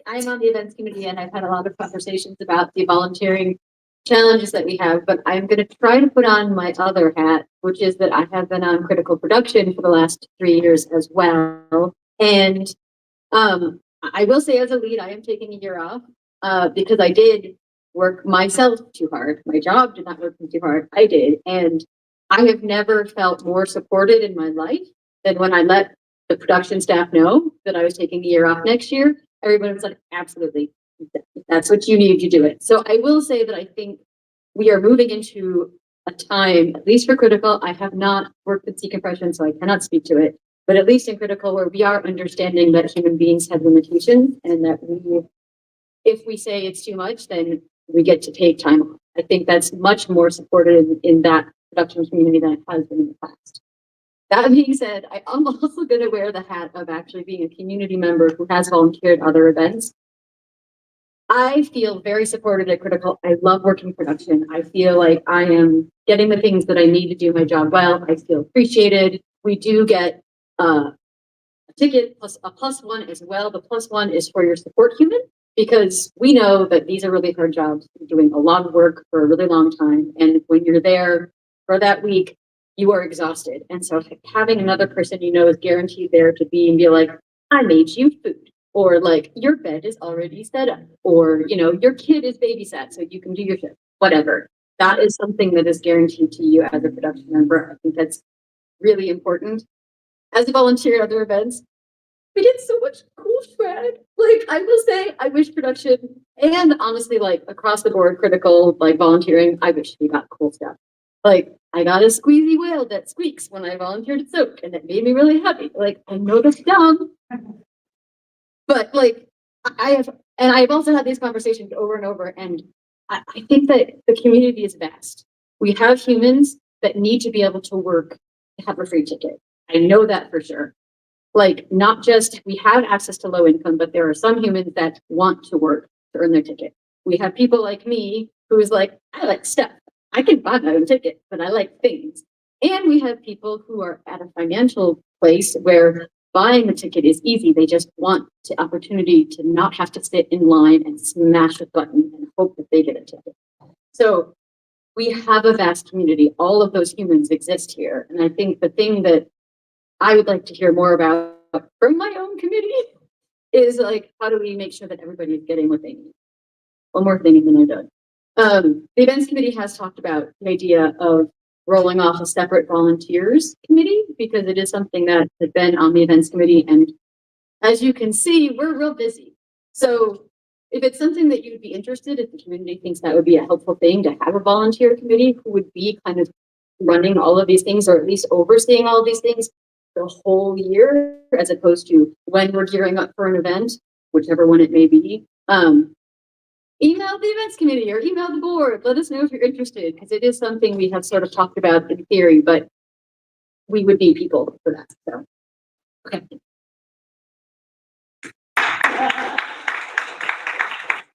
I'm on the events committee and I've had a lot of conversations about the volunteering challenges that we have, but I'm going to try to put on my other hat, which is that I have been on Critical Production for the last 3 years as well. And I will say, as a lead, I am taking a year off because I did work myself too hard. My job did not work me too hard. I did. And I have never felt more supported in my life than when I let the production staff know that I was taking a year off next year. Everybody was like, absolutely. That's what you need to do it. So I will say that I think we are moving into a time, at least for Critical. I have not worked with SeaCompression, so I cannot speak to it, but at least in Critical, where we are understanding that human beings have limitations and that if we say it's too much, then we get to take time off. I think that's much more supported in that production community than it has been in the past. That being said, I am also going to wear the hat of actually being a community member who has volunteered other events. I feel very supported at Critical. I love working production. I feel like I am getting the things that I need to do my job well. I feel appreciated. we do get a ticket plus a +1 as well. The +1 is for your support human, because we know that these are really hard jobs. You're doing a lot of work for a really long time. And when you're there for that week, you are exhausted. And so having another person you know is guaranteed there to be and be like, I made you food, or like your bed is already set up, or your kid is babysat so you can do your shift, whatever. That is something that is guaranteed to you as a production member. I think that's really important. As a volunteer at other events, we get so much cool swag. Like, I will say, I wish production, and honestly, like across the board, critical, like volunteering, I wish we got cool stuff. Like, I got a squeezy whale that squeaks when I volunteered at Soak, and it made me really happy. Like, I know that's dumb, but like, I've also had these conversations over and over, and I think that the community is vast. We have humans that need to be able to work to have a free ticket. I know that for sure. Like, not just we have access to low income, but there are some humans that want to work to earn their ticket. We have people like me who is like, I like stuff. I can buy my own ticket, but I like things. And we have people who are at a financial place where buying the ticket is easy. They just want the opportunity to not have to sit in line and smash a button and hope that they get a ticket. So we have a vast community. All of those humans exist here. And I think the thing that I would like to hear more about from my own committee is like, how do we make sure that everybody is getting what they need? One more thing and then I'm done. The events committee has talked about the idea of rolling off a separate volunteers committee, because it is something that has been on the events committee. And as you can see, we're real busy. So if it's something that you'd be interested, if the community thinks that would be a helpful thing to have a volunteer committee who would be kind of running all of these things, or at least overseeing all of these things the whole year, as opposed to when we're gearing up for an event, whichever one it may be, email the events committee or email the board. Let us know if you're interested, because it is something we have sort of talked about in theory, but we would need people for that. So, okay.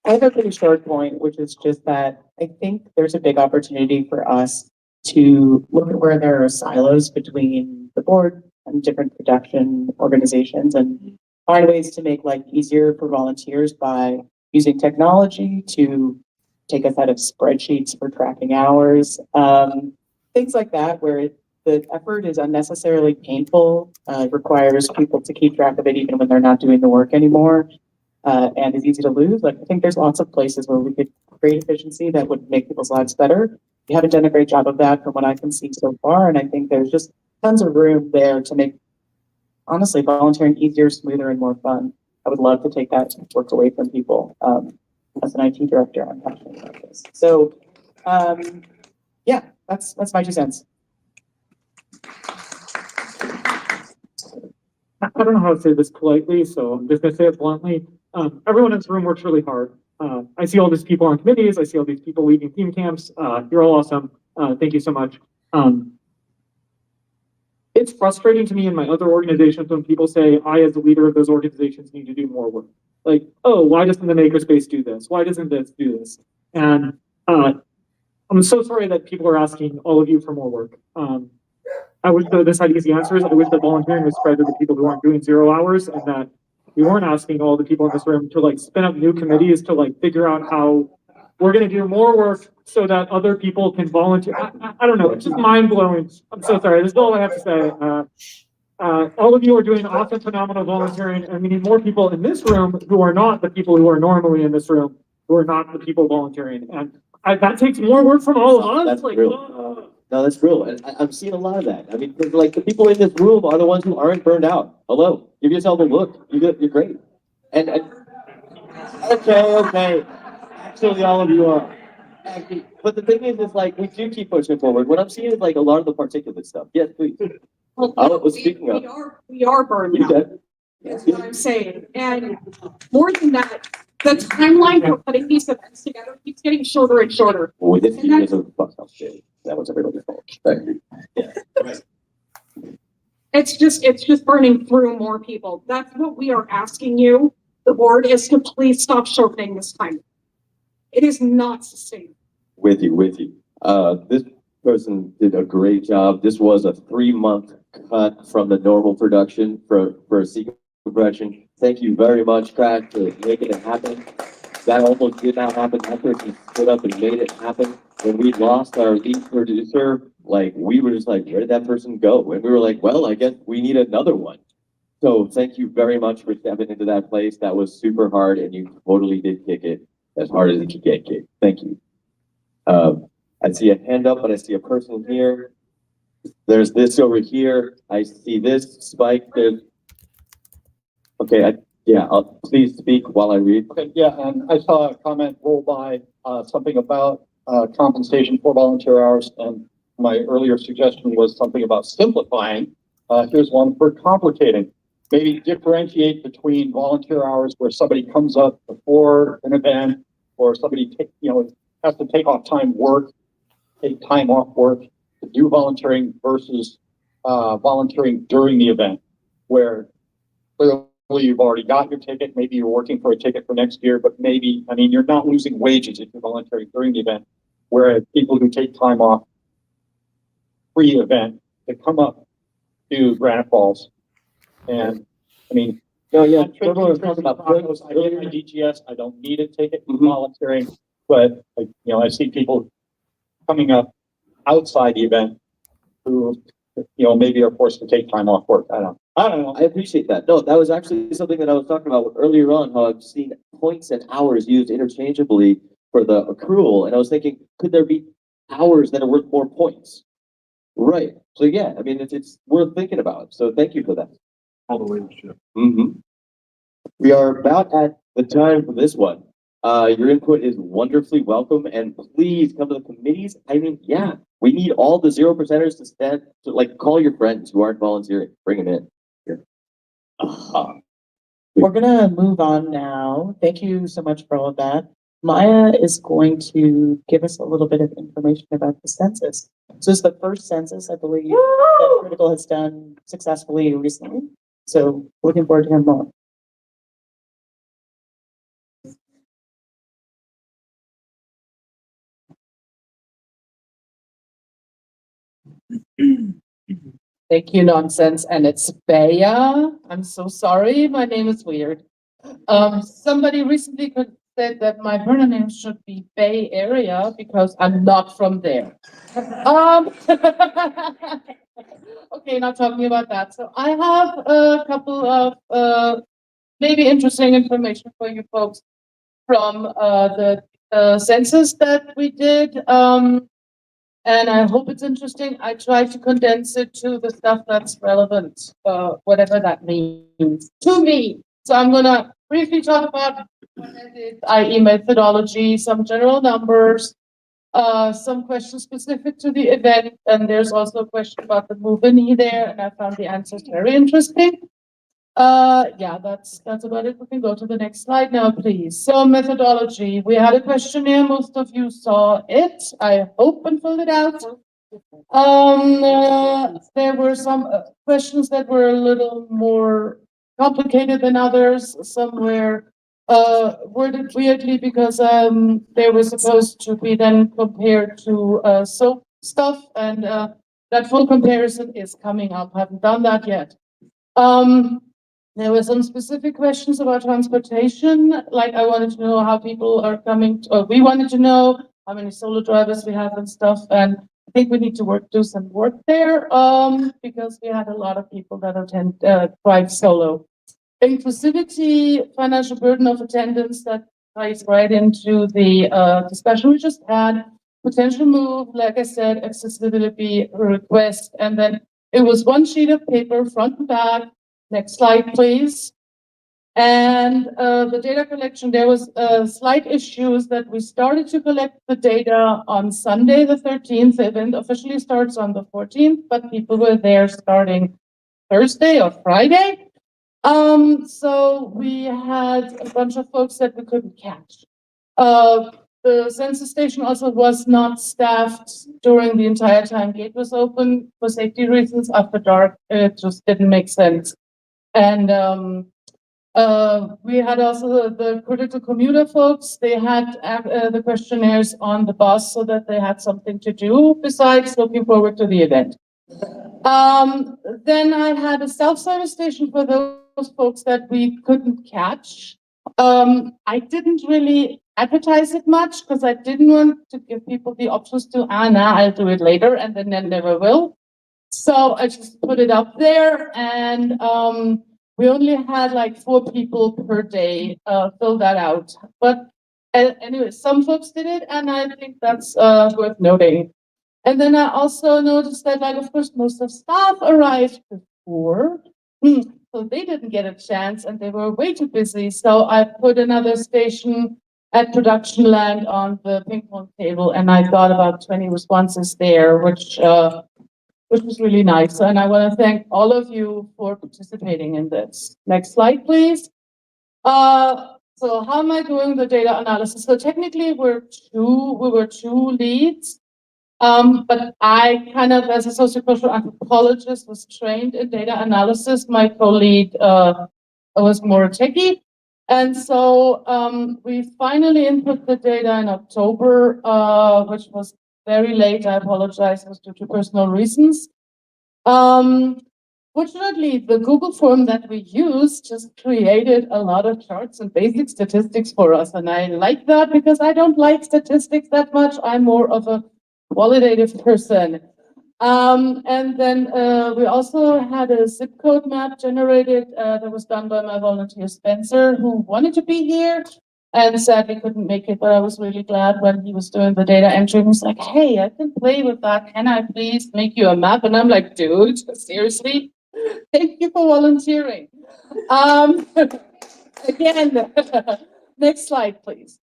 I have a pretty short point, which is just that I think there's a big opportunity for us to look at where there are silos between the board and different production organizations, and find ways to make life easier for volunteers by using technology to take us out of spreadsheets for tracking hours, things like that, where the effort is unnecessarily painful, requires people to keep track of it even when they're not doing the work anymore, and is easy to lose. Like, I think there's lots of places where we could create efficiency that would make people's lives better. We haven't done a great job of that from what I can see so far, and I think there's just tons of room there to make, honestly, volunteering easier, smoother, and more fun. I would love to take that work away from people. As an IT director, I'm passionate about this. So, yeah, that's my 2 cents. I don't know how to say this politely, so I'm just gonna say it bluntly. Everyone in this room works really hard. I see all these people on committees. I see all these people leading team camps. You're all awesome. Thank you so much. It's frustrating to me in my other organizations when people say, I, as the leader of those organizations, need to do more work. Like, oh, why doesn't the makerspace do this? Why doesn't this do this? And I'm so sorry that people are asking all of you for more work. I wish that this had easy answers. I wish that volunteering was spread to the people who aren't doing 0 hours, and that we weren't asking all the people in this room to like spin up new committees to like figure out how we're going to do more work so that other people can volunteer. I don't know. It's just mind blowing. I'm so sorry. This is all I have to say. All of you are doing awesome, phenomenal volunteering, and we need more people in this room who are not the people who are normally in this room, who are not the people volunteering. And that takes more work from all of us. That's like, real. No, that's real. And I'm seeing a lot of that. I mean, like, the people in this room are the ones who aren't burned out. Hello, give yourself a look. You're great. And okay. Actually, all of you are. But the thing is like, we do keep pushing forward. What I'm seeing is like a lot of the particulate stuff. Yes, please. Speaking of, We are burned out. That's what I'm saying. And more than that, the timeline for putting these events together keeps getting shorter and shorter. Oh, this is a fuck up shit. That was everybody's fault. Thank you. Yeah. Right. It's just burning through more people. That's what we are asking you, the board, is to please stop shortening this time. It is not sustainable. With you. person did a great job. This was a 3-month cut from the normal production for SeaCompression. Thank you very much, Craig, for making it happen. That almost did not happen. That person stood up and made it happen. When we lost our lead producer, like, we were just like, where did that person go? And we were like, well, I guess we need another one. So thank you very much for stepping into that place. That was super hard, and you totally did kick it as hard as it could get kicked. Thank you. I see a hand up, but I see a person here. There's this over here. I see this spike. There's... Okay, please speak while I read. Okay, yeah, and I saw a comment roll by, something about, compensation for volunteer hours, and my earlier suggestion was something about simplifying. Here's one for complicating. Maybe differentiate between volunteer hours where somebody comes up before an event, or somebody has to take off take time off work to do volunteering versus volunteering during the event, where clearly you've already got your ticket. Maybe you're working for a ticket for next year, but maybe, I mean, you're not losing wages if you're volunteering during the event. Whereas people who take time off pre-event to come up to Granite Falls, and I mean, no, yeah, I get my DGS. I don't need a ticket for volunteering, but I see people coming up outside the event who, maybe are forced to take time off work. I don't know. I appreciate that. No, that was actually something that I was talking about earlier on, how I've seen points and hours used interchangeably for the accrual. And I was thinking, could there be hours that are worth more points? Right. So yeah, I mean, it's worth thinking about. So thank you for that. All the leadership. We are about at the time for this one. Your input is wonderfully welcome, and please come to the committees. I mean, yeah, we need all the 0%ers to stand, to like call your friends who aren't volunteering, bring them in. We're gonna move on now. Thank you so much for all of that. Maya is going to give us a little bit of information about the census. So it's the first census, I believe, that Critical has done successfully recently. So looking forward to hearing more. Thank you, nonsense, and it's Baya. I'm so sorry, my name is weird. Somebody recently said that my burner name should be Bay Area because I'm not from there. Okay, not talking about that. So I have a couple of maybe interesting information for you folks from the census that we did. And I hope it's interesting. I tried to condense it to the stuff that's relevant, whatever that means to me. So I'm gonna briefly talk about what I did, i.e. methodology, some general numbers, some questions specific to the event, and there's also a question about the move-in there, and I found the answers very interesting. Yeah, that's about it. We can go to the next slide now, please. So methodology, we had a questionnaire. Most of you saw it. I hope and filled it out. There were some questions that were a little more complicated than others. Some were worded weirdly because they were supposed to be then compared to soap stuff, and that full comparison is coming up. Haven't done that yet. There were some specific questions about transportation, like I wanted to know how people are coming, or we wanted to know how many solo drivers we have and stuff, and I think we need to do some work there, because we had a lot of people that drive solo. Inclusivity, financial burden of attendance, that ties right into the discussion we just had. Potential move, like I said, accessibility request, and then it was one sheet of paper, front and back. Next slide, please. And the data collection, there was slight issues that we started to collect the data on Sunday, the 13th. The event officially starts on the 14th, but people were there starting Thursday or Friday. So we had a bunch of folks that we couldn't catch. The census station also was not staffed during the entire time gate was open for safety reasons. After dark, it just didn't make sense. And We had also the critical commuter folks. They had the questionnaires on the bus so that they had something to do besides looking forward to the event. Then I had a self-service station for those folks that we couldn't catch. I didn't really advertise it much because I didn't want to give people the options to, nah, I'll do it later, and then never will. So I just put it up there, and we only had like 4 people per day fill that out. But anyway, some folks did it, and I think that's worth noting. And then I also noticed that, like, of course, most of staff arrived before, so they didn't get a chance, and they were way too busy. So I put another station at production land on the ping pong table, and I got about 20 responses there, which was really nice. And I want to thank all of you for participating in this. Next slide, please. So how am I doing the data analysis? So technically we were two leads. But I kind of, as a sociocultural anthropologist, was trained in data analysis. My co-lead was more techie. And so we finally input the data in October, which was very late. I apologize, it was due to personal reasons. Fortunately, the Google form that we used just created a lot of charts and basic statistics for us. And I like that because I don't like statistics that much. I'm more of a qualitative person. And then we also had a zip code map generated that was done by my volunteer Spencer, who wanted to be here and sadly couldn't make it, but I was really glad when he was doing the data entry. He was like, hey, I can play with that. Can I please make you a map? And I'm like, dude, seriously? Thank you for volunteering. Again, next slide, please.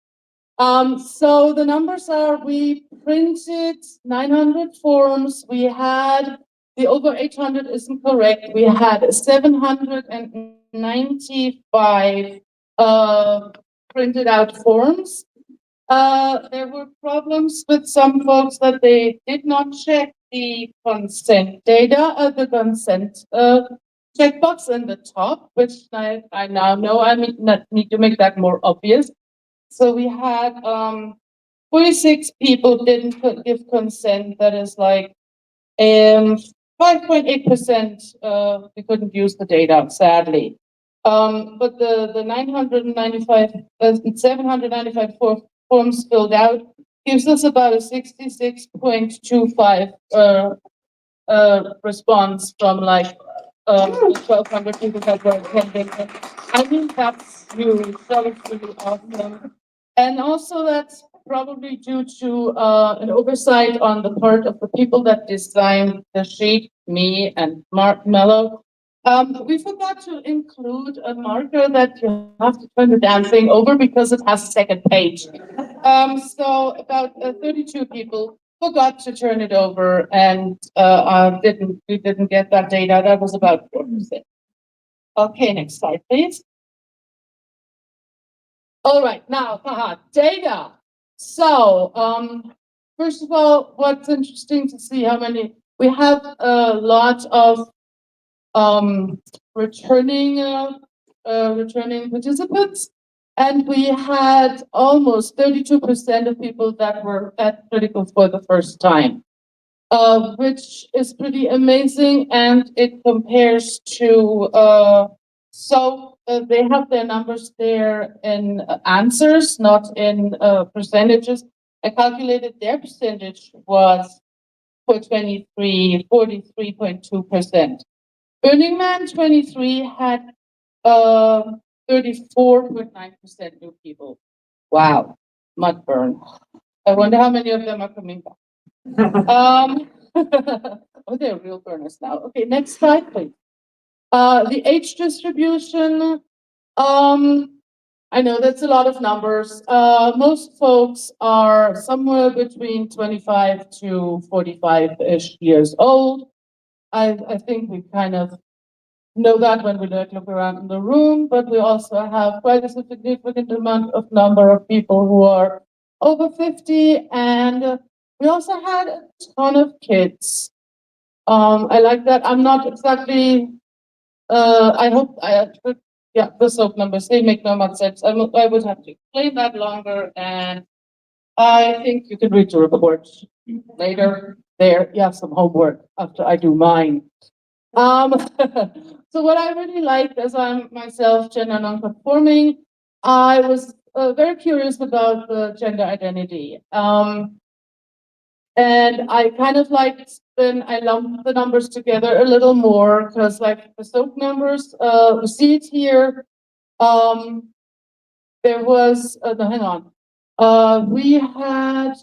So the numbers are, we printed 900 forms. We had, the over 800 isn't correct. We had 795 printed out forms. There were problems with some folks that they did not check the consent data, the consent checkbox in the top, which I now know I need to make that more obvious. So we had 46 people didn't give consent. That is like 5.8%. We couldn't use the data, sadly. But the 795 forms filled out gives us about a 66.25 response from like 1,200 people that were attending. I think that's huge. That was really awesome. And also that's probably due to an oversight on the part of the people that designed the sheet, me and Mark Mello. We forgot to include a marker that you have to turn the damn thing over because it has a second page. So about 32 people forgot to turn it over and we didn't get that data. That was about 4%. Okay, next slide, please. All right, now, data. So, first of all, what's interesting to see how many, we have a lot of returning participants, and we had almost 32% of people that were at Critical for the first time, which is pretty amazing, and it compares to they have their numbers there in answers, not in percentages. I calculated their percentage was for 23, 43.2%. Burning Man 23 had 34.9% new people. Wow, Mudburn. I wonder how many of them are coming back. Oh, they're real burners now. Okay, next slide, please. The age distribution. I know that's a lot of numbers. Most folks are somewhere between 25 to 45-ish years old. I think we kind of know that when we look around in the room, but we also have quite a significant number of people who are over 50, and we also had a ton of kids. I like that. I'm not exactly, I hope yeah, the SOAP numbers, they make no much sense. I would have to explain that longer, and I think you can read the report later. There, you have some homework after I do mine. So what I really liked, as I'm myself gender non-conforming, I was very curious about the gender identity. And I kind of liked, then I lumped the numbers together a little more, because like the SOAP numbers, we see it here. There was, no, hang on. We had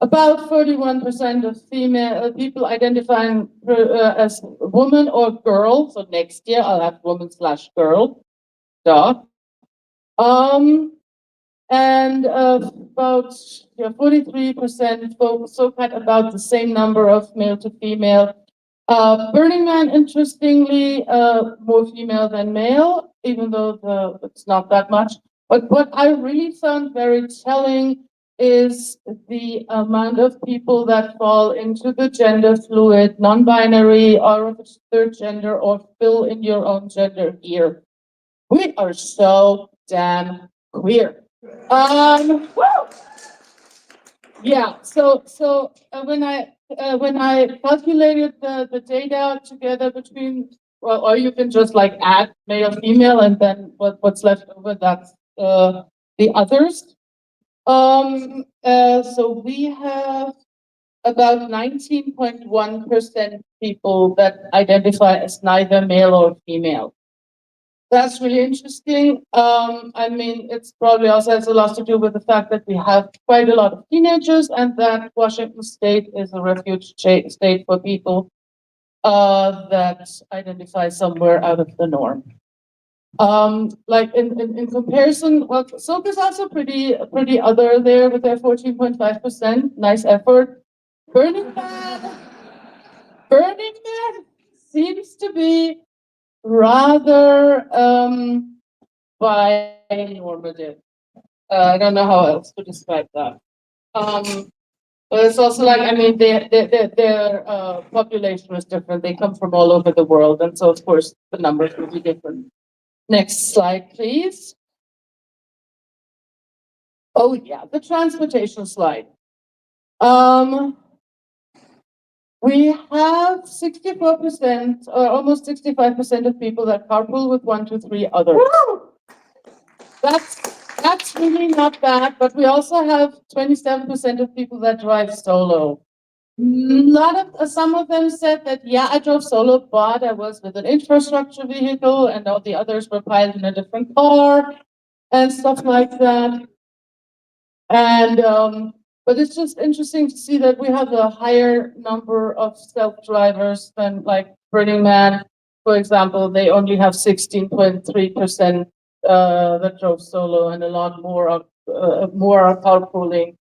about 41% of female people identifying as woman or girl. So next year I'll have woman/girl. Duh. And about 43% folks, so kind of about the same number of male to female. Burning Man, interestingly, more female than male, even though it's not that much. But what I really found very telling is the amount of people that fall into the gender fluid, non-binary, or of a third gender, or fill in your own gender here. We are so damn queer. Woo! Yeah, so when I calculated the data together between, well, or you can just like add male, female, and then what's left over, that's the others. So we have about 19.1% people that identify as neither male or female. That's really interesting. I mean, it's probably also has a lot to do with the fact that we have quite a lot of teenagers, and that Washington State is a refuge state for people that identify somewhere out of the norm. Like in comparison, well, SOAP is also pretty other there with their 14.5%. Nice effort. Burning Man seems to be rather bi-normative. I don't know how else to describe that. But it's also like, I mean, their population is different. They come from all over the world, and so of course the numbers will be different. Next slide, please. Oh yeah, the transportation slide. We have 64% or almost 65% of people that carpool with 1 to 3 others. That's really not bad, but we also have 27% of people that drive solo. Some of them said that, yeah, I drove solo, but I was with an infrastructure vehicle, and all the others were piled in a different car and stuff like that. And but it's just interesting to see that we have a higher number of self-drivers than like Burning Man, for example. They only have 16.3% that drove solo, and a lot more are carpooling.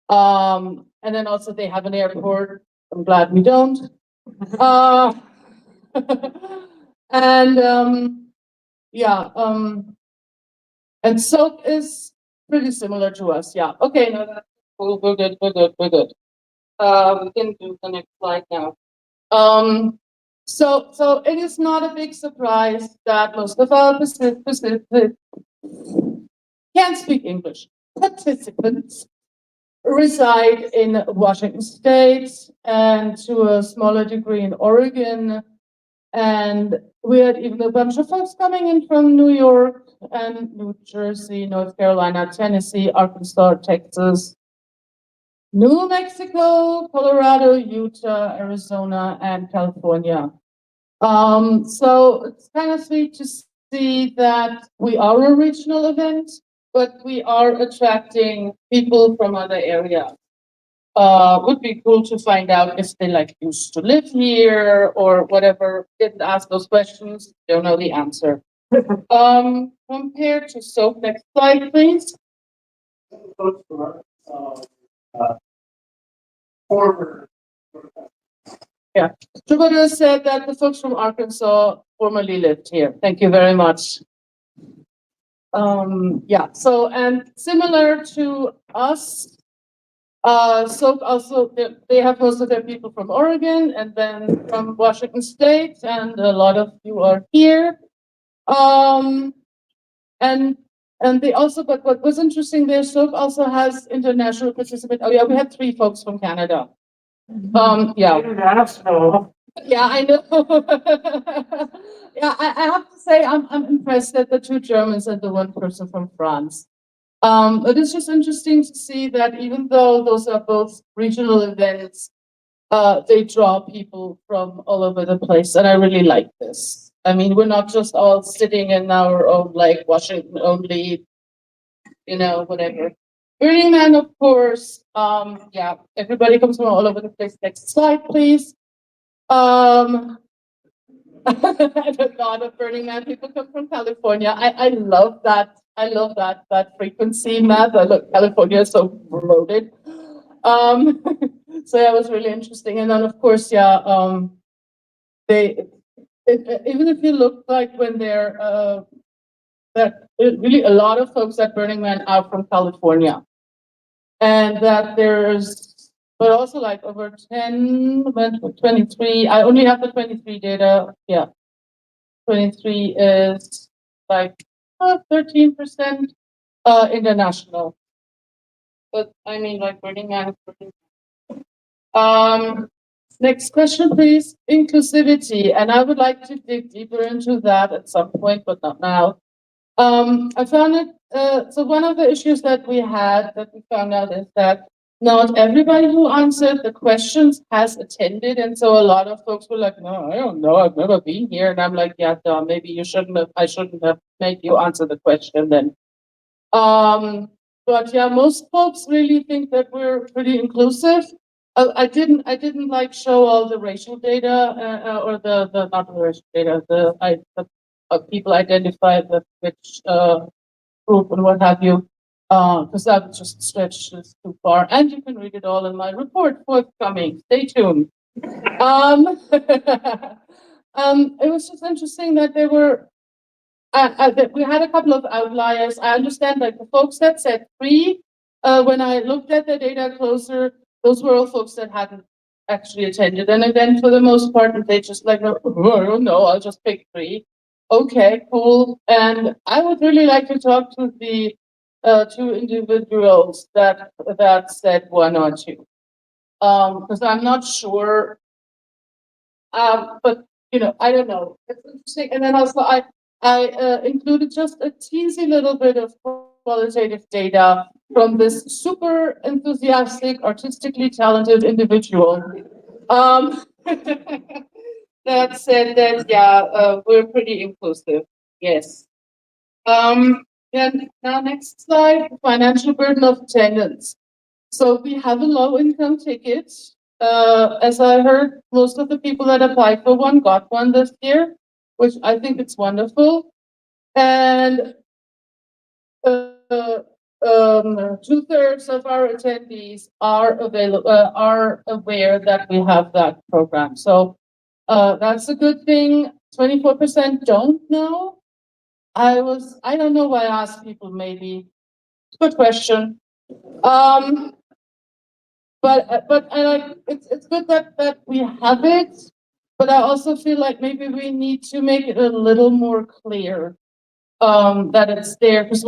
And then also they have an airport. I'm glad we don't. And SOAP is pretty similar to us. Yeah. Okay. No, that's cool. We're good. We can do the next slide now. So it is not a big surprise that most of our can't speak English participants reside in Washington State, and to a smaller degree in Oregon. And we had even a bunch of folks coming in from New York and New Jersey, North Carolina, Tennessee, Arkansas, Texas, New Mexico, Colorado, Utah, Arizona, and California. So it's kind of sweet to see that we are a regional event, but we are attracting people from other areas. Would be cool to find out if they like used to live here or whatever. Didn't ask those questions, don't know the answer. Compared to SOAP, next slide, please. Yeah, Trubada said that the folks from Arkansas formerly lived here. Thank you very much. Yeah, so, and similar to us, SOAP also, they have most of their people from Oregon and then from Washington State, and a lot of you are here. And they also, but what was interesting there, SOAP also has international participants. Oh yeah, we had 3 folks from Canada. Yeah. International. Yeah, I know. Yeah, I have to say I'm impressed that the 2 Germans and the 1 person from France. It is just interesting to see that even though those are both regional events, they draw people from all over the place, and I really like this. I mean, we're not just all sitting in our own, like, Washington only, whatever. Burning Man, of course, yeah, everybody comes from all over the place. Next slide, please. The God of Burning Man, people come from California. I love that. I love that frequency math. Look, California is so loaded. So that was really interesting. And then, of course, yeah, even if you look like when really a lot of folks at Burning Man are from California, and that but also like over 23. I only have the 23 data. Yeah, 23 is like 13% international. But I mean, like Burning Man. Next question, please. Inclusivity, and I would like to dig deeper into that at some point, but not now. I found it. So one of the issues that we found out is that not everybody who answered the questions has attended, and so a lot of folks were like, "No, I don't know. I've never been here." And I'm like, "Yeah, duh, maybe you shouldn't have. I shouldn't have made you answer the question then." But yeah, most folks really think that we're pretty inclusive. I didn't like show all the racial data or the not the racial data, the people identified with which group and what have you, because that would just stretch this too far. And you can read it all in my report forthcoming. Stay tuned. It was just interesting that there were. That we had a couple of outliers. I understand, like the folks that said 3, when I looked at the data closer, those were all folks that hadn't actually attended an event for the most part, and they just like, "Oh, I don't know, I'll just pick 3." Okay, cool. And I would really like to talk to the 2 individuals that said 1 or 2, because I'm not sure. But I don't know. It's interesting. And then also, I included just a teensy little bit of qualitative data from this super enthusiastic, artistically talented individual that said that, yeah, we're pretty inclusive. Yes. Then now next slide, financial burden of attendance. So we have a low income ticket. As I heard, most of the people that applied for one got one this year, which I think it's wonderful. And 2/3 of our attendees are aware that we have that program. So that's a good thing. 24% don't know. I don't know why I asked people, maybe. Good question. But I like it's good that we have it, but I also feel like maybe we need to make it a little more clear that it's there. Because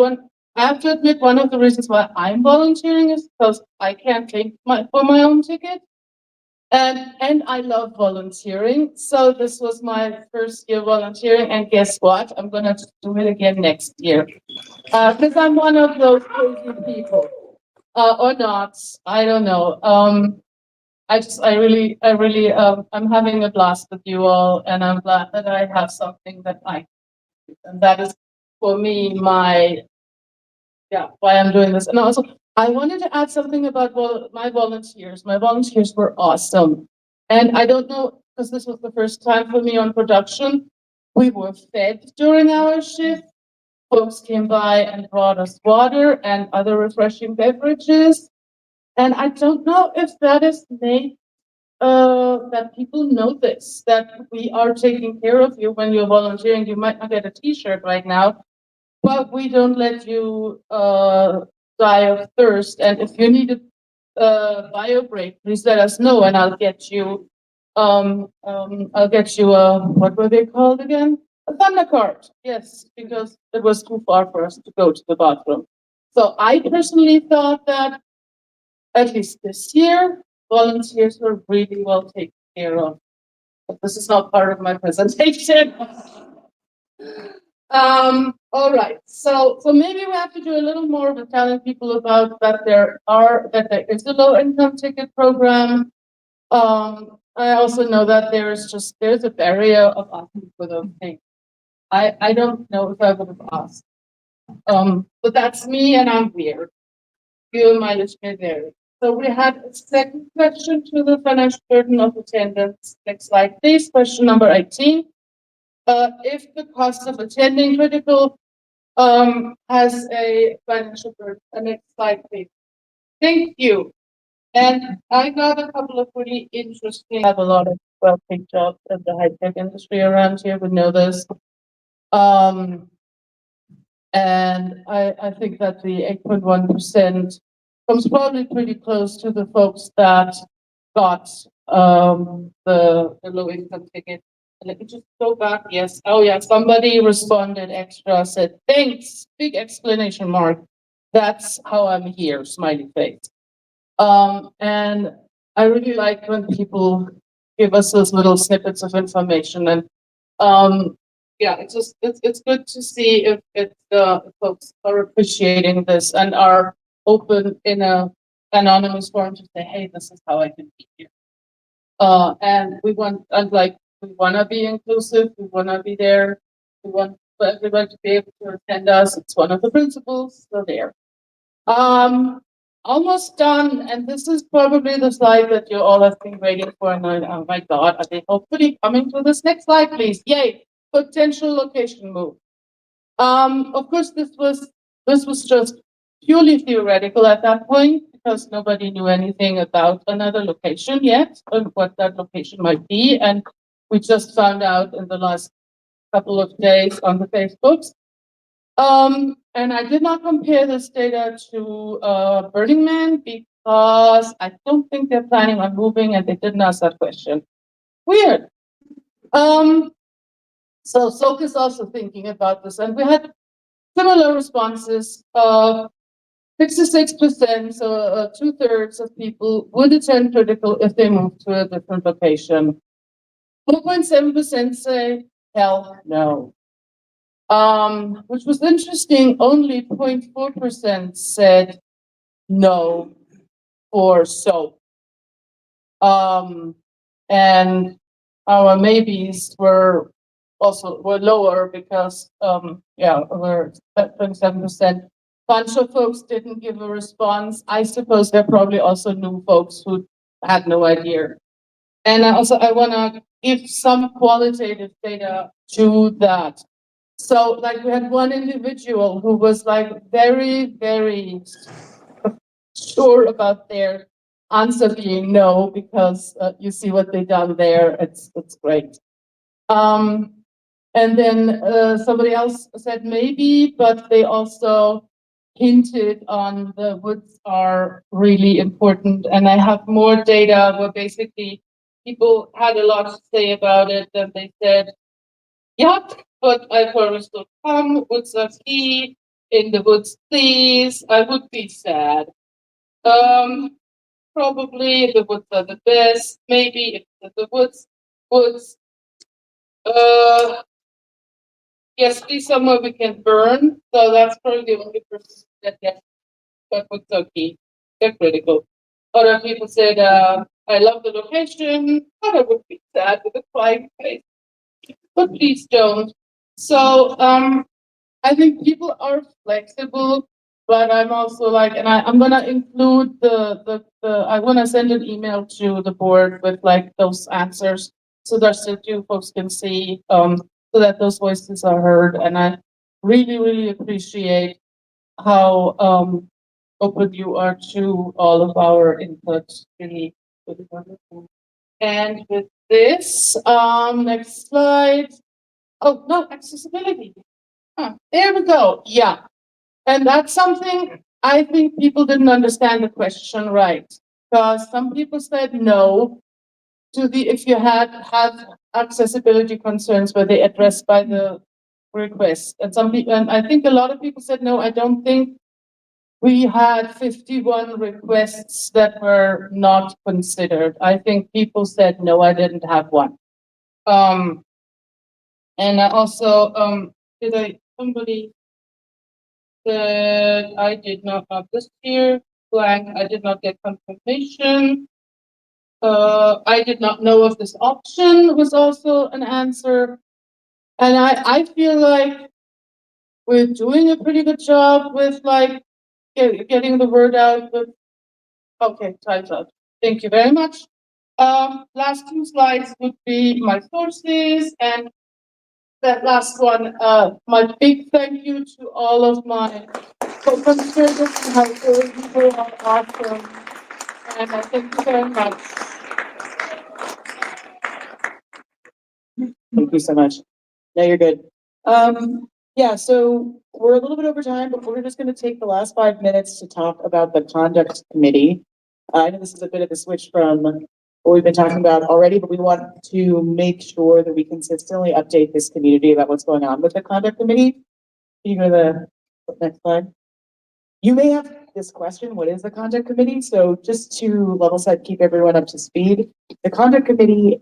I have to admit, one of the reasons why I'm volunteering is because I can't pay for my own ticket, and I love volunteering. So this was my first year volunteering, and guess what? I'm gonna do it again next year because I'm one of those crazy people. Or not, I don't know. I really, I'm having a blast with you all, and I'm glad that I have something that and that is for me, why I'm doing this. And also, I wanted to add something about my volunteers. My volunteers were awesome. And I don't know, because this was the first time for me on production, we were fed during our shift. Folks came by and brought us water and other refreshing beverages. And I don't know if that is made, that people know this, that we are taking care of you when you're volunteering. You might not get a t-shirt right now, but we don't let you die of thirst. And if you need a bio break, please let us know, and I'll get you, what were they called again? A Thunder card, yes, because it was too far for us to go to the bathroom. So I personally thought that at least this year, volunteers were really well taken care of. But this is not part of my presentation. All right, so maybe we have to do a little more of telling people about that there is a low income ticket program. I also know that there's a barrier of asking for those things. I don't know if I would have asked. But that's me and I'm weird. Your mileage may vary. So we had a second question to the financial burden of attendance. Next slide, please. Question number 18. If the cost of attending critical has a financial burden. Next slide, please. Thank you. And I got a couple of pretty interesting. I have a lot of well-paid jobs in the high-tech industry around here. We know this. And I think that the 8.1% comes probably pretty close to the folks that got the low income ticket. And let me just go back. Yes. Oh yeah. Somebody responded extra, said, thanks, big exclamation mark. That's how I'm here, smiley face. And I really like when people give us those little snippets of information. And yeah, it's good to see if folks are appreciating this and are open in a anonymous forum to say, hey, this is how I can be here. And we want to be inclusive. We want to be there. We want for everyone to be able to attend us. It's one of the principles. So there. Almost done. And this is probably the slide that you all have been waiting for. And oh my God, are they hopefully coming to this next slide, please? Yay. Potential location move. Of course, this was just purely theoretical at that point because nobody knew anything about another location yet and what that location might be. And we just found out in the last couple of days on the Facebooks. And I did not compare this data to Burning Man because I don't think they're planning on moving and they didn't ask that question. Weird. So Sok is also thinking about this, and we had similar responses. 66%, so 2/3 of people would attend critical if they move to a different location. 4.7% say hell no. Which was interesting. Only 0.4% said no or so. And our maybes were lower because we're at 27%. Bunch of folks didn't give a response. I suppose there probably also new folks who had no idea. And I want to give some qualitative data to that. So like we had one individual who was like very, very sure about their answer being no, because you see what they've done there. It's great. And then somebody else said maybe, but they also hinted on the woods are really important. And I have more data where basically people had a lot to say about it. And they said, yep, but I promise to come. Woods are key. In the woods, please. I would be sad. Probably the woods are the best. Maybe if the woods. Yes, please somewhere we can burn. So that's probably the only person that yes, but woods are key. They're critical. Other people said, I love the location, but I would be sad with a crying face. But please don't. So I think people are flexible, but I'm also like, and I'm gonna include I wanna send an email to the board with like those answers so that you folks can see, so that those voices are heard. And I really, really appreciate how open you are to all of our input. Really, really wonderful. And with this, next slide. Oh no, accessibility. There we go. Yeah. And that's something I think people didn't understand the question right. Because some people said no to if you have accessibility concerns were they addressed by the request? And some people, and I think a lot of people said, no, I don't think we had 51 requests that were not considered. I think people said, no, I didn't have one. And I also, somebody said, I did not have this here, blank, I did not get confirmation. I did not know if this option was also an answer. And I feel like we're doing a pretty good job with like getting the word out, but okay, time's up. Thank you very much. Last two slides would be my sources, and that last one, my big thank you to all of my co-conspirators and helpers. You are awesome. And I thank you very much. Thank you so much. No, you're good. Yeah, so we're a little bit over time, but we're just gonna take the last 5 minutes to talk about the conduct committee. I know this is a bit of a switch from what we've been talking about already, but we want to make sure that we consistently update this community about what's going on with the conduct committee. Can you go to the next slide? You may have this question, what is the conduct committee? So just to level set, keep everyone up to speed. The conduct committee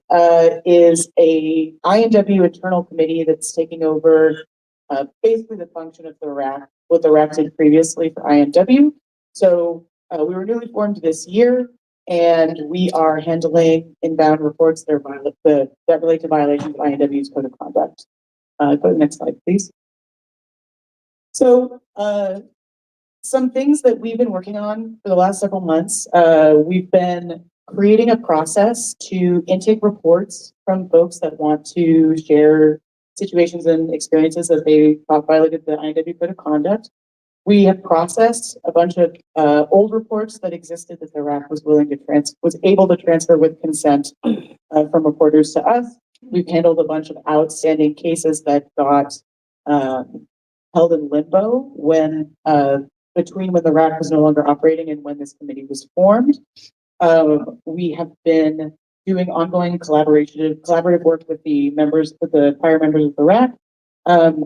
is a INW internal committee that's taking over basically the function of the RAC, what the RAC did previously for INW. So we were newly formed this year, and we are handling inbound reports that relate to violations of INW's code of conduct. Go to the next slide, please. So some things that we've been working on for the last several months, we've been creating a process to intake reports from folks that want to share situations and experiences that they thought violated the INW code of conduct. We have processed a bunch of old reports that existed that the RAC was able to transfer with consent from reporters to us. We've handled a bunch of outstanding cases that got held in limbo between when the RAC was no longer operating and when this committee was formed. We have been doing ongoing collaborative work with the prior members of the RAC.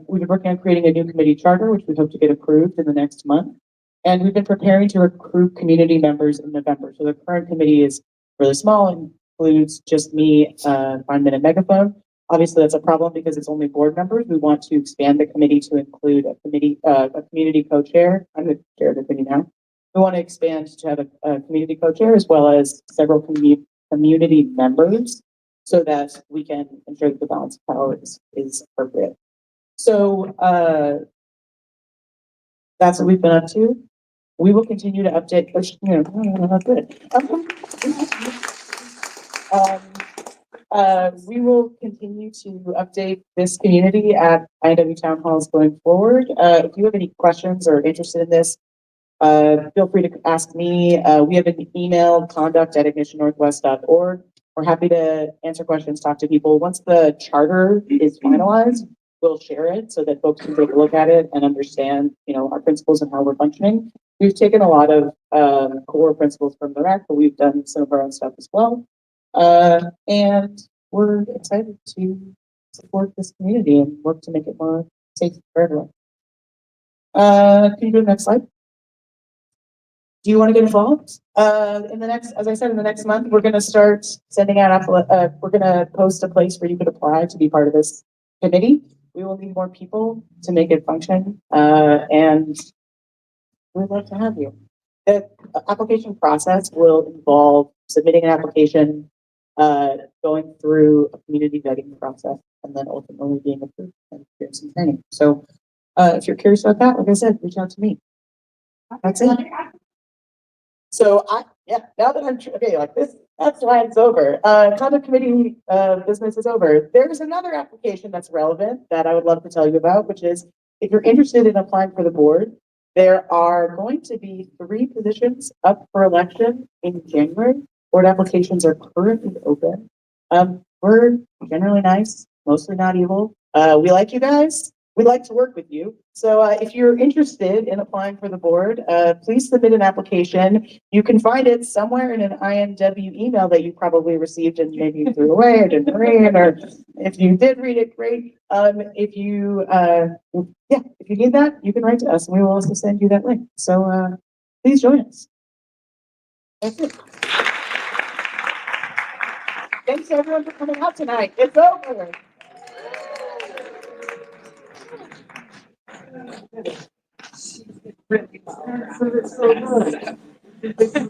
We've been working on creating a new committee charter, which we hope to get approved in the next month. And we've been preparing to recruit community members in November. So the current committee is really small and includes just me, Feynman, and Megaphone. Obviously, that's a problem because it's only board members. We want to expand the committee to include a community co-chair. I'm the chair of the committee now. We want to expand to have a community co-chair as well as several community members so that we can ensure that the balance of power is appropriate. So that's what we've been up to. We will continue to update. We will continue to update this community at INW Town Halls going forward. If you have any questions or interested in this, feel free to ask me. We have an email, conduct@ignitionnorthwest.org. We're happy to answer questions, talk to people. Once the charter is finalized, we'll share it so that folks can take a look at it and understand, our principles and how we're functioning. We've taken a lot of core principles from the RAC, but we've done some of our own stuff as well. And we're excited to support this community and work to make it more safe for everyone. Can you go to the next slide? Do you want to get involved? As I said, in the next month, we're going to start sending out, we're going to post a place where you could apply to be part of this committee. We will need more people to make it function, and we'd love to have you. The application process will involve submitting an application, going through a community vetting process, and then ultimately being approved and doing some training. So if you're curious about that, like I said, reach out to me. That's it. So now that I'm that slide's over. Conduct committee business is over. There's another application that's relevant that I would love to tell you about, which is if you're interested in applying for the board, there are going to be 3 positions up for election in January. Board applications are currently open. We're generally nice, mostly not evil. We like you guys. We'd like to work with you. So if you're interested in applying for the board, please submit an application. You can find it somewhere in an INW email that you probably received and maybe you threw away or didn't read, or if you did read it, great. If you need that, you can write to us and we will also send you that link. So please join us. That's it. Thanks everyone for coming out tonight. It's over. Really. So good.